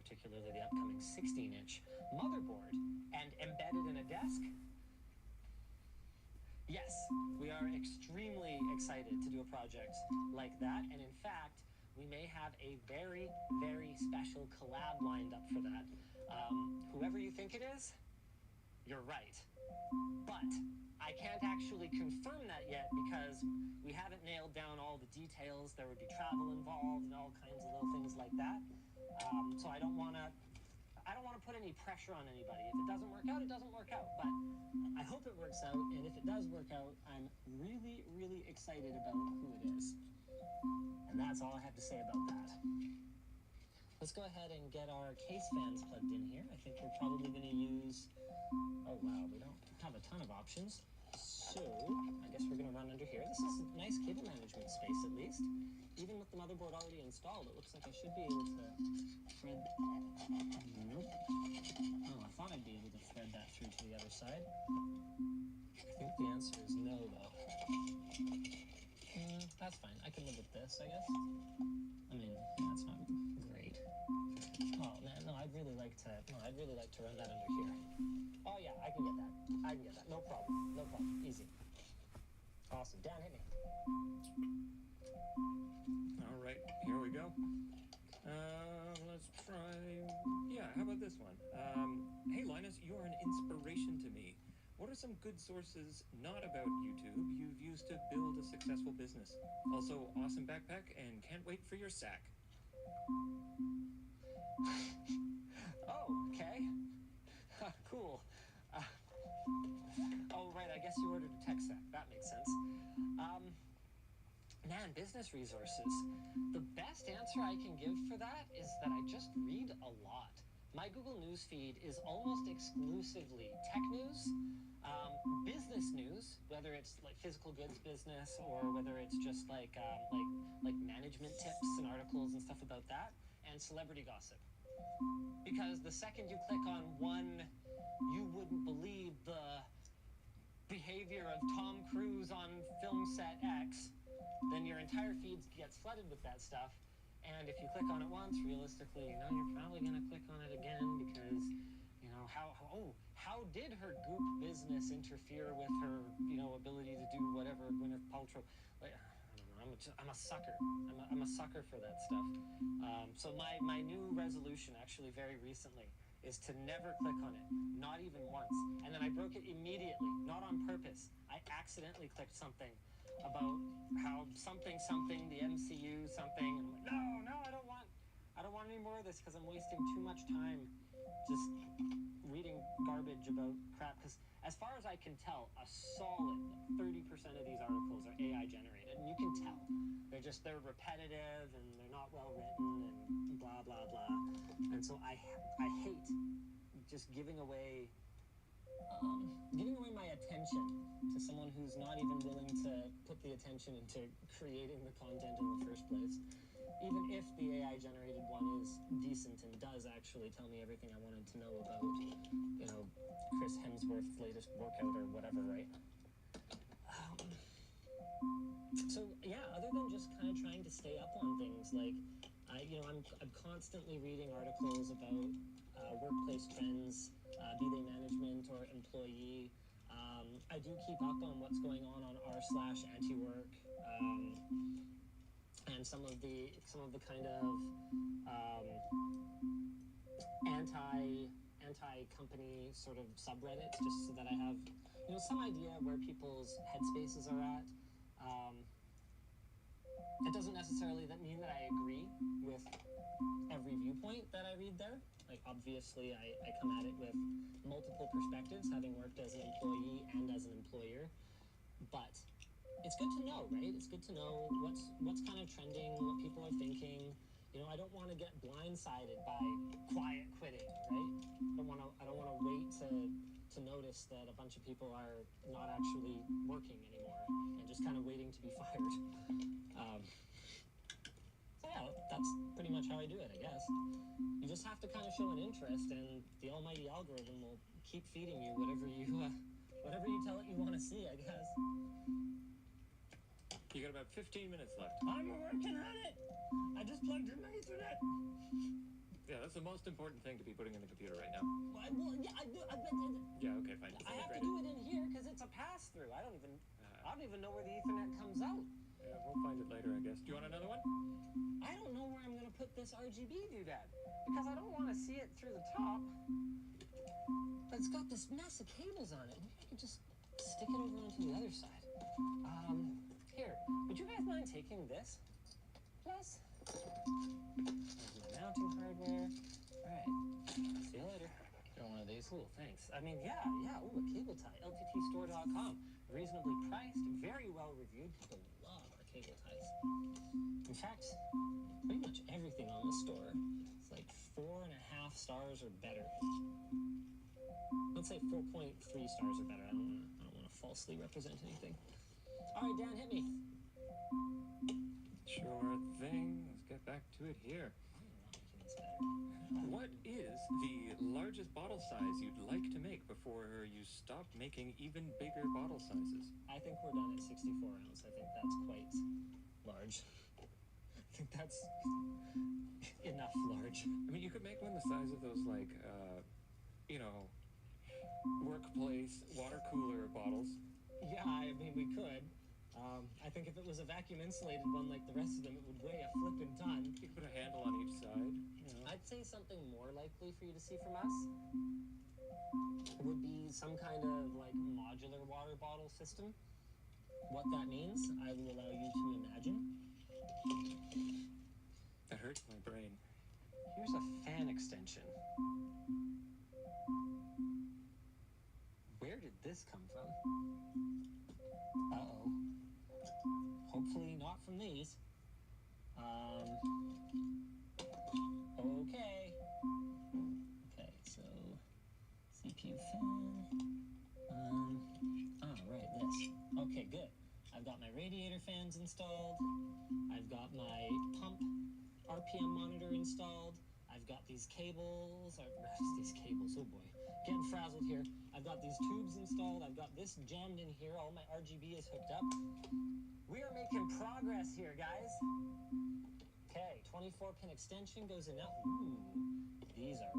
particularly the upcoming 16-inch motherboard, and embed it in a desk, yes, we are extremely excited to do a project like that. And in fact, we may have a very, very special collab lined up for that. Whoever you think it is, you're right. But I can't actually confirm that yet because we haven't nailed down all the details. There would be travel involved and all kinds of little things like that. So I don't want to put any pressure on anybody. If it doesn't work out, it doesn't work out. But I hope it works out. And if it does work out, I'm really, really excited about who it is. And that's all I have to say about that. Let's go ahead and get our case fans plugged in here. I think we're probably going to use... Oh, wow, we don't have a ton of options. So, I guess we're going to run under here. This is a nice cable management space, at least. Even with the motherboard already installed, it looks like I should be able to thread... Nope. Oh, I thought I'd be able to thread that through to the other side. I think the answer is no, though. That's fine. I can live with this, I guess. I mean, that's not great. Oh man, no, I'd really like to run that under here. Oh yeah, I can get that. No problem. No problem. Easy. Awesome. Dan, hit me. All right, here we go. Let's try. Yeah, how about this one? Hey Linus, you are an inspiration to me. What are some good sources not about YouTube you've used to build a successful business? Also, awesome backpack and can't wait for your sack. Oh, okay. Cool. Oh, right, I guess you ordered a tech stack. That makes sense. Man, business resources. The best answer I can give for that is that I just read a lot. My Google News feed is almost exclusively tech news, business news, whether it's like physical goods business or whether it's just like management tips and articles and stuff about that, and celebrity gossip. Because the second you click on one, you wouldn't believe the behavior of Tom Cruise on film set X, then your entire feed gets flooded with that stuff. And if you click on it once, realistically, you know, you're probably going to click on it again because, you know, how did her Goop business interfere with her, you know, ability to do whatever Gwyneth Paltrow? Like, I don't know, I'm a sucker. I'm a sucker for that stuff. So my new resolution, actually very recently, is to never click on it, not even once. And then I broke it immediately, not on purpose. I accidentally clicked something about how something, the MCU something, and I'm like, no, I don't want any more of this because I'm wasting too much time just reading garbage about crap. Because as far as I can tell, a solid 30% of these articles are AI generated, and you can tell. They're repetitive and they're not well written and blah blah blah. And so I hate just giving away my attention to someone who's not even willing to put the attention into creating the content in the first place. Even if the AI generated one is decent and does actually tell me everything I wanted to know about, you know, Chris Hemsworth's latest workout or whatever, right? So yeah, other than just kind of trying to stay up on things, like I'm constantly reading articles about workplace trends, be they management or employee. I do keep up on what's going on r/anti-work, and some of the kind of anti-company sort of subreddits, just so that I have, you know, some idea where people's headspaces are at. It doesn't necessarily mean that I agree with every viewpoint that I read there. Like, obviously, I come at it with multiple perspectives, having worked as an employee and as an employer. But it's good to know, right? It's good to know what's kind of trending, what people are thinking. You know, I don't want to get blindsided by quiet quitting, right? I don't want to wait to notice that a bunch of people are not actually working anymore and just kind of waiting to be fired. So yeah, that's pretty much how I do it, I guess. You just have to kind of show an interest, and the almighty algorithm will keep feeding you whatever you tell it you want to see, I guess. You got about 15 minutes left. I'm working on it! I just plugged in my Ethernet. Yeah, that's the most important thing to be putting in the computer right now. Well, yeah, I do. Yeah, okay, fine. I have to do it in here because it's a pass-through. I don't even know where the Ethernet comes out. Yeah, we'll find it later, I guess. Do you want another one? I don't know where I'm going to put this RGB doodad because I don't want to see it through the top. But it's got this mess of cables on it. Maybe I can just stick it over onto the other side. Here, would you guys mind taking this? Plus, there's my mounting hardware. All right, see you later. You're one of these? Cool, thanks. I mean, yeah. Ooh, a cable tie. LTTstore.com. Reasonably priced, very well reviewed. People love our cable ties. In fact, pretty much everything on the store is like 4.5 stars or better. Let's say 4.3 stars or better. I don't want to falsely represent anything. All right, Dan, hit me. Sure thing. Let's get back to it here. What is the largest bottle size you'd like to make before you stop making even bigger bottle sizes? I think we're done at 64 ounce. I think that's quite large. I think that's enough large. I mean, you could make one the size of those, like, you know, workplace water cooler bottles. Yeah, I mean, we could. I think if it was a vacuum-insulated one like the rest of them, it would weigh a flippin' ton. You could put a handle on each side. You know. I'd say something more likely for you to see from us would be some kind of, like, modular water bottle system. What that means, I will allow you to imagine. That hurts my brain. Here's a fan extension. Where did this come from? Uh-oh. Hopefully not from these. Okay. Okay, so CPU fan. Right, this. Okay, good. I've got my radiator fans installed. I've got my pump RPM monitor installed. I've got these cables. Oh boy. Getting frazzled here. I've got these tubes installed. I've got this jammed in here. All my RGB is hooked up. We are making progress here, guys. Okay, 24-pin extension goes in now. Ooh, these are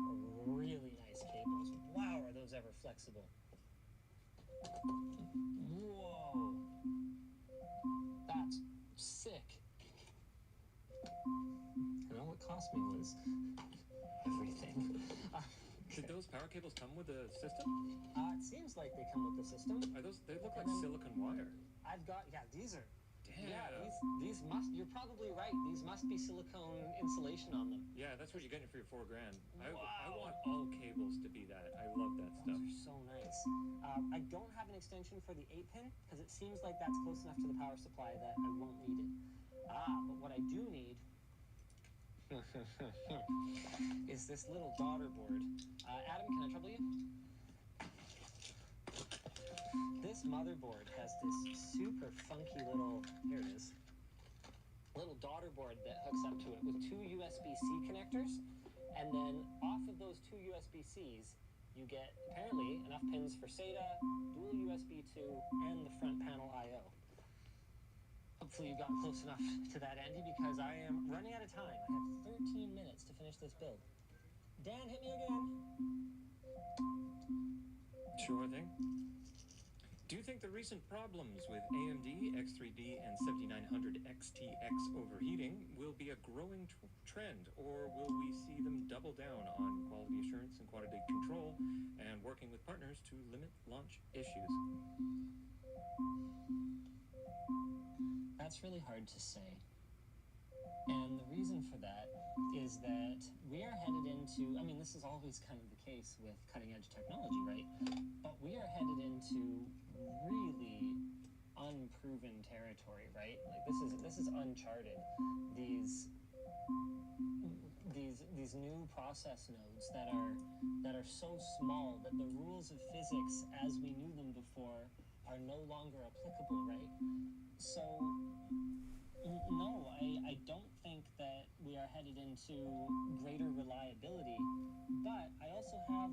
really nice cables. Wow, are those ever flexible. Whoa. That's sick. And all it cost me was everything. Did those power cables come with the system? It seems like they come with the system. Are those? They look like silicon wire. I've got, these are. Damn. Yeah, these must. You're probably right. These must be silicone insulation on them. Yeah, that's what you're getting for your $4 grand. I want all cables to be that. I love that stuff. Those are so nice. I don't have an extension for the 8-pin because it seems like that's close enough to the power supply that I won't need it. But what I do need is this little daughter board. Adam, can I trouble you? This motherboard has this super funky little, here it is, little daughter board that hooks up to it with 2 USB-C connectors, and then off of those 2 USB-Cs, you get, apparently, enough pins for SATA, dual USB 2, and the front panel I/O. Hopefully you got close enough to that, Andy, because I am running out of time. I have 13 minutes to finish this build. Dan, hit me again. Sure thing. Do you think the recent problems with AMD X3D and 7900 XTX overheating will be a growing trend, or will we see them double down on quality assurance and quality control and working with partners to limit launch issues? That's really hard to say. And the reason for that is that we are headed into, I mean, this is always kind of the case with cutting edge technology, right? But we are headed into really unproven territory, right? Like this is uncharted. These new process nodes that are so small that the rules of physics as we knew them before are no longer applicable, right? So no, I don't think that we are headed into greater reliability, but I also have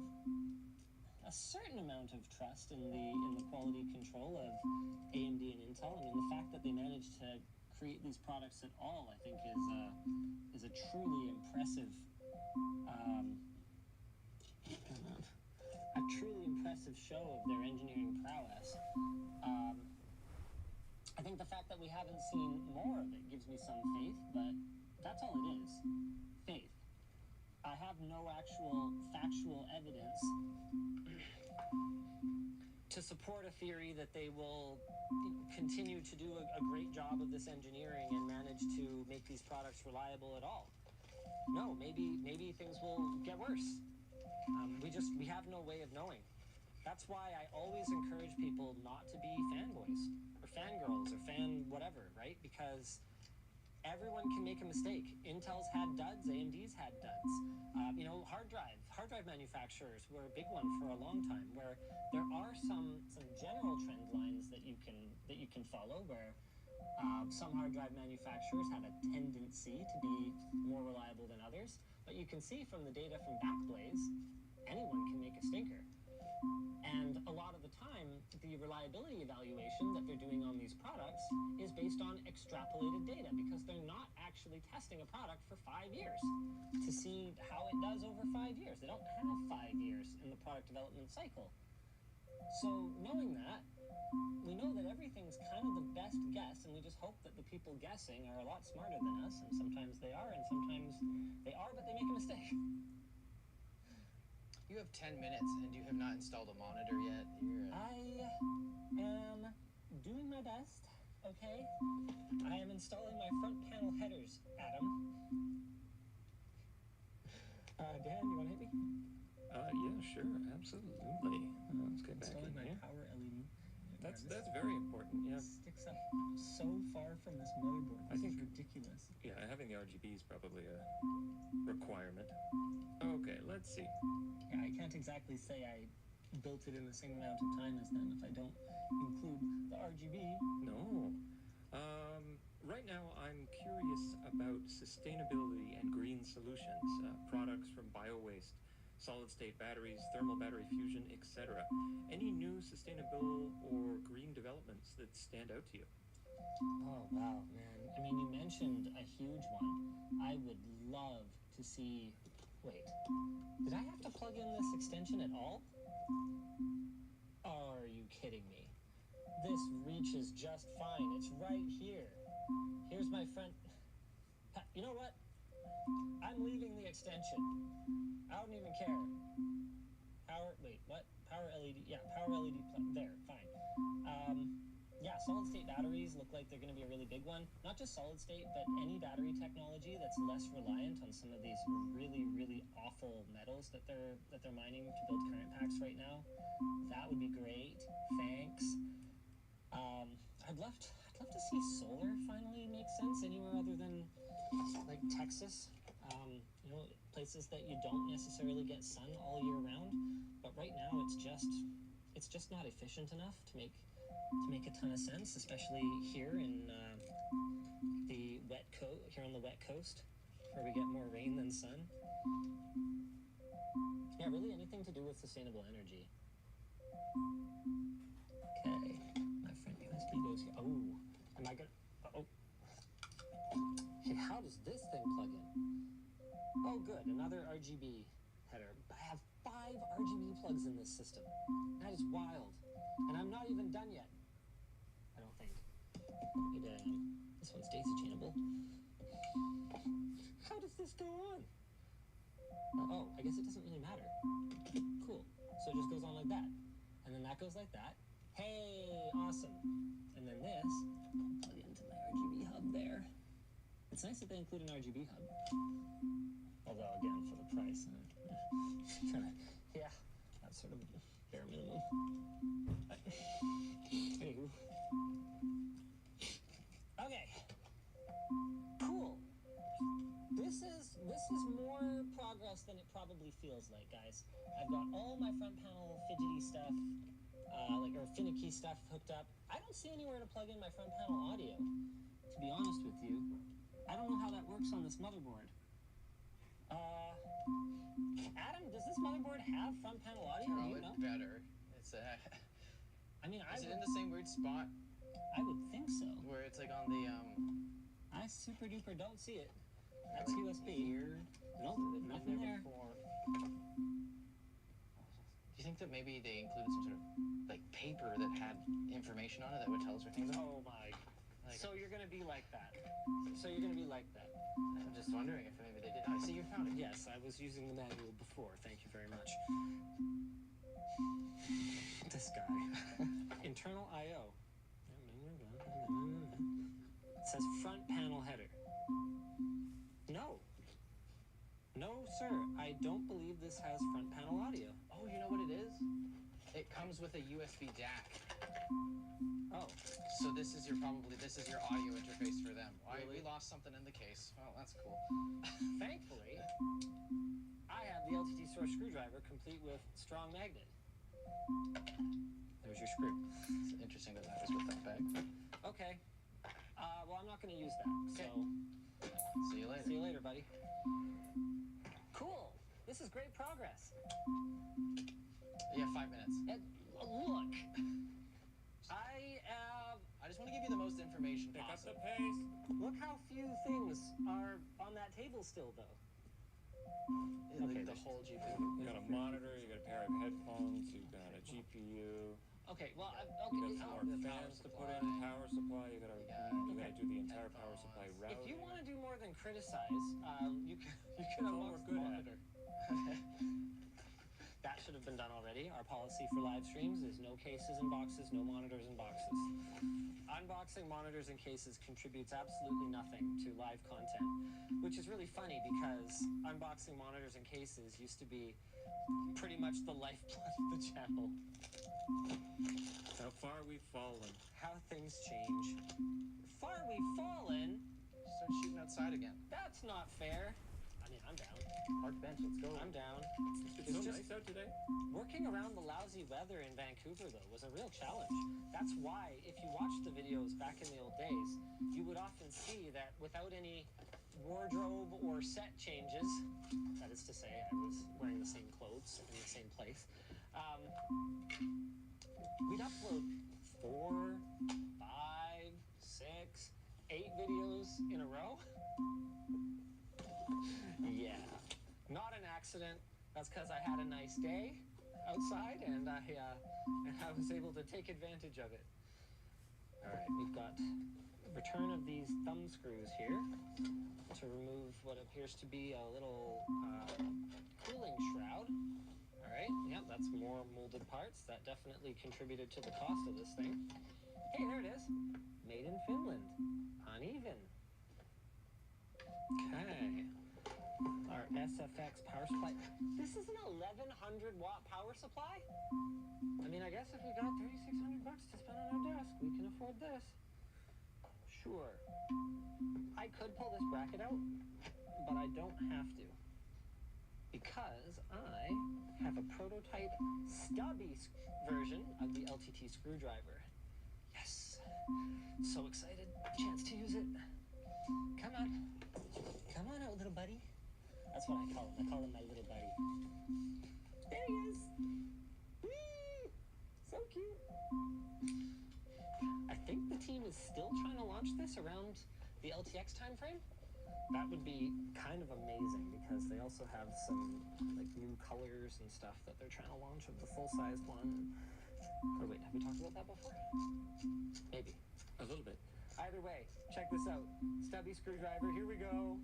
a certain amount of trust in the quality control of AMD and Intel. I mean, the fact that they managed to create these products at all, I think, is a truly impressive, show of their engineering prowess. I think the fact that we haven't seen more of it gives me some faith, but that's all it is. Faith. I have no actual factual evidence to support a theory that they will continue to do a great job of this engineering and manage to make these products reliable at all. No, maybe things will get worse. We have no way of knowing. That's why I always encourage people not to be fanboys or fangirls or fan whatever, right? Because everyone can make a mistake. Intel's had duds, AMD's had duds. Hard drive manufacturers were a big one for a long time, where there are some general trend lines that you can follow, where some hard drive manufacturers have a tendency to be more reliable than others. But you can see from the data from Backblaze, anyone can make a stinker. And a lot of the time, the reliability evaluation that they're doing on these products is based on extrapolated data because they're not actually testing a product for 5 years to see how it does over 5 years. They don't have 5 years in the product development cycle. So knowing that, we know that everything's kind of the best guess, and we just hope that the people guessing are a lot smarter than us, and sometimes they are, and sometimes they are, but they make a mistake. You have 10 minutes and you have not installed a monitor yet. I am doing my best, okay? I am installing my front panel headers, Adam. Dan, you want to hit me? Yeah, sure, absolutely. Let's get back in Installing my here. power LED. That's very important. Yeah. Sticks up so far from this motherboard. This is ridiculous. Yeah, having the RGB is probably a requirement. Okay, let's see. Yeah, I can't exactly say I built it in the same amount of time as them if I don't include the RGB. No. Right now, I'm curious about sustainability and green solutions, products from bio-waste, solid-state batteries, thermal battery fusion, etc. Any new sustainable or green developments that stand out to you? Oh, wow, man. I mean, you mentioned a huge one. I would love to see... Wait, did I have to plug in this extension at all? Are you kidding me? This reaches just fine. It's right here. Here's my front... You know what? I'm leaving the extension. I don't even care. Wait, what? Power LED, yeah, power LED, there, fine. Yeah, solid-state batteries look like they're going to be a really big one. Not just solid-state, but any battery technology that's less reliant on some of these really, really awful metals that they're mining to build current packs right now. That would be great. Thanks. I'd love to see solar finally make sense anywhere other than like Texas. You know, places that you don't necessarily get sun all year round. But right now, it's just not efficient enough to make a ton of sense, especially here in the here on the wet coast, where we get more rain than sun. Yeah, really anything to do with sustainable energy. Okay, my front USB goes here. Oh, am I gonna? Oh, hey, how does this thing plug in? Oh, good, another RGB header. I have 5 RGB plugs in this system. That is wild, and I'm not even done yet. I don't think. This one's daisy chainable. How does this go on? Oh, I guess it doesn't really matter. Cool. So it just goes on like that. And then that goes like that. Hey, awesome. And then this, plug into my RGB hub there. It's nice that they include an RGB hub. Although, again, for the price. Yeah, that's sort of bare minimum. Anywho. Okay. Cool. This is more progress than it probably feels like, guys. I've got all my front panel fidgety stuff, or finicky stuff hooked up. I don't see anywhere to plug in my front panel audio, to be honest with you. I don't know how that works on this motherboard. Adam, does this motherboard have front panel audio? Do you know? Better. It's I mean, is it in the same weird spot? I would think so. Where it's like on the I super duper don't see it. That's USB. Here. Nope, nothing there. Do you think that maybe they included some sort of like paper that had information on it that would tell us where things are? Oh my. So you're gonna be like that. I'm just wondering if maybe they did. I see you found it. Yes, I was using the manual before. Thank you very much. This guy. Internal I/O. It says front panel header. No, sir. I don't believe this has front panel audio. Oh, you know what it is? It comes with a USB DAC. Oh. So this is your audio interface for them. We lost something in the case. Well, that's cool. Thankfully, I have the LTT Source screwdriver complete with strong magnet. There's your screw. It's interesting that was with that bag. Okay. Well, I'm not going to use that. Okay. So, see you later. See you later, buddy. Cool. This is great progress. You have 5 minutes. Look, I just want to give you the most information Pick up possible. the pace. Look how few things are on that table still, though. Okay, the whole GPU. You got a monitor, you got a pair of headphones, you got a GPU. Okay, well, You got some more fans to put in, power supply. You gotta do the entire power supply routing. If you want to do more than criticize, you can unbox the monitor. That should have been done already. Our policy for live streams is no cases in boxes, no monitors in boxes. Unboxing monitors and cases contributes absolutely nothing to live content, which is really funny because unboxing monitors and cases used to be pretty much the lifeblood of the channel. How far we've fallen. How things change. Far we've fallen. Start shooting outside again. That's not fair. I mean, I'm down. Park bench, let's go. I'm down. It's so nice out today. Working around the lousy weather in Vancouver, though, was a real challenge. That's why, if you watched the videos back in the old days, you would often see that without any wardrobe or set changes, that is to say, I was wearing the same clothes in the same place, we'd upload 4, 5, 6, 8 videos in a row. Yeah, not an accident. That's because I had a nice day outside, and I was able to take advantage of it. All right, we've got the return of these thumb screws here to remove what appears to be a little cooling shroud. All right, yep, that's more molded parts. That definitely contributed to the cost of this thing. Hey, there it is. Made in Finland. Uneven. Okay. Our SFX power supply. This is an 1100 watt power supply? I mean, I guess if we got $3,600 to spend on our desk, we can afford this. Sure. I could pull this bracket out, but I don't have to. Because I have a prototype stubby version of the LTT screwdriver. Yes. So excited. Chance to use it. Come on. Come on out, little buddy. That's what I call him. I call him my little buddy. There he is. Whee! So cute. I think the team is still trying to launch this around the LTX time frame. That would be kind of amazing because they also have some like new colors and stuff that they're trying to launch of the full-sized one. Or wait, have we talked about that before? Maybe. A little bit. Either way, check this out. Stubby screwdriver, here we go.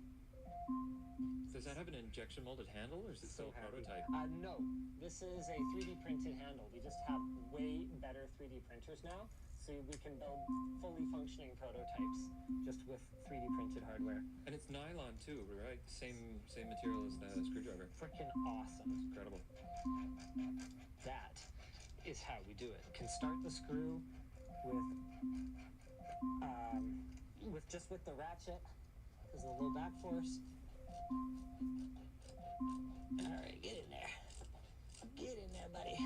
Does that have an injection molded handle, or is it still a prototype? No, this is a 3D printed handle. We just have way better 3D printers now, so we can build fully functioning prototypes just with 3D printed hardware. And it's nylon too, right? Same material as the screwdriver. Freaking awesome. Incredible. That is how we do it. Can start the screw with the ratchet. There's a low back force. All right, get in there. Get in there, buddy.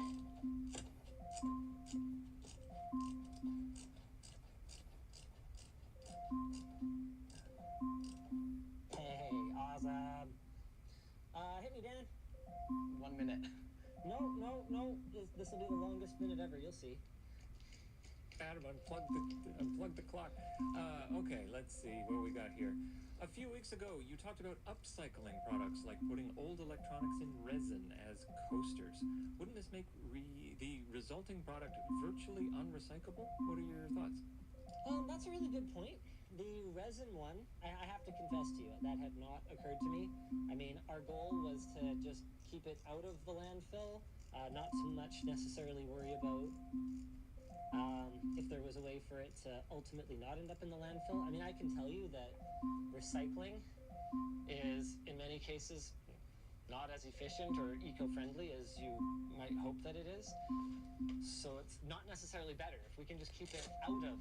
Hey, awesome. Hit me, Dan. 1 minute. No. This will be the longest minute ever. You'll see. Adam, unplug the clock. Okay, let's see what we got here. A few weeks ago, you talked about upcycling products, like putting old electronics in resin as coasters. Wouldn't this make the resulting product virtually unrecyclable? What are your thoughts? That's a really good point. The resin one, I have to confess to you, that had not occurred to me. I mean, our goal was to just keep it out of the landfill, not so much necessarily worry about if there was a way for it to ultimately not end up in the landfill. I mean, I can tell you that recycling is, in many cases, not as efficient or eco-friendly as you might hope that it is. So it's not necessarily better. If we can just keep it out of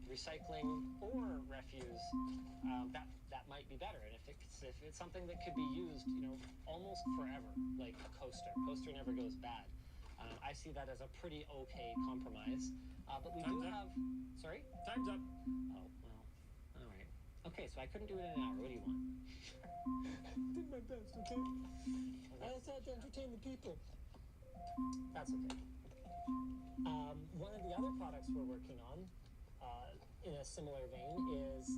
recycling or refuse, that might be better. And if it's something that could be used, almost forever, like a coaster. Coaster never goes bad. I see that as a pretty okay compromise. But we do have... Sorry? Time's up. Oh, well, all right. Okay, so I couldn't do it in an hour. What do you want? Did my best, okay? I also had to entertain the people. That's okay. One of the other products we're working on, in a similar vein, is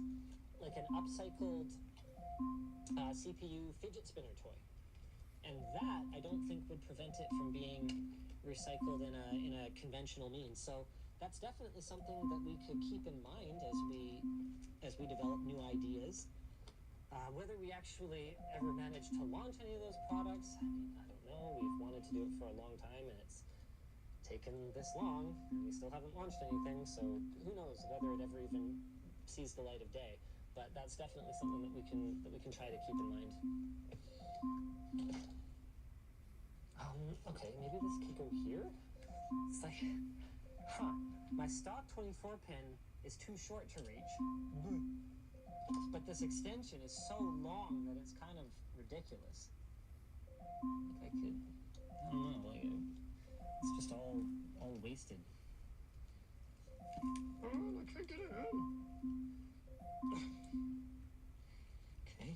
like an upcycled CPU fidget spinner toy. And that, I don't think, would prevent it from being recycled in a conventional means. So that's definitely something that we could keep in mind as we develop new ideas. Whether we actually ever manage to launch any of those products, I don't know. We've wanted to do it for a long time, and it's taken this long, and we still haven't launched anything, so who knows whether it ever even sees the light of day. But that's definitely something that we can try to keep in mind. Okay, maybe this could go here? It's like, my stock 24 pin is too short to reach. But this extension is so long that it's kind of ridiculous. Like I don't know, like it's just all wasted. Oh, I can't get it in. Okay.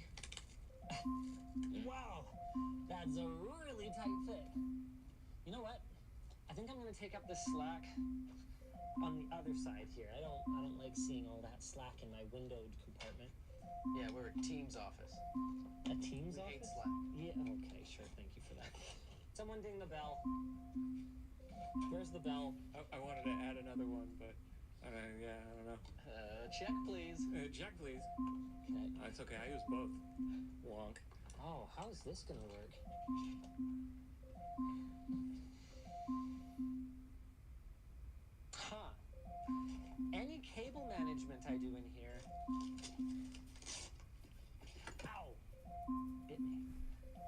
Wow, that's a really tight fit. You know what? I think I'm gonna take up the slack on the other side here. I don't like seeing all that slack in my windowed compartment. Yeah, we're a Teams office. A Teams We office? hate Slack. Yeah, okay, sure, thank you for that. Someone ding the bell. Where's the bell? I wanted to add another one, but yeah, I don't know. Check, please. Check, please. Okay. It's okay. I use both. Wonk. Oh, how is this gonna work? Huh. Any cable management I do in here. Ow. Bit me.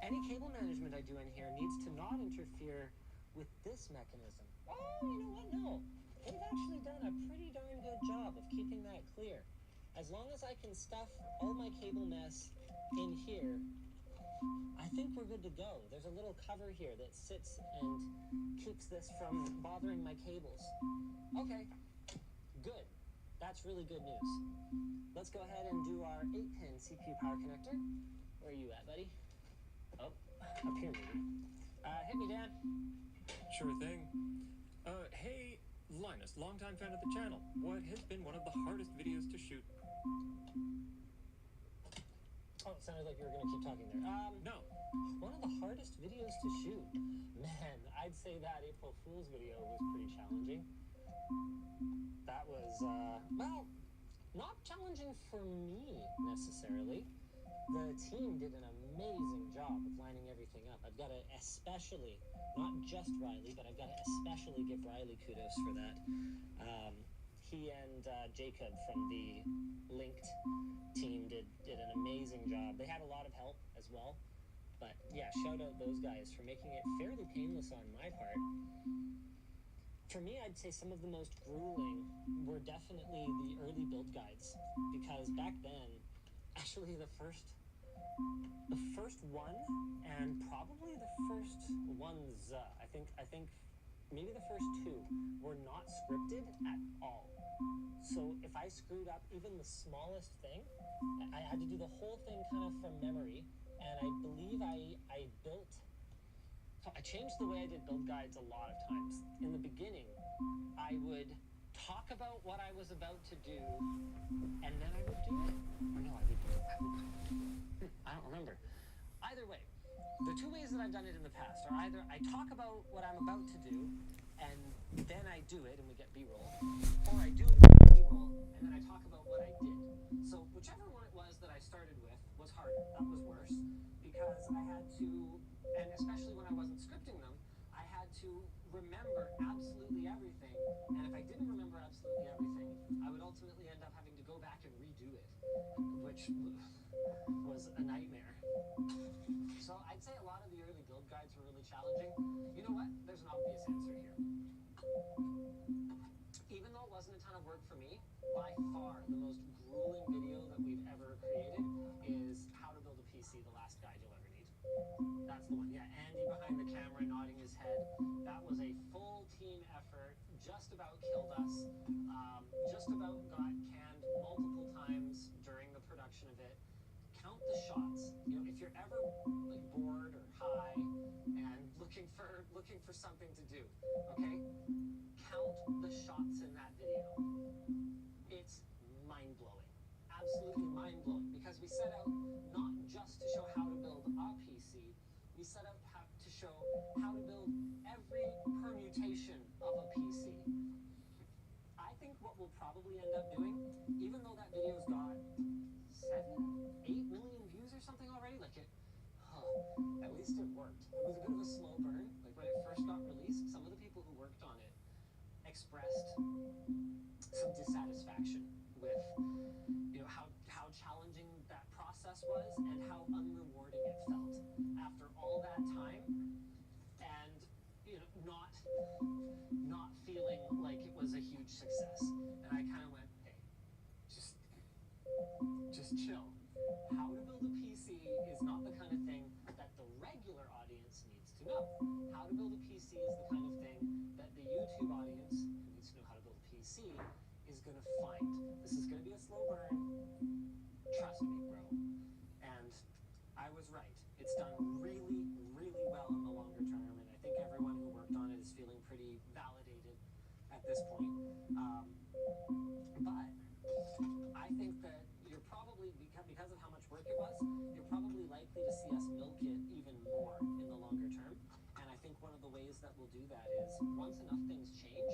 Any cable management I do in here needs to not interfere with this mechanism. Oh, you know what? No. They've actually done a pretty darn good job of keeping that clear. As long as I can stuff all my cable mess in here, I think we're good to go. There's a little cover here that sits and keeps this from bothering my cables. Okay, good. That's really good news. Let's go ahead and do our 8-pin CPU power connector. Where are you at, buddy? Oh, up here maybe. Hit me, Dan. Sure thing. Hey, Linus, longtime fan of the channel. What has been one of the hardest videos to shoot? Oh, it sounded like you were going to keep talking there. No. One of the hardest videos to shoot. Man, I'd say that April Fool's video was pretty challenging. That was, well, not challenging for me necessarily. The team did an amazing job of lining everything up. I've got to especially, not just Riley, but I've got to especially give Riley kudos for that. He and Jacob from the Linked team did an amazing job. They had a lot of help as well. But yeah, shout out those guys for making it fairly painless on my part. For me, I'd say some of the most grueling were definitely the early build guides. Because back then, actually the first one, and probably the first ones, I think maybe the first two were not scripted at all. So if I screwed up even the smallest thing, I had to do the whole thing kind of from memory. And I believe I changed the way I did build guides a lot of times. In the beginning, I would talk about what I was about to do, and then I would do it. Or no, I don't remember. Either way, the two ways that I've done it in the past are either I talk about what I'm about to do, and then I do it and we get B-roll, or I do it and get B-roll, and then I talk about what I did. So whichever one it was that I started with was harder. That was worse, because I had to, and especially when I wasn't scripting them, I had to remember absolutely everything, and if I didn't remember absolutely everything, I would ultimately end up having to go back and redo it, which was a nightmare. So I'd say a lot of the early build guides were really challenging. You know what? There's an obvious answer here. Even though it wasn't a ton of work for me, by far the most grueling video that we've ever created is how to build a PC, the last guide you'll ever need. That's the one. Yeah, Andy behind the camera nodding his head. That was a full team effort. Just about killed us. Just about got canned multiple times during the production. the shots. You know, if you're ever like bored or high and looking for something to do, okay? Count the shots in that video. It's mind-blowing. Absolutely mind-blowing, because we set out not just to show how to build a PC, we set out to show how to build every permutation of a PC. I think what we'll probably end up doing, even though that video's got 7-8 million views or something already, like at least it worked. It was a bit of a slow burn. Like when it first got released, some of the people who worked on it expressed some dissatisfaction with, you know, how challenging that process was and how unrewarding it felt after all that time, and you know, not feeling like it was a huge success. And I kind of went, hey, just chill. How to build a PC is not the kind of thing that the regular audience needs to know. How to build a PC is the kind of thing that the YouTube audience who needs to know how to build a PC is going to find. This is going to be a slow burn. Trust me, bro. And I was right. It's done really, really well in the longer term, and I think everyone who worked on it is feeling pretty validated at this point. But I think that you're probably, because of how much work it was, you're probably likely to see us milk it even more in the longer term. And I think one of the ways that we'll do that is, once enough things change,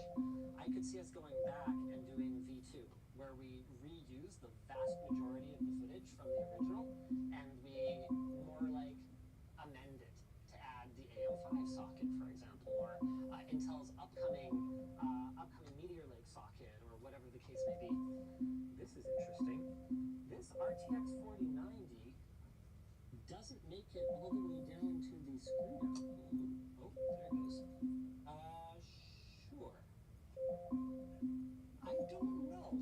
I could see us going back and doing V2, where we reuse the vast majority of the footage from the original, and we more like amend it to add the AM5 socket, for example, or Intel's upcoming Meteor Lake socket, or whatever the case may be. This is interesting. This RTX 4090 doesn't make it all the way down to the screw down. Oh, there it goes. Sure. I don't know.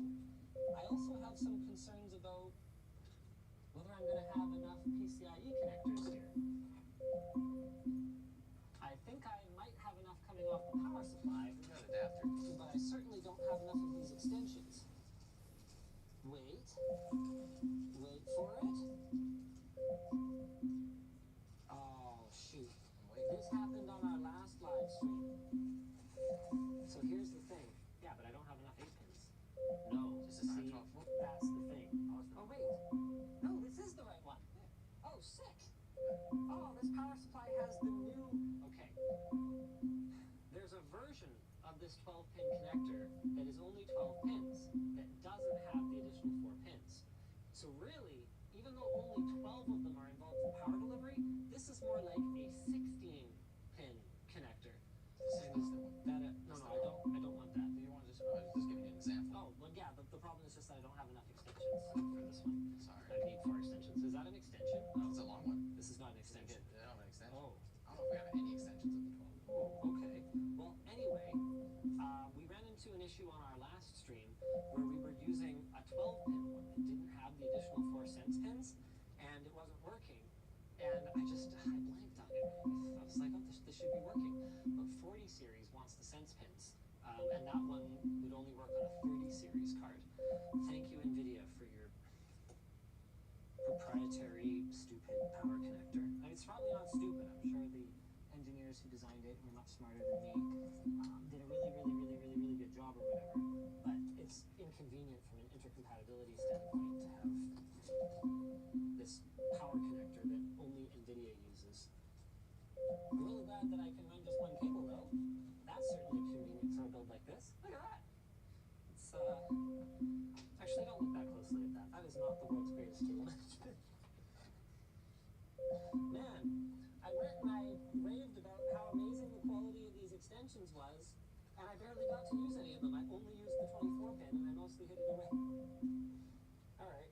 I also have some concerns about whether I'm going to have enough PCIe connectors here. I think I might have enough coming off the power supply, but I certainly don't have enough of these extensions. Wait for it. Oh, shoot. This happened on our last live stream. So here's the thing. Yeah, but I don't have enough 8 pins. No, just a C. That's the thing. Oh, wait. No, this is the right one. Oh, sick. Oh, this power supply has the new... Okay. There's a version of this 12-pin connector that is only 12 pins that doesn't have the additional 4 pins. So really, even though only 12 of them are involved in power delivery, this is more like a 16-pin connector. Same as the one. No, I don't want that. You want just giving an example. Oh, well, yeah, the problem is just that I don't have enough extensions for this one. Sorry. I need 4 extensions. Is that an extension? No, it's a long one. This is not an extension. They don't have an extension. Oh. I don't know if we have any extensions of the 12. Oh, okay. Well, anyway, we ran into an issue on our last stream where we were using a 12-pin one that didn't have the additional 4 sense pins, and it wasn't working. And I blanked on it. I was like, oh, this should be working. But 40 series wants the sense pins, and that one would only work on a 30 series card. Thank you, NVIDIA, for your proprietary, stupid power connector. I mean, it's probably not stupid. I'm sure the engineers who designed it, who are much smarter than me, did a really good job or whatever. But it's inconvenient from an intercompatibility standpoint to have this power connector that only NVIDIA uses. I'm really glad that I can run just one cable though. That's certainly convenient for a build like this. Look at that. It's actually, don't look that closely at that. That is not the world's greatest cable management. Man, I went and I raved about how amazing the quality of these extensions was, and I barely got to use any of them. I only used the 24-pin, and I mostly hid it away. Alright.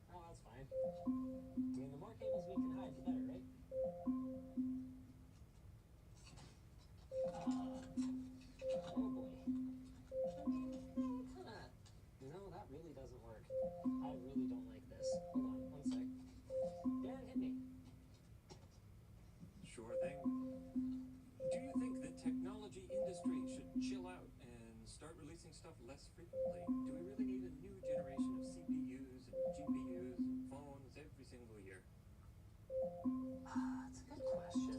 Oh, that's fine. I mean, the more cables we can hide, the better, right? Oh boy. I mean, kinda... No, that really doesn't work. I really don't like this. Hold on, one sec. Dan, hit me. Sure thing. Do you think the technology industry should chill out and start releasing stuff less frequently? Do we really need a new generation of CPUs and GPUs and phones every single year? That's a good question.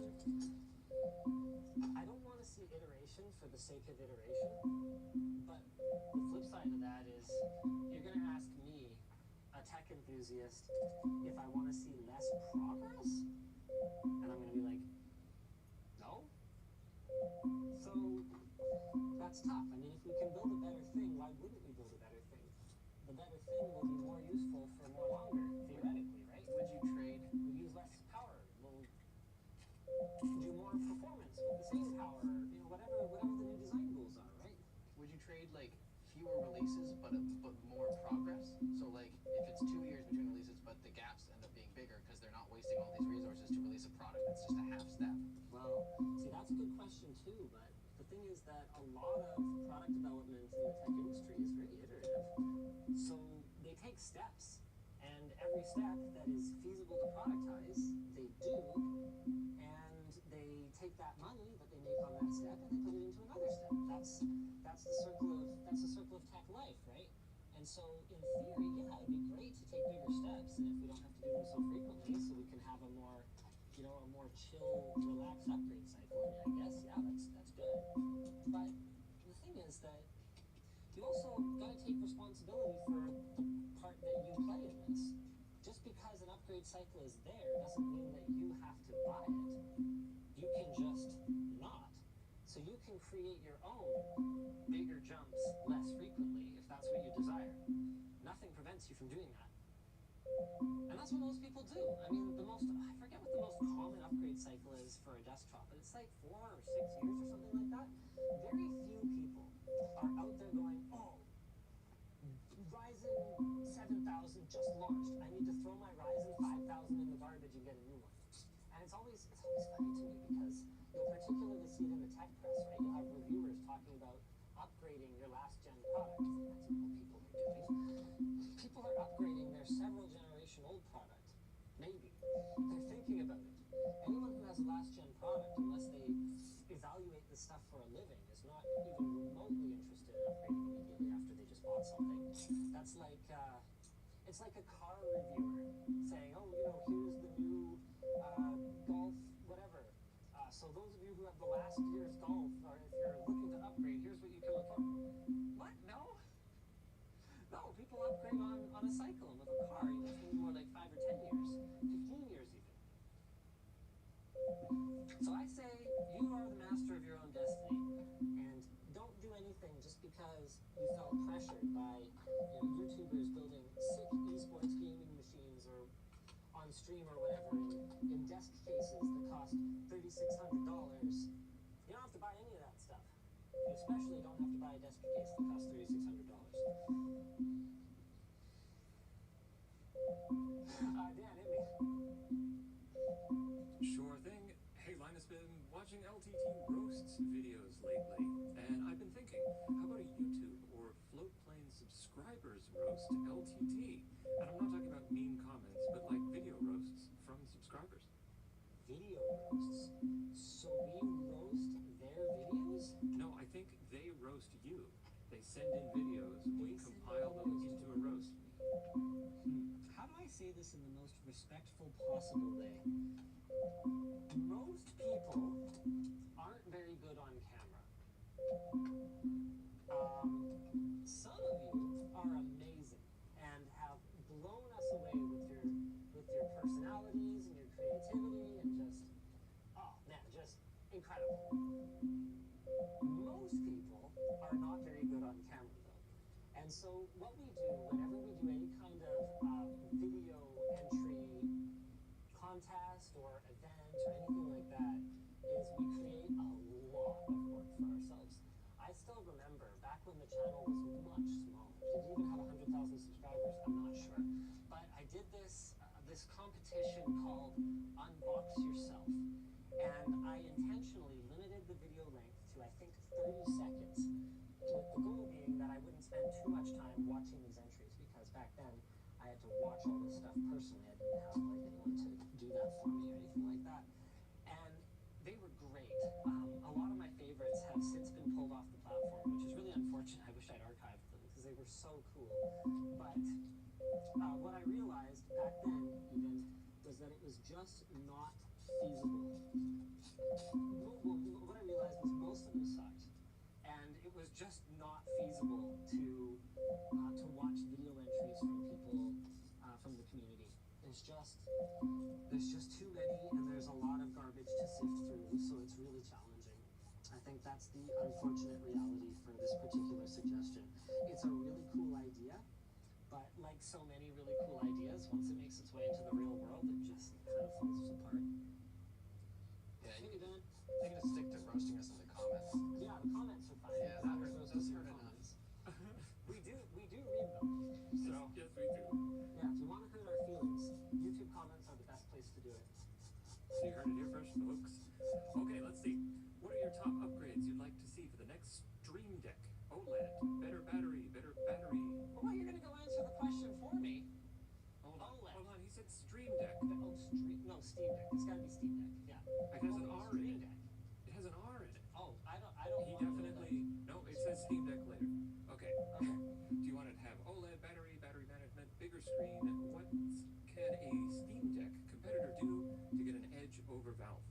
I don't want to see iteration for the sake of iteration, but the flip side of that is you're going to ask me, a tech enthusiast, if I want to see less progress? And I'm going to be like, no? So that's tough. I mean, if we can build a better thing, why wouldn't we build a better thing? The better thing will be more useful for more longer, theoretically, right? Would you trade? We'll use less power. We'll do more performance with the same power. You know, whatever the new design goals are, right? Would you trade like fewer releases but more progress? So like if it's 2 years between releases but the gaps end up being bigger because they're not wasting all these resources to release a product that's just a half step. Well, see, that's a good question too, but the thing is that a lot of product development in the tech industry is very iterative. So they take steps, and every step that is feasible to productize, they do, and they take that money that they make on that step and they put it into another step. That's the circle of tech life, right? And so in theory, yeah, it'd be great to take bigger steps, and if we don't have to do them so frequently, so we can have a more chill, relaxed upgrade cycle, I guess, yeah, that's good. But the thing is that you also gotta take responsibility for the part that you play in this. Just because an upgrade cycle is there doesn't mean that you have to buy it. You can just not. So you can create your own bigger jumps less frequently if that's what you desire. Nothing prevents you from doing that. And that's what most people do. I mean, I forget what the most common upgrade cycle is for a desktop, but it's like 4 or 6 years or something like that. Very few people are out there going, oh, Ryzen 7000 just launched. I need to throw my Ryzen 5000 in the garbage and get a new one. And it's always funny to me because you'll particularly see it in the tech press, right? You'll have reviewers talking about upgrading your last gen product. That's what people are doing. People are upgrading their several generation old product. Maybe. They're thinking about it. Anyone who has a last gen product, unless they evaluate the stuff for a living, is not even remotely interested in upgrading immediately after they just bought something. That's like, it's like a car reviewer saying, oh, here's the new Golf, whatever. So those of you who have the last year's Golf, or if you're looking to upgrade, here's what you can look for. What? No? No, people upgrade on a cycle, and with a car, it's maybe more like 5 or 10 years, 15 years even. So I say you are the master of your own destiny, and don't do anything just because you felt pressured by YouTubers building sick esports gaming machines or on stream or whatever in desk cases that cost $3,600. You don't have to buy any of that stuff. You especially don't have to buy a desk case that costs $3,600. Dan, hit me. Sure thing. Hey, Linus, been watching LTT roasts videos lately, and I've been thinking, how about a YouTube or Floatplane subscribers roast LTT? And I'm not talking about mean comments, but like video roasts from subscribers. Video roasts? So we roast their videos? No, I think they roast you. They send in videos, we compile those into a roast. How do I say this in the most respectful possible way? Most people aren't very good on camera. Some of you are amazing and have blown us away with your personalities and your creativity and just incredible. Most people are not very good on camera though. And so what we do whenever we do any kind of video entry contest or event or anything like that is we create a lot of work for ourselves. I still remember back when the channel was much smaller. Did it even have 100,000 subscribers? I'm not sure. But I did this competition called Unbox Yourself. And I intentionally limited the video length to I think 30 seconds, with the goal being that I wouldn't spend too much time watching these entries because back then I had to watch all this stuff personally. I didn't have like anyone to do that for me or anything like that. And they were great. A lot of my favorites have since been pulled off the platform, which is really unfortunate. I wish I'd archived them because they were so cool. But what I realized back then even was that it was just not there's just too many, and there's a lot of garbage to sift through, so it's really challenging. I think that's the unfortunate reality for this particular suggestion. It's a really cool idea, but like so many really cool ideas, once it makes its way into the real world, it just kind of falls apart. Yeah, Hey, Dan. they can just stick to roasting us in the comments. Yeah, the comments are fine. Yeah, that hurt, those hurt enough. We do read them. So Yes, we do. yeah, if you want to hurt our feelings, YouTube comments are the best place to do it. So you heard it here first, folks. Okay, let's see. What are your top upgrades you'd like to see for the next Stream Deck? OLED, better battery, better battery. Well, you're gonna go answer the question for me. Hold on, OLED. hold on. He said Stream Deck. No, Steam Deck. It's gotta be Steam Deck. Yeah. It has an R in Stream it. Deck. It has an R in it. Oh, I don't. He definitely. No, it says Steam Deck later. Okay. Okay. Do you want it to have OLED, battery management, bigger screen? What can a Steam Deck competitor do to get an edge over Valve?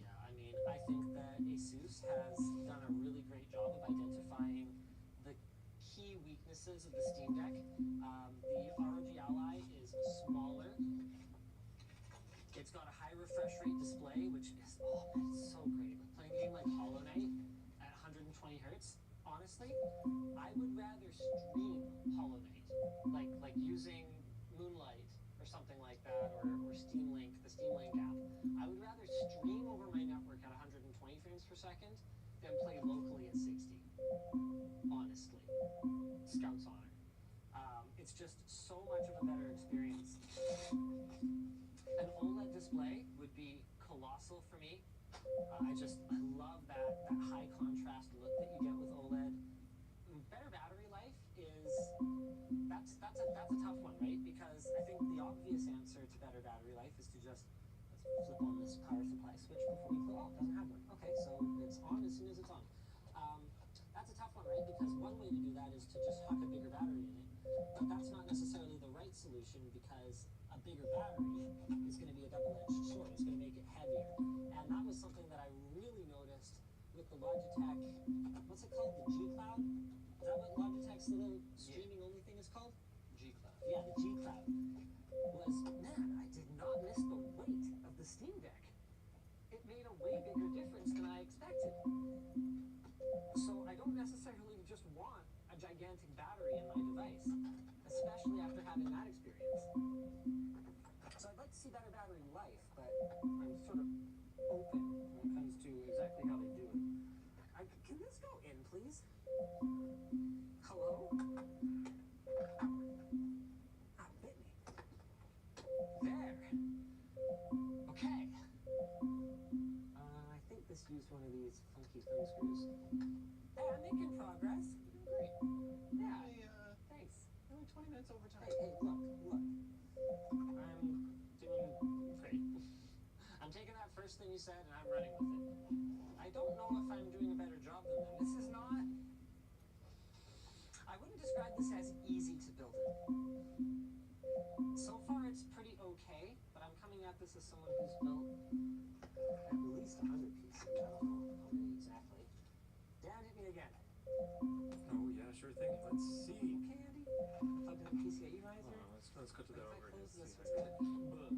Yeah, I mean, I think that ASUS has done a really great job of identifying the key weaknesses of the Steam Deck. The ROG Ally is smaller. It's got a high refresh rate display, which is, oh man, it's so great. Playing a game like Hollow Knight at 120 hertz, honestly, I would rather stream Hollow Knight, like using Moonlight or something like that, or Steam Link, the Steam Link app. I would rather stream over my network at 120 frames per second than play locally at 60. Honestly, Scout's honor. It's just so much of a better experience. An OLED display would be colossal for me. I love that high contrast look that you get with OLED. Better battery life is that's a tough one, right? Because I think the obvious answer to better battery life is to just let's flip on this power supply switch before we close. Oh, it doesn't have one. Okay, so it's on as soon as it's on. That's a tough one, right? Because one way to do that is to just huck a bigger battery in it, but that's not necessarily the right solution because a bigger battery is going to be a double-edged sword. It's going to make it heavier, and that was something that I really noticed with the Logitech. What's it called? The G Cloud? Is that what Logitech's little streaming-only thing is called? G Cloud. Yeah, the G Cloud. Was man, I did not miss the weight of the Steam Deck. It made a way bigger difference than I expected. So I don't necessarily just want a gigantic battery in my device, especially after having that experience. So I'd like to see better battery life, but I'm sort of open when it comes to exactly how they do it. Can this go in, please? Hello? Ah, bit me. There. Okay. I think this used one of these funky thumb screws. Hey, I'm making progress. You're doing great. Yeah. Hey, thanks. only 20 minutes over time. Hey, look. I'm doing great. I'm taking that first thing you said and I'm running with it. I don't know if I'm doing a better job than them. This is not... I wouldn't describe this as easy to build it. So far it's pretty okay, but I'm coming at this as someone who's built at least 100 pieces. I don't know how many exactly. Dan, hit me again. Oh yeah, sure thing. Let's see. Okay, Andy? Plugged in a PC at you guys here? Let's go to that over Close here. this, it's gonna...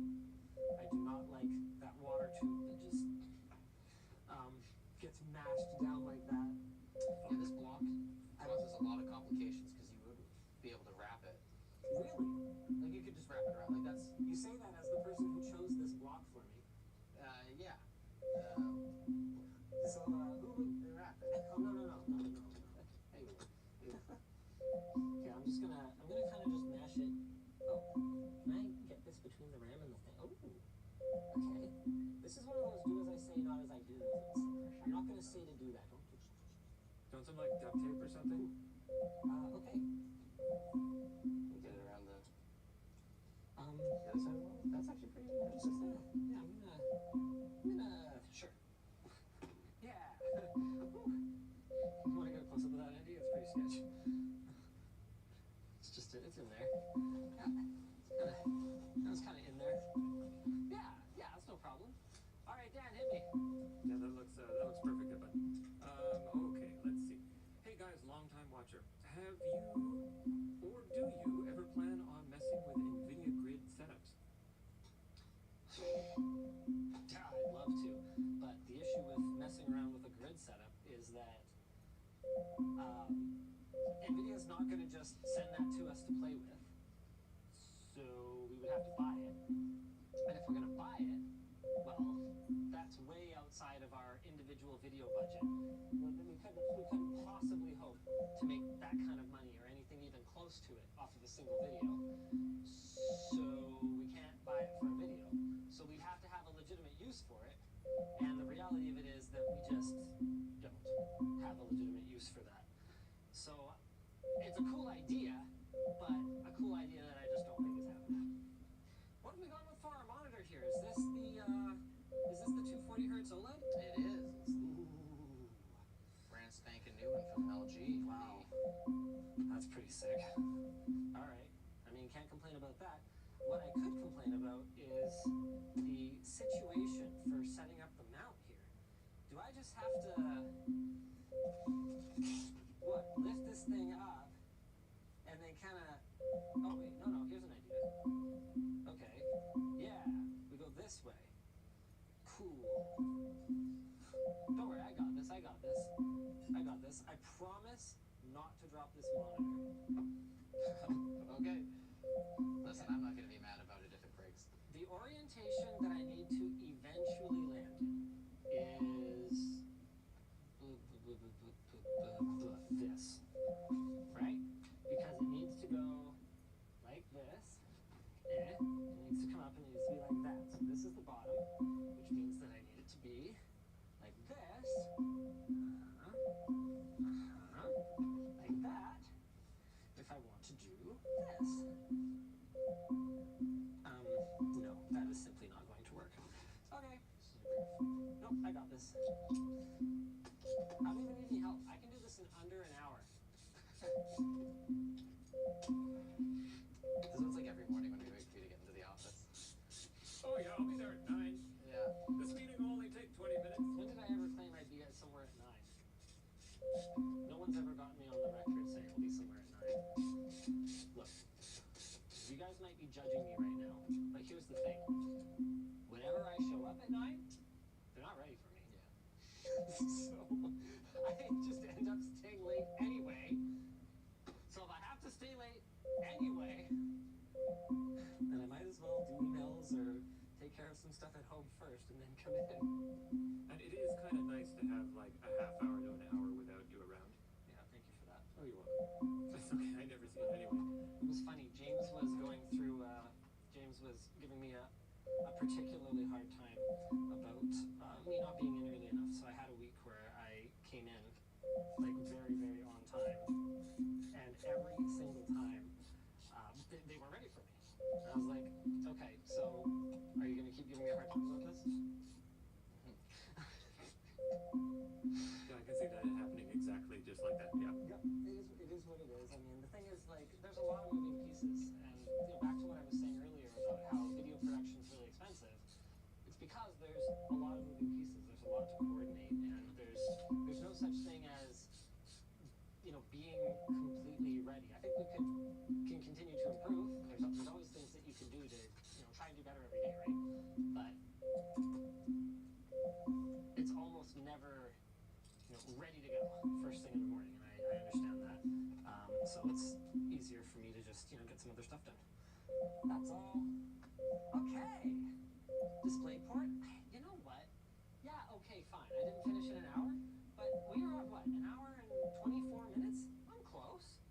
I do not like that water tube that just gets mashed down like that. Yeah, this block causes a lot of complications because you wouldn't be able to wrap it. Really? Like you could just wrap it around. Like that's. You say that as the person who chose this block for me. Yeah. So, who would wrap it? Oh, no. Hey, okay, I'm gonna kind of just mash it. Oh, can I get this between the RAM and the thing? Oh, okay. This is one of those do as I say, not as I do things. I'm not gonna say to do that. Don't touch. Don't some like duct tape or something? Okay. Get it around the. The other side of the wall? That's actually pretty good. Yeah, I'm gonna. Sure. Yeah. You want to get a close up of that, Andy? It's pretty sketch. It's in there. Yeah. That's kind of in there. Yeah, that's no problem. All right, Dan, hit me. Yeah, that looks perfect, Evan. Okay, let's see. Hey guys, long-time watcher. Have you, or do you, ever plan on messing with NVIDIA Grid setups? NVIDIA's not going to just send that to us to play with, so we would have to buy it. And if we're going to buy it, well, that's way outside of our individual video budget. We couldn't possibly hope to make that kind of money or anything even close to it off of a single video. So we can't buy it for a video. So we'd have to have a legitimate use for it. And the reality of it is that we just don't have a legitimate use for that. So it's a cool idea, but a cool idea that I just don't think is happening. What have we gone with for our monitor here? Is this the 240 hertz OLED? It is. Ooh. Brand spanking new one from LG. Wow. That's pretty sick. Alright. I mean, can't complain about that. What I could complain about is the situation for setting up the mount here. Do I just have to lift this thing up and then kind of, oh wait, no, here's an idea. Okay, yeah, we go this way. Cool. Don't worry, I got this. I promise not to drop this monitor. Okay. Listen, I'm not going to be mad about it if it breaks. The orientation that I need to eventually land in is this, right? Because it needs to go like this, it needs to come up and it needs to be like that. So this is the bottom, which means that I need it to be like this, like that, if I want to do this. No, that is simply not going to work. Okay. Nope, I got this. I don't even need any help. I can do this in under an hour. This is like every morning when we wait for you to get into the office. Oh yeah, I'll be there at 9. Yeah. This meeting will only take 20 minutes. When did I ever claim I'd be at somewhere at 9? No one's ever gotten me on the record saying I'll be somewhere at 9. Look, you guys might be judging me right now, but here's the thing. Whenever I show up at 9, they're not ready for me. Yeah. So I just end up staying late anyway. So if I have to stay late anyway, then I might as well do emails or take care of some stuff at home first and then come in. And it is kind of nice to have like a half hour to an hour without you around. Yeah, thank you for that. Oh, you're welcome. That's okay. I never see it anyway. It was funny. James was going through. James was giving me a particularly hard time about me not being in early enough. So I had a week where I came in like very, very on time, and every single time they weren't ready for me. And I was like, okay, so are you gonna keep giving me a hard time about this? Yeah, I can see that happening exactly just like that. Yeah. Yep, it is what it is. I mean, the thing is, like, there's a lot of moving pieces, and back to what I was saying earlier about how video production is really expensive. It's because there's a lot of moving pieces. There's a lot to coordinate, and there's no such thing as being completely ready. I think we can continue to improve. There's always things that you can do to try and do better every day, right? But it's almost never ready to go first thing in the morning, and I understand that. So it's easier for me to just get some other stuff done. That's all. Okay. DisplayPort. You know what? Yeah. Okay. Fine. I didn't finish in an hour, but we are at what? An hour and 24 minutes. I'm close.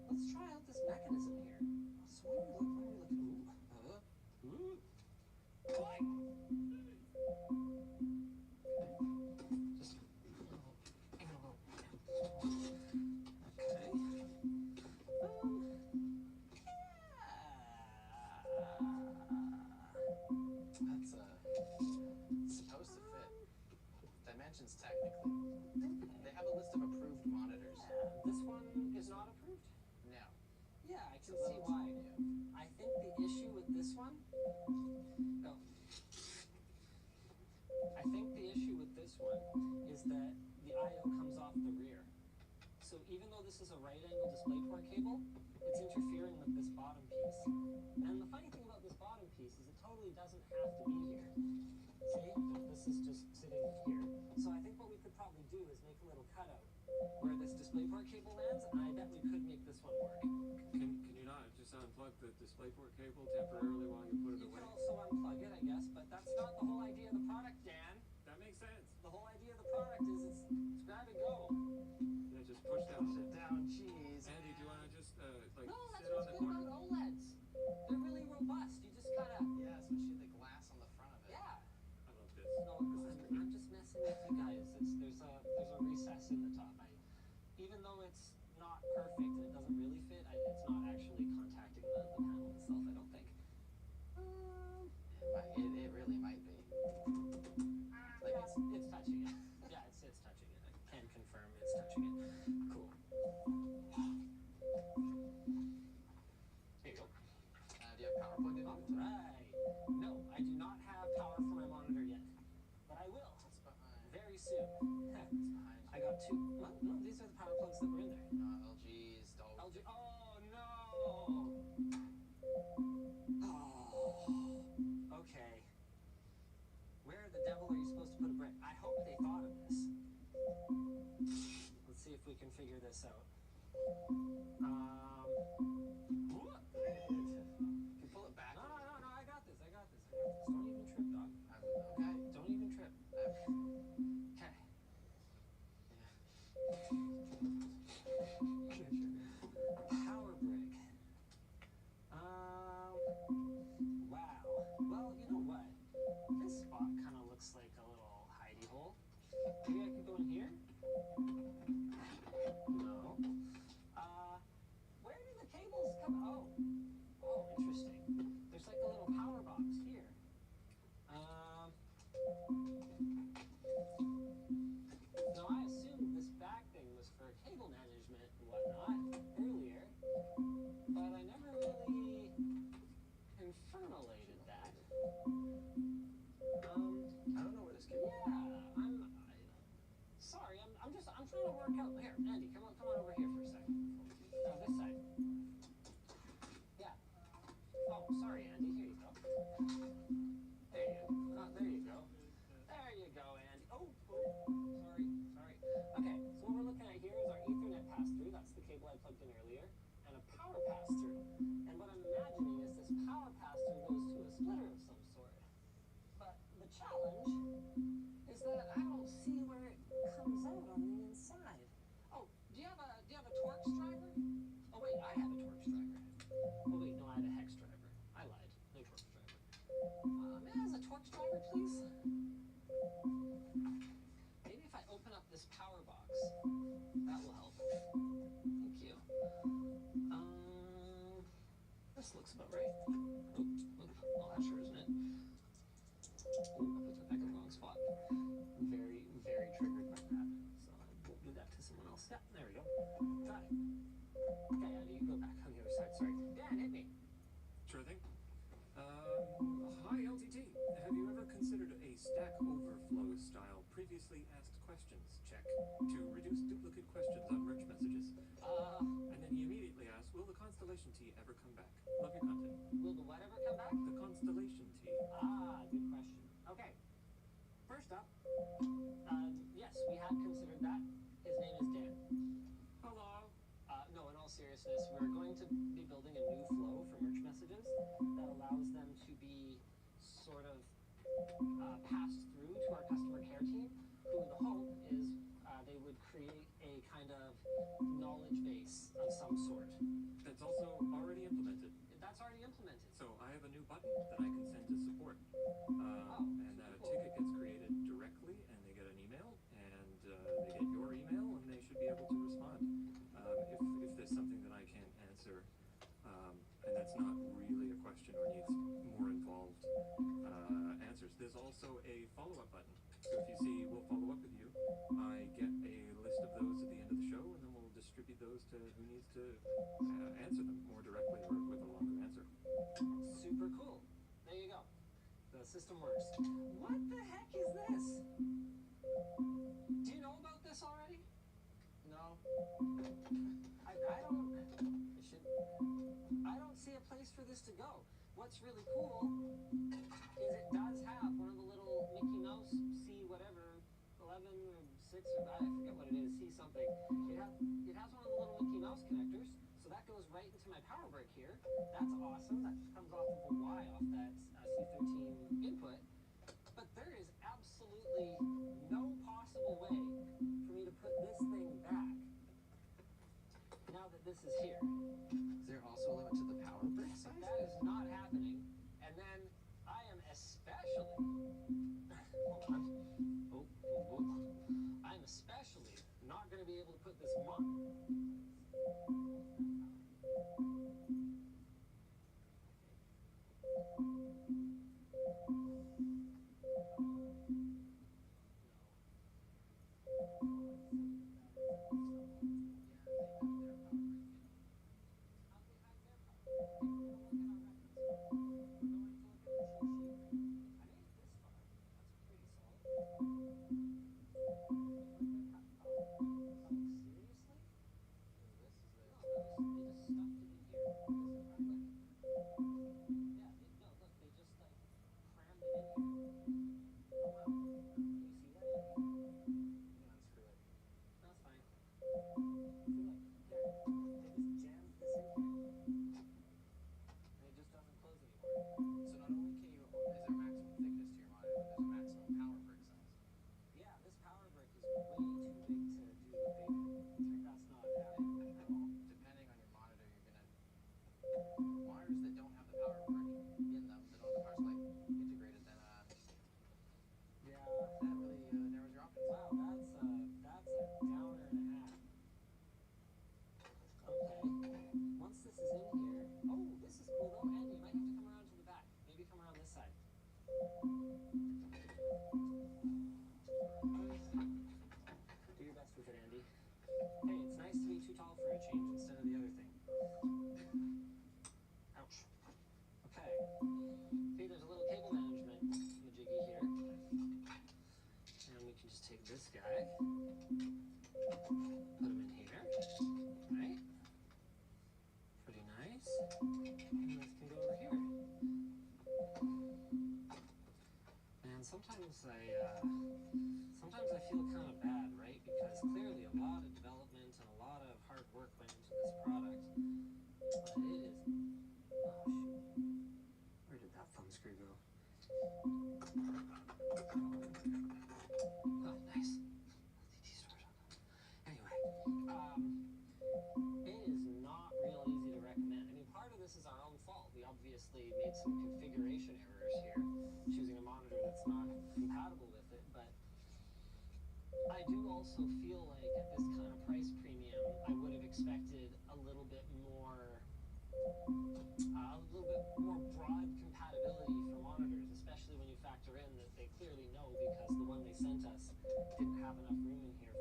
Let's try out this mechanism here. So what are we looking? Ooh. What? Just okay. That's supposed to fit. Dimensions technically. They have a list of approved monitors. This one is not approved? No. Yeah, I can see why. I think the issue with this one. No. I think the issue with this one is that the I/O comes off the rear. So even though this is a right-angle DisplayPort cable, it's interfering with this bottom piece. And the funny thing about this bottom piece is it totally doesn't have to be here. See? This is just sitting here. So I think what we could probably do is make a little cutout where this DisplayPort cable lands, and I bet we could make this one work. Can you not just unplug the DisplayPort cable temporarily while you put it You away? could also unplug it, I guess, but that's not the whole idea of the product, Dan. That makes sense. The whole idea of the product is it's grab and go. Yeah, just push down. Push it down, jeez. Andy, do you want to just like No, that's sit on what's the good corner? about OLEDs. They're really robust. You just gotta. Yeah, especially the glass on the front of it. Yeah. I love this. No, I'm just messing with you guys. There's a recess in the top. Even though it's not perfect and it doesn't really fit, it's not actually contacting the panel itself, I don't think. It really might be. Like Yeah, it's touching it. Yeah, it's touching it. I can confirm it's touching it. Cool. Here you go. Do you have power plugged in? Right. No, I do not have power for my monitor yet, but I will. It's behind. Very soon. It's behind. I got two. No, these are the power plugs that were in there. LG's. LG. Oh no. Oh. Okay. Where the devil are you supposed to put a brick? I hope they thought of this. Let's see if we can figure this out. What? You can pull it back. No, I got this. Don't even trip, dog. Okay. Don't even trip. Okay. Power brick. Wow. Well, you know what? This spot kind of looks like a little hidey hole. Maybe I could go in here? No. Where do the cables come? Oh, interesting. There's like a little power box here. Now I assumed this back thing was for cable management and whatnot earlier, but I never really infernalated that. I don't know where this cable is. Yeah, sorry, I'm trying to work out. Here, Andy, come on over here for a second. This side. Yeah. Oh, sorry, Andy. Here you go. There you go. There you go, Andy. Oh, sorry. Okay, so what we're looking at here is our Ethernet pass-through. That's the cable I plugged in earlier, and a power pass-through. And what I'm imagining is this power pass-through goes to a splitter of some sort. But the challenge is that I don't see where it comes out on the inside. Oh, do you have a Torx driver? Oh wait, I have a Torx driver. Oh wait, no, I had a hex driver. I lied. No Torx driver. May I have a Torx driver, please? Maybe if I open up this power box, that will help. Thank you. This looks about right. Oh, that sure isn't it. Oh, I put it back in the wrong spot. Very, very triggered by that. So I won't do that to someone else. Yeah, there we go. Got it. Okay, Andy, you go back on the other side. Sorry. Dan, hit me. Sure thing. Hi, LTT. Have you ever considered a Stack Overflow style previously asked questions check to reduce duplicate questions on merch messages? And then he immediately asks, will the Constellation Tea ever come back? Love your content. Will the what ever come back? The Constellation Tea. Good question. Okay. First up, yes, we have considered that. His name is Dan. Hello. No, in all seriousness, we're going to be building a new flow for merch messages that allows them to be sort of passed through to our customer care team, who the hope is they would create a kind of knowledge base of some sort. That's also already implemented. That's already implemented. So I have a new button that I can send to support. And a ticket gets created directly, and they get an email, and they get your email, and they should be able to respond. If there's something that I can't answer, and that's not really a question or needs more involved answers. There's also a follow-up button. So if you see, we'll follow up with you, I get a list of those at the end of the show, and then we'll distribute those to who needs to answer them more directly or with a longer answer. Super cool. There you go. The system works. What the heck is this? Do you know about this already? No. I don't see a place for this to go. What's really cool is it does have one of the little Mickey Mouse C whatever 11 or 6 6 or I forget what it is, C something. It has one of the little Mickey Mouse connectors, so that goes right into my power brick here. That's awesome. That just comes off of a Y off that C13 input. But there is absolutely no possible way for me to put this thing back now that this is here. Is there also a limit to the power brick size? That is not happening. And then I am especially hold on. I'm especially not going to be able to put this this guy, put him in here, right? Pretty nice. And this can go over here. And sometimes I feel kind of bad, right? Because clearly a lot of development and a lot of hard work went into this product. But it is, oh shoot. Where did that thumb screw go? Oh, nice. Anyway, it is not real easy to recommend. I mean, part of this is our own fault. We obviously made some configuration errors here, choosing a monitor that's not compatible with it, but I do also feel like at this kind of price premium, I would have expected a little bit more broad compatibility for monitors, especially when you factor in that they clearly know because the one they sent us didn't have enough room in here.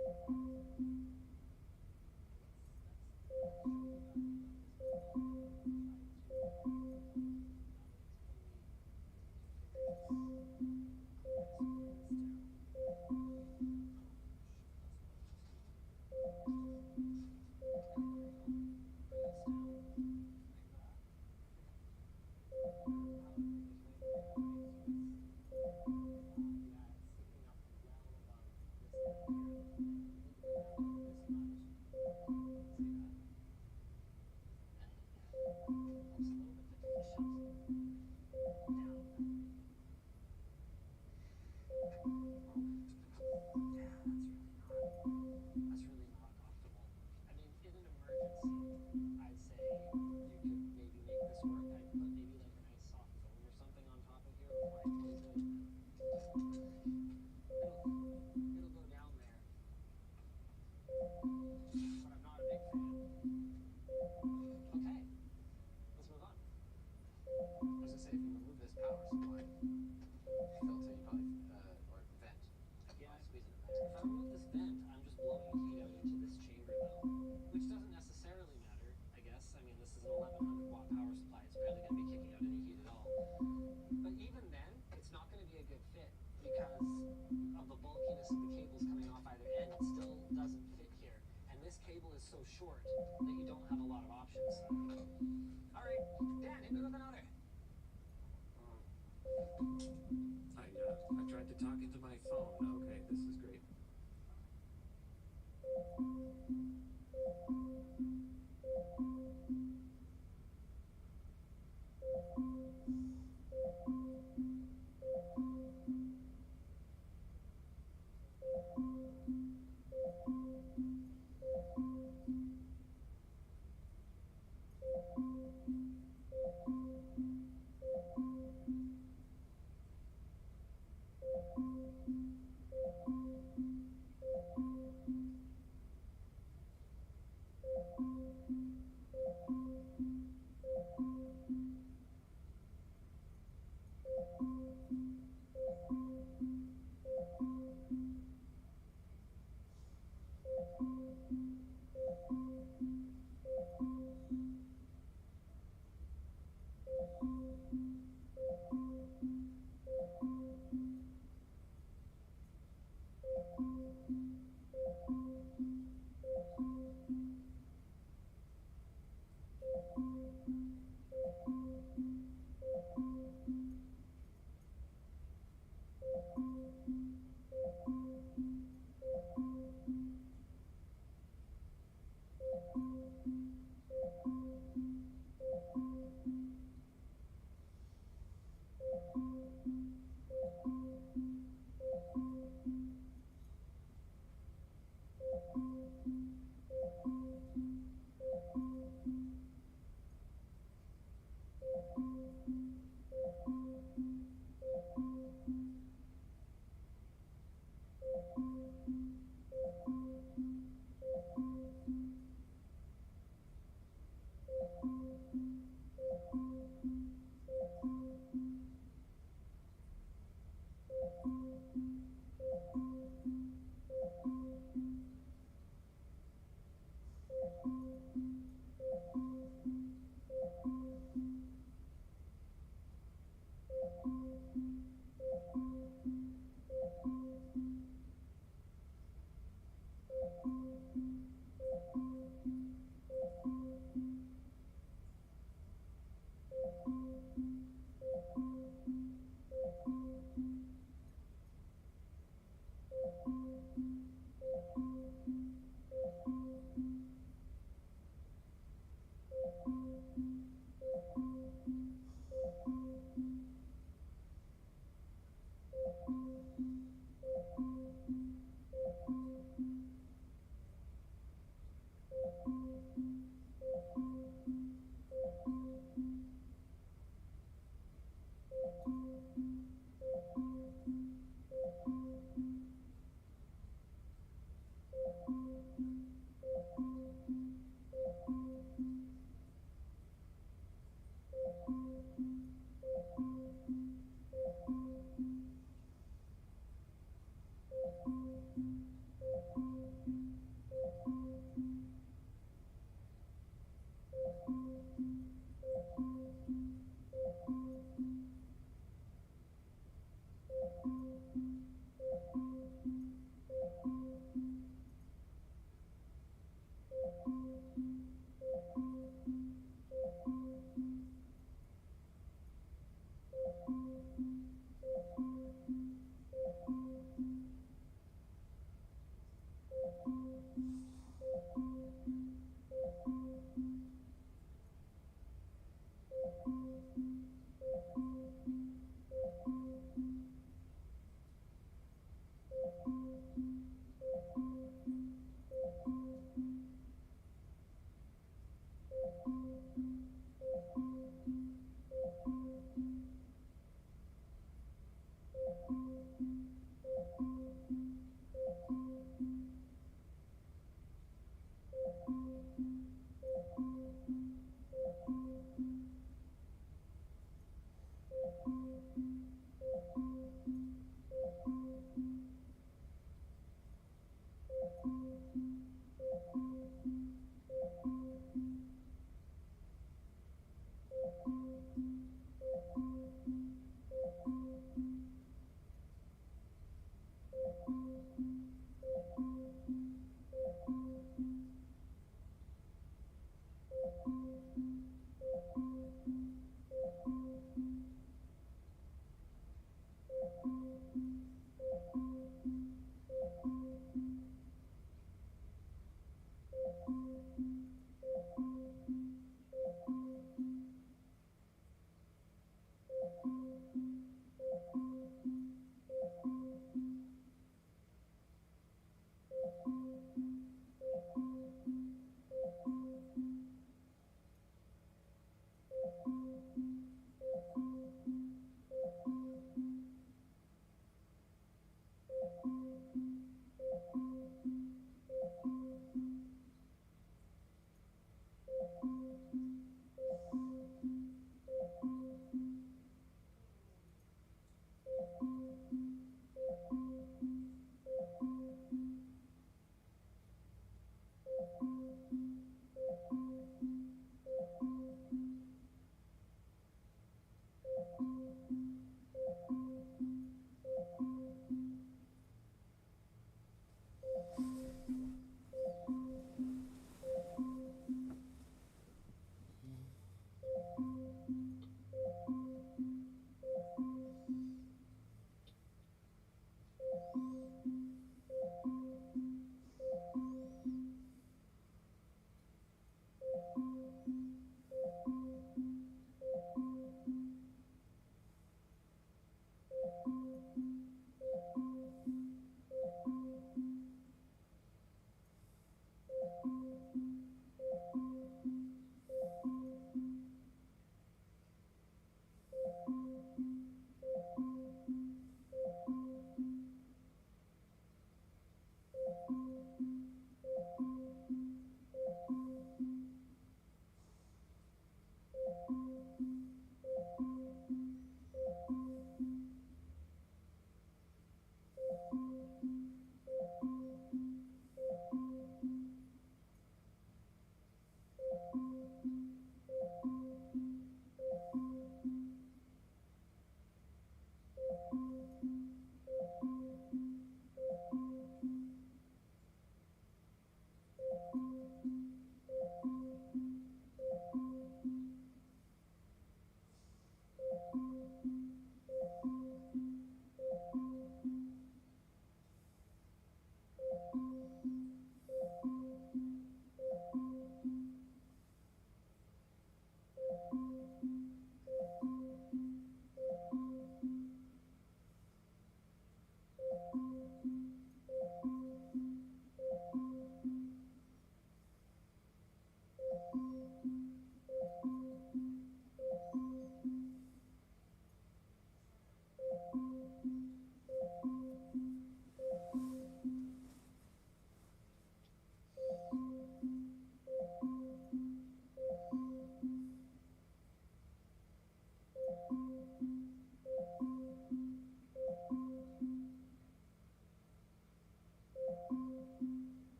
Short that you don't have a lot of options. All right, Dan, hit me with another. I tried to talk into my phone. Okay, this is great.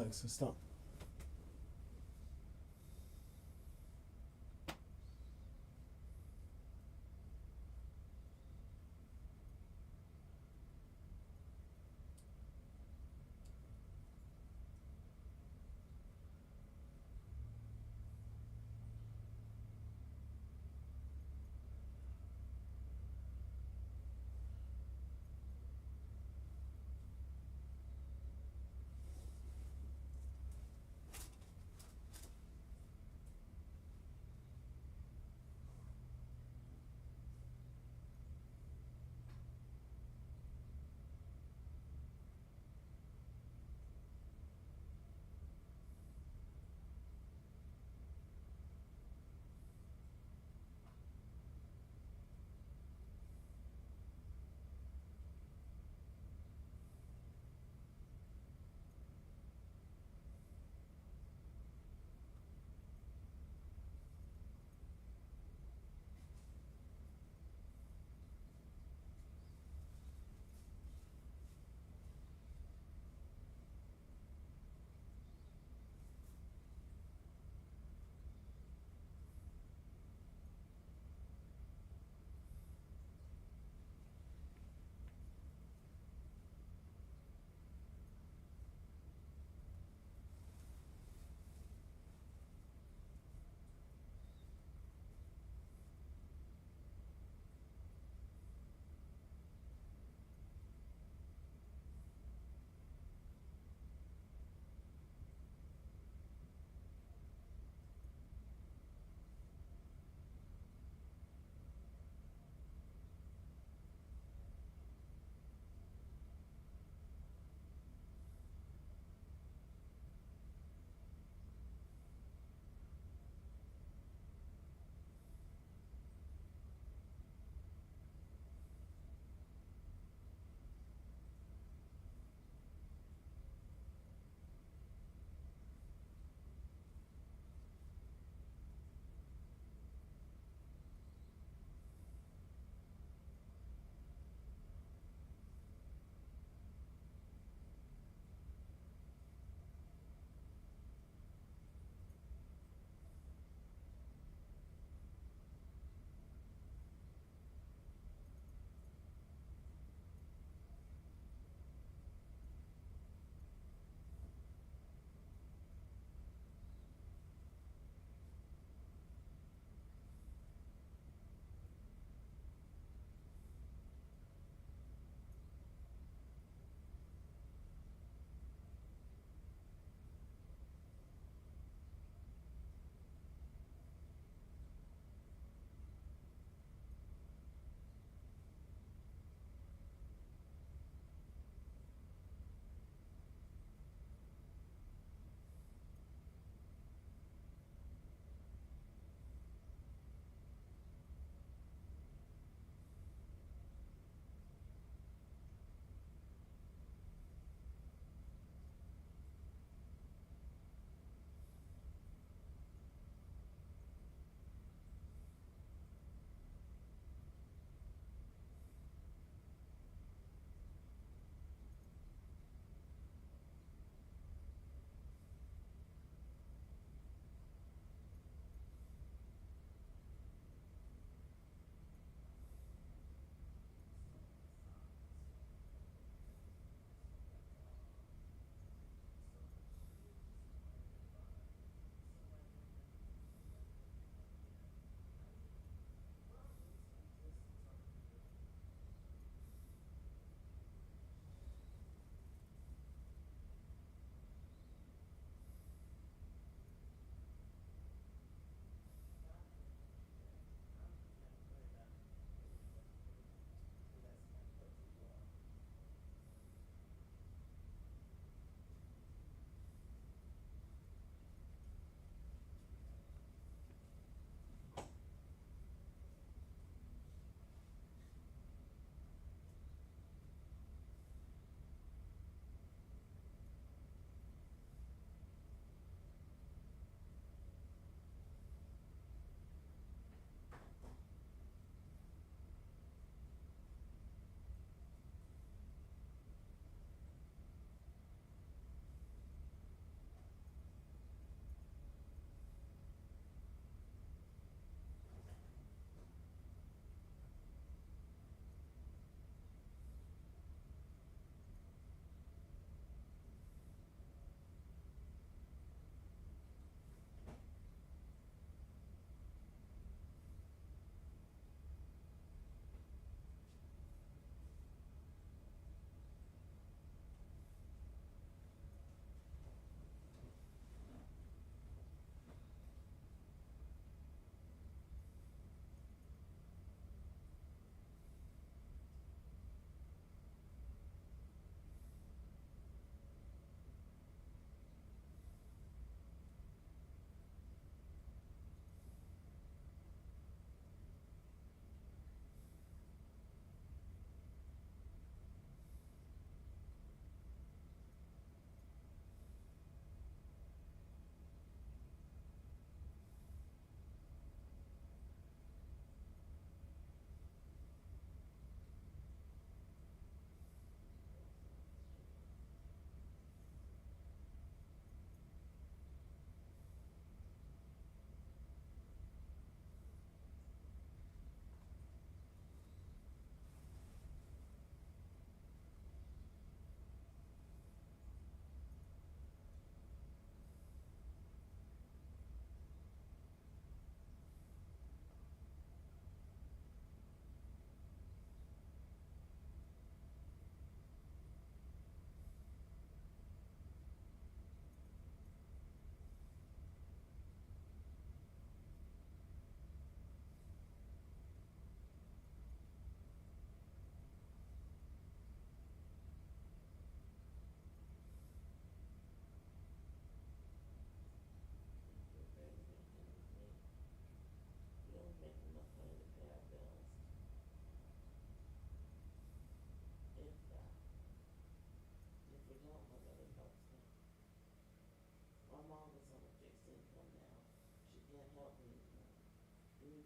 Alexa, stop.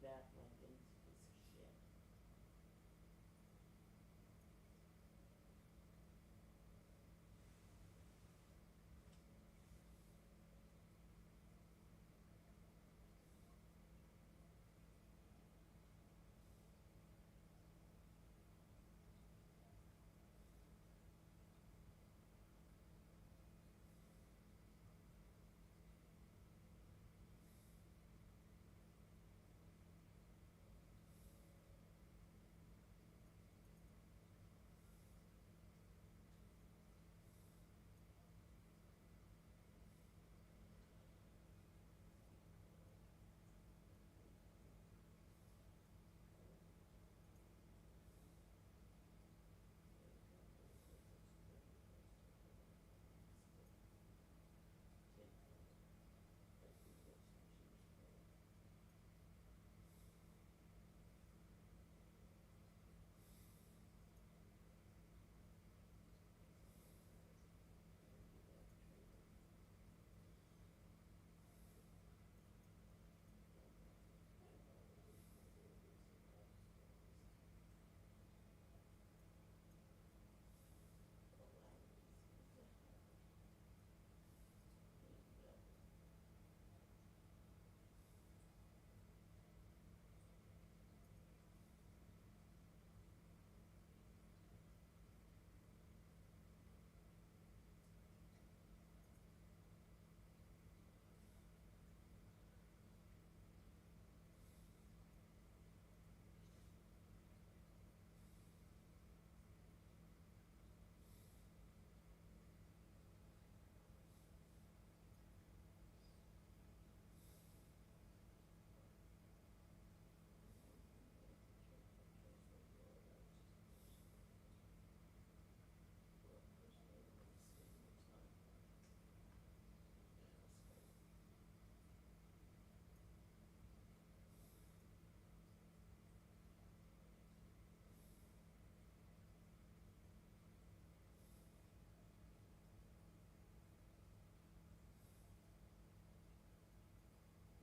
back, Lincoln, piece of shit.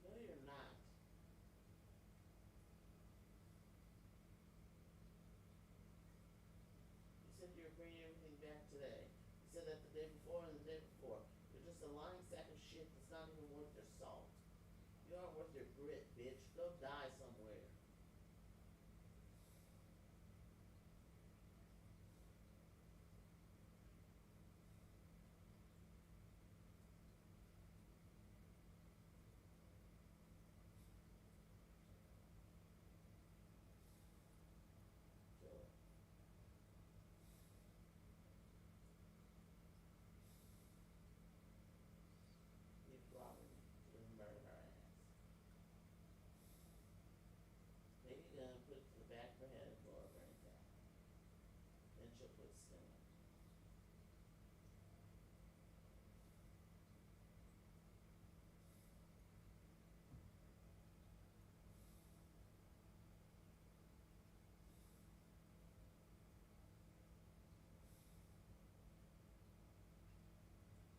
No, you're not. You said you were bringing everything back today. You said that the day before and the day before. You're just a lying sack of shit that's not even worth your salt. You aren't worth your grit, bitch. Go die somewhere. You probably didn't murder her ass. Maybe you're gonna put it to the back of her head and blow her brains out. Then she'll quit stealing.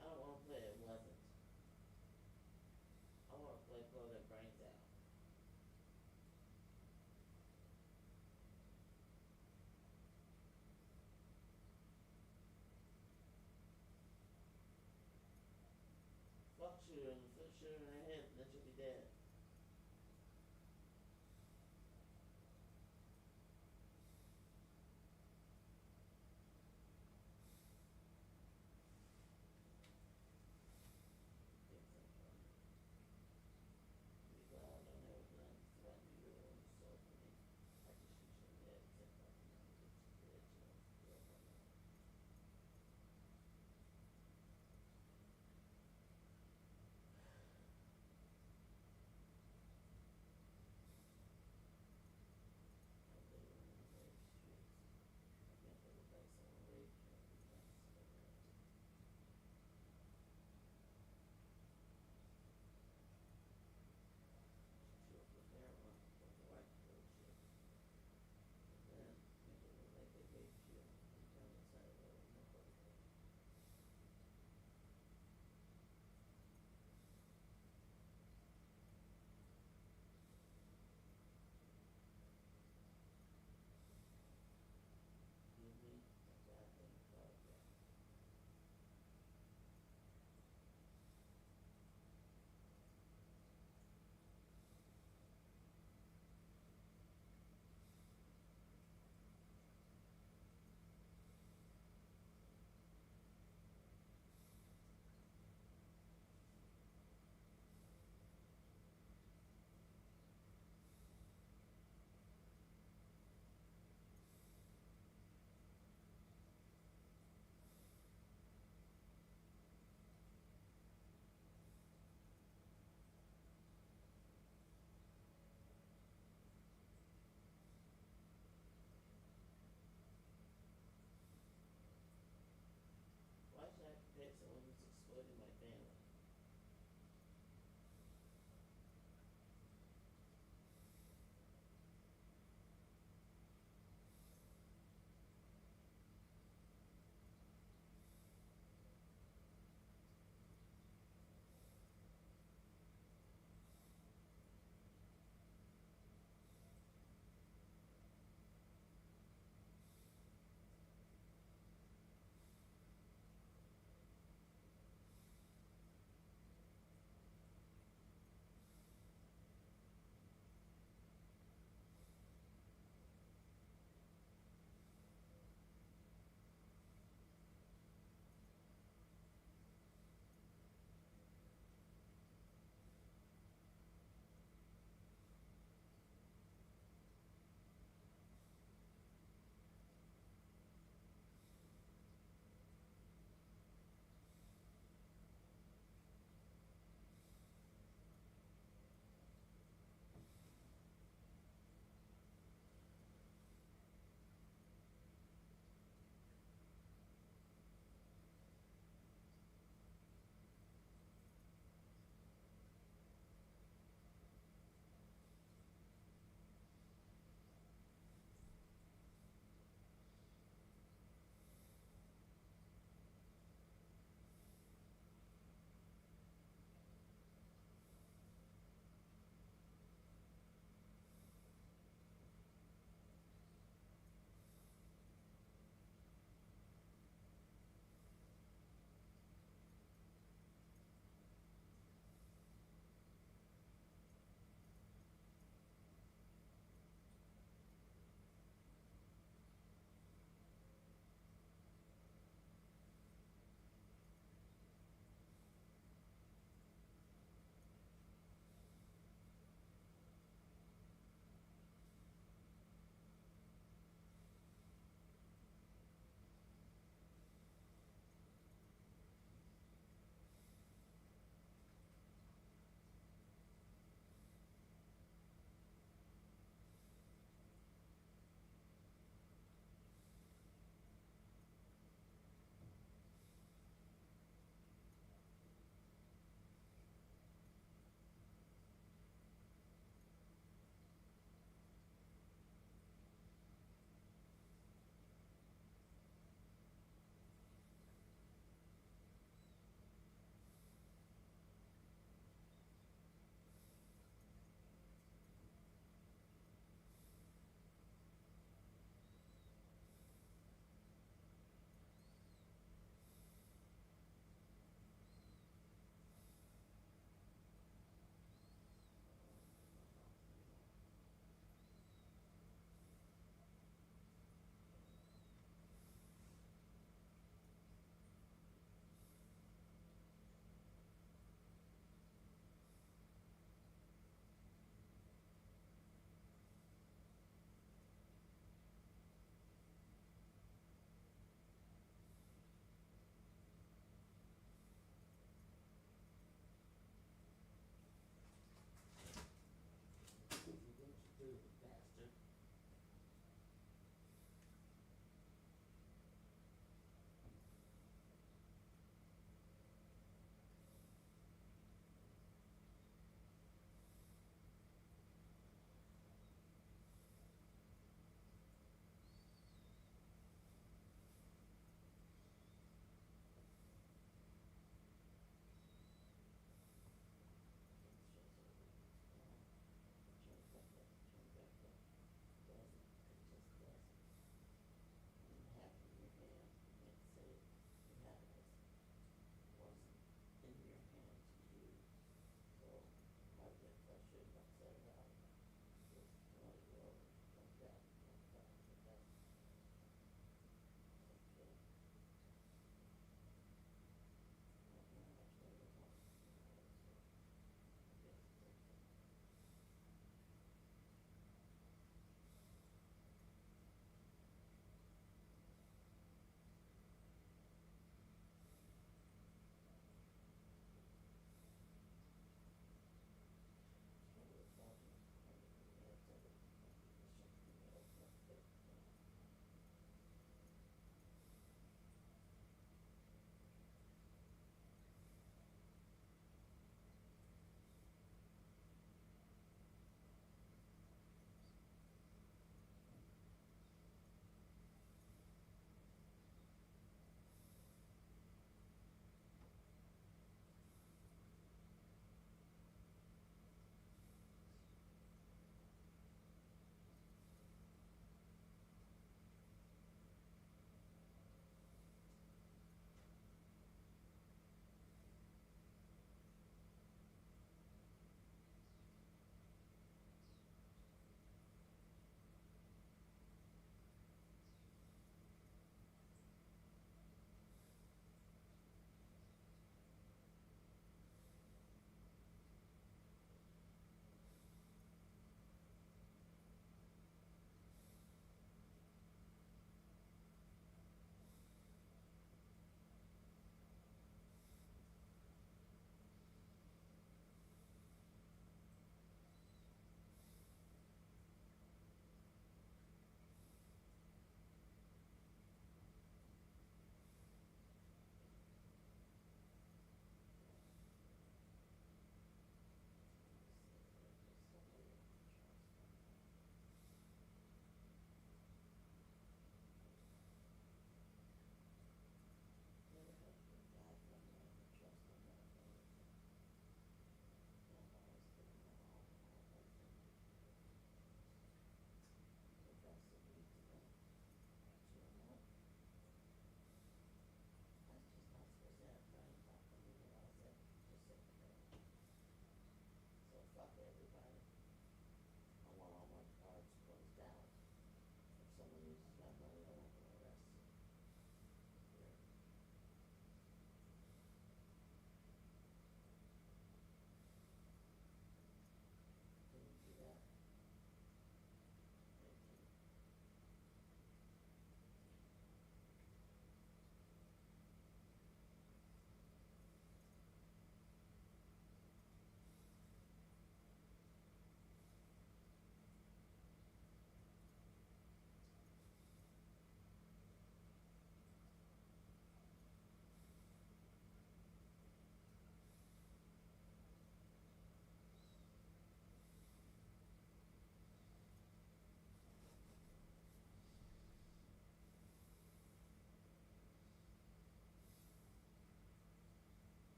I don't wanna play it wasn't. I wanna play blow their brains out. Fuck shoot her in the foot, shoot her in the head, and then she'll be dead. Be glad I don't have a gun to threaten you or insult me. I just shoot you in the head and take off the money, get you dead, you know, feel my love.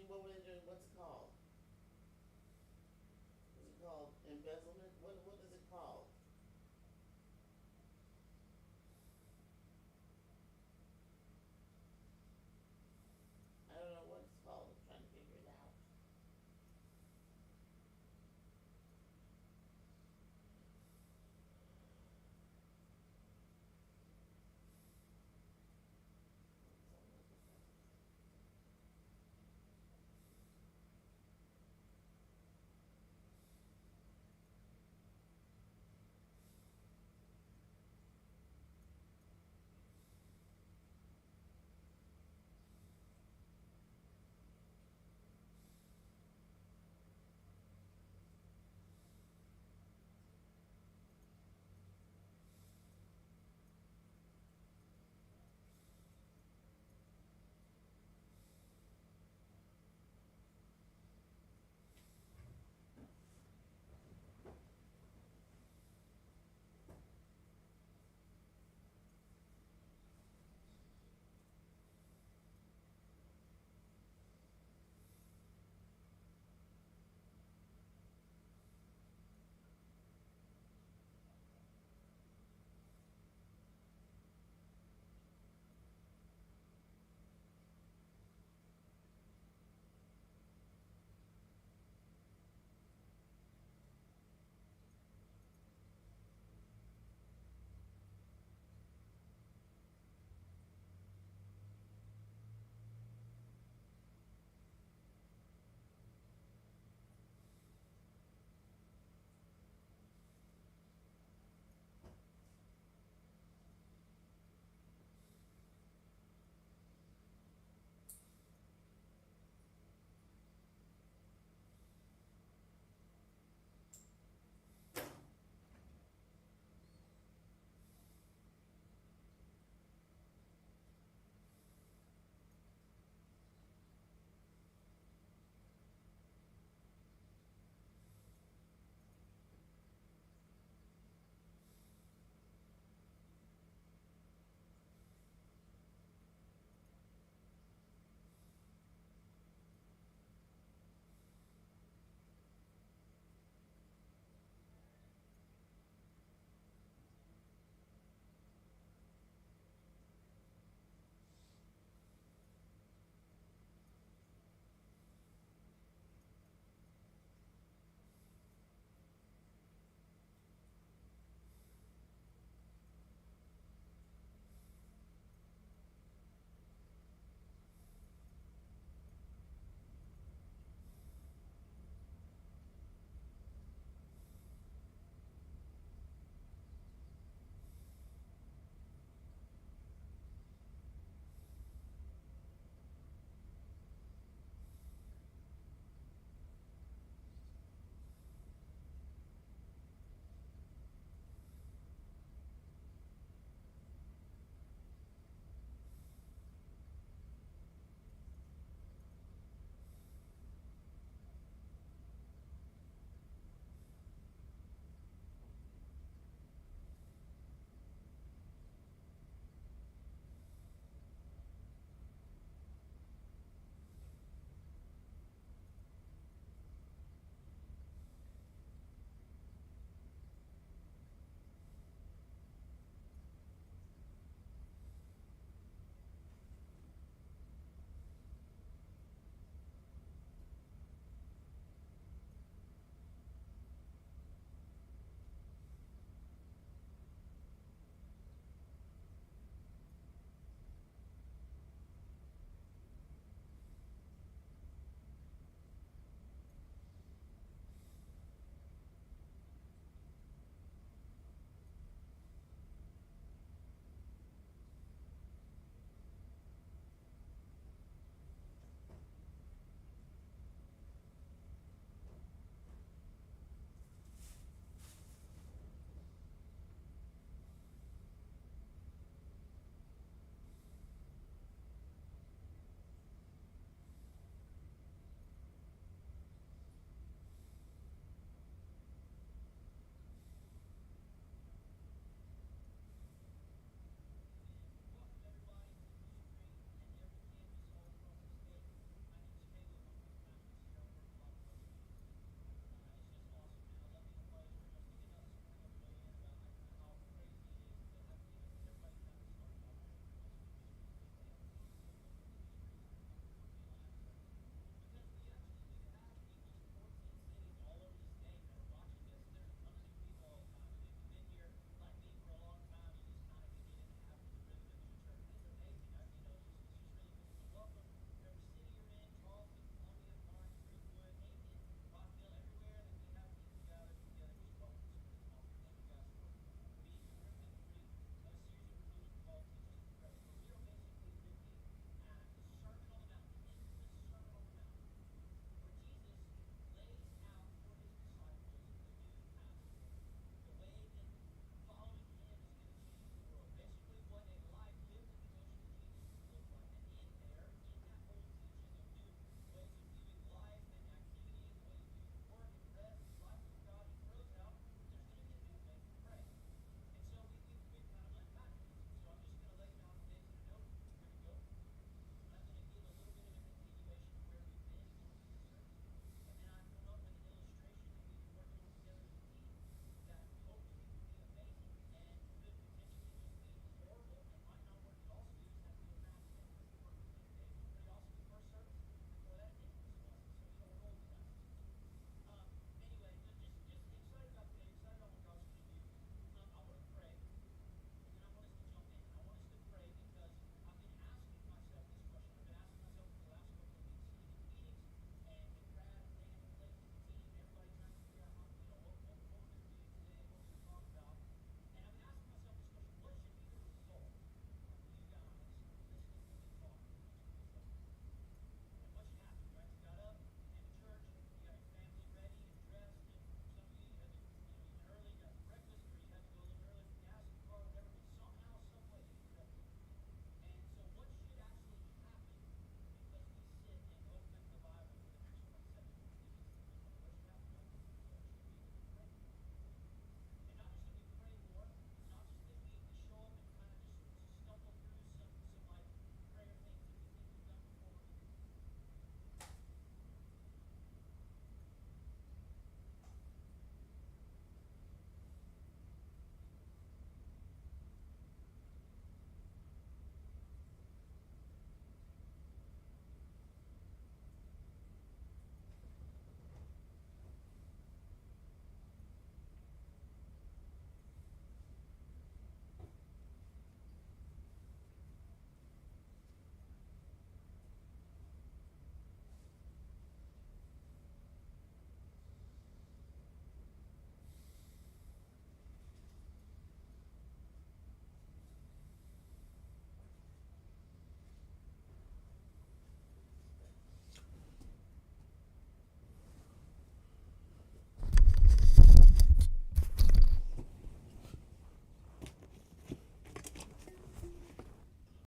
what were they doing? What's it called?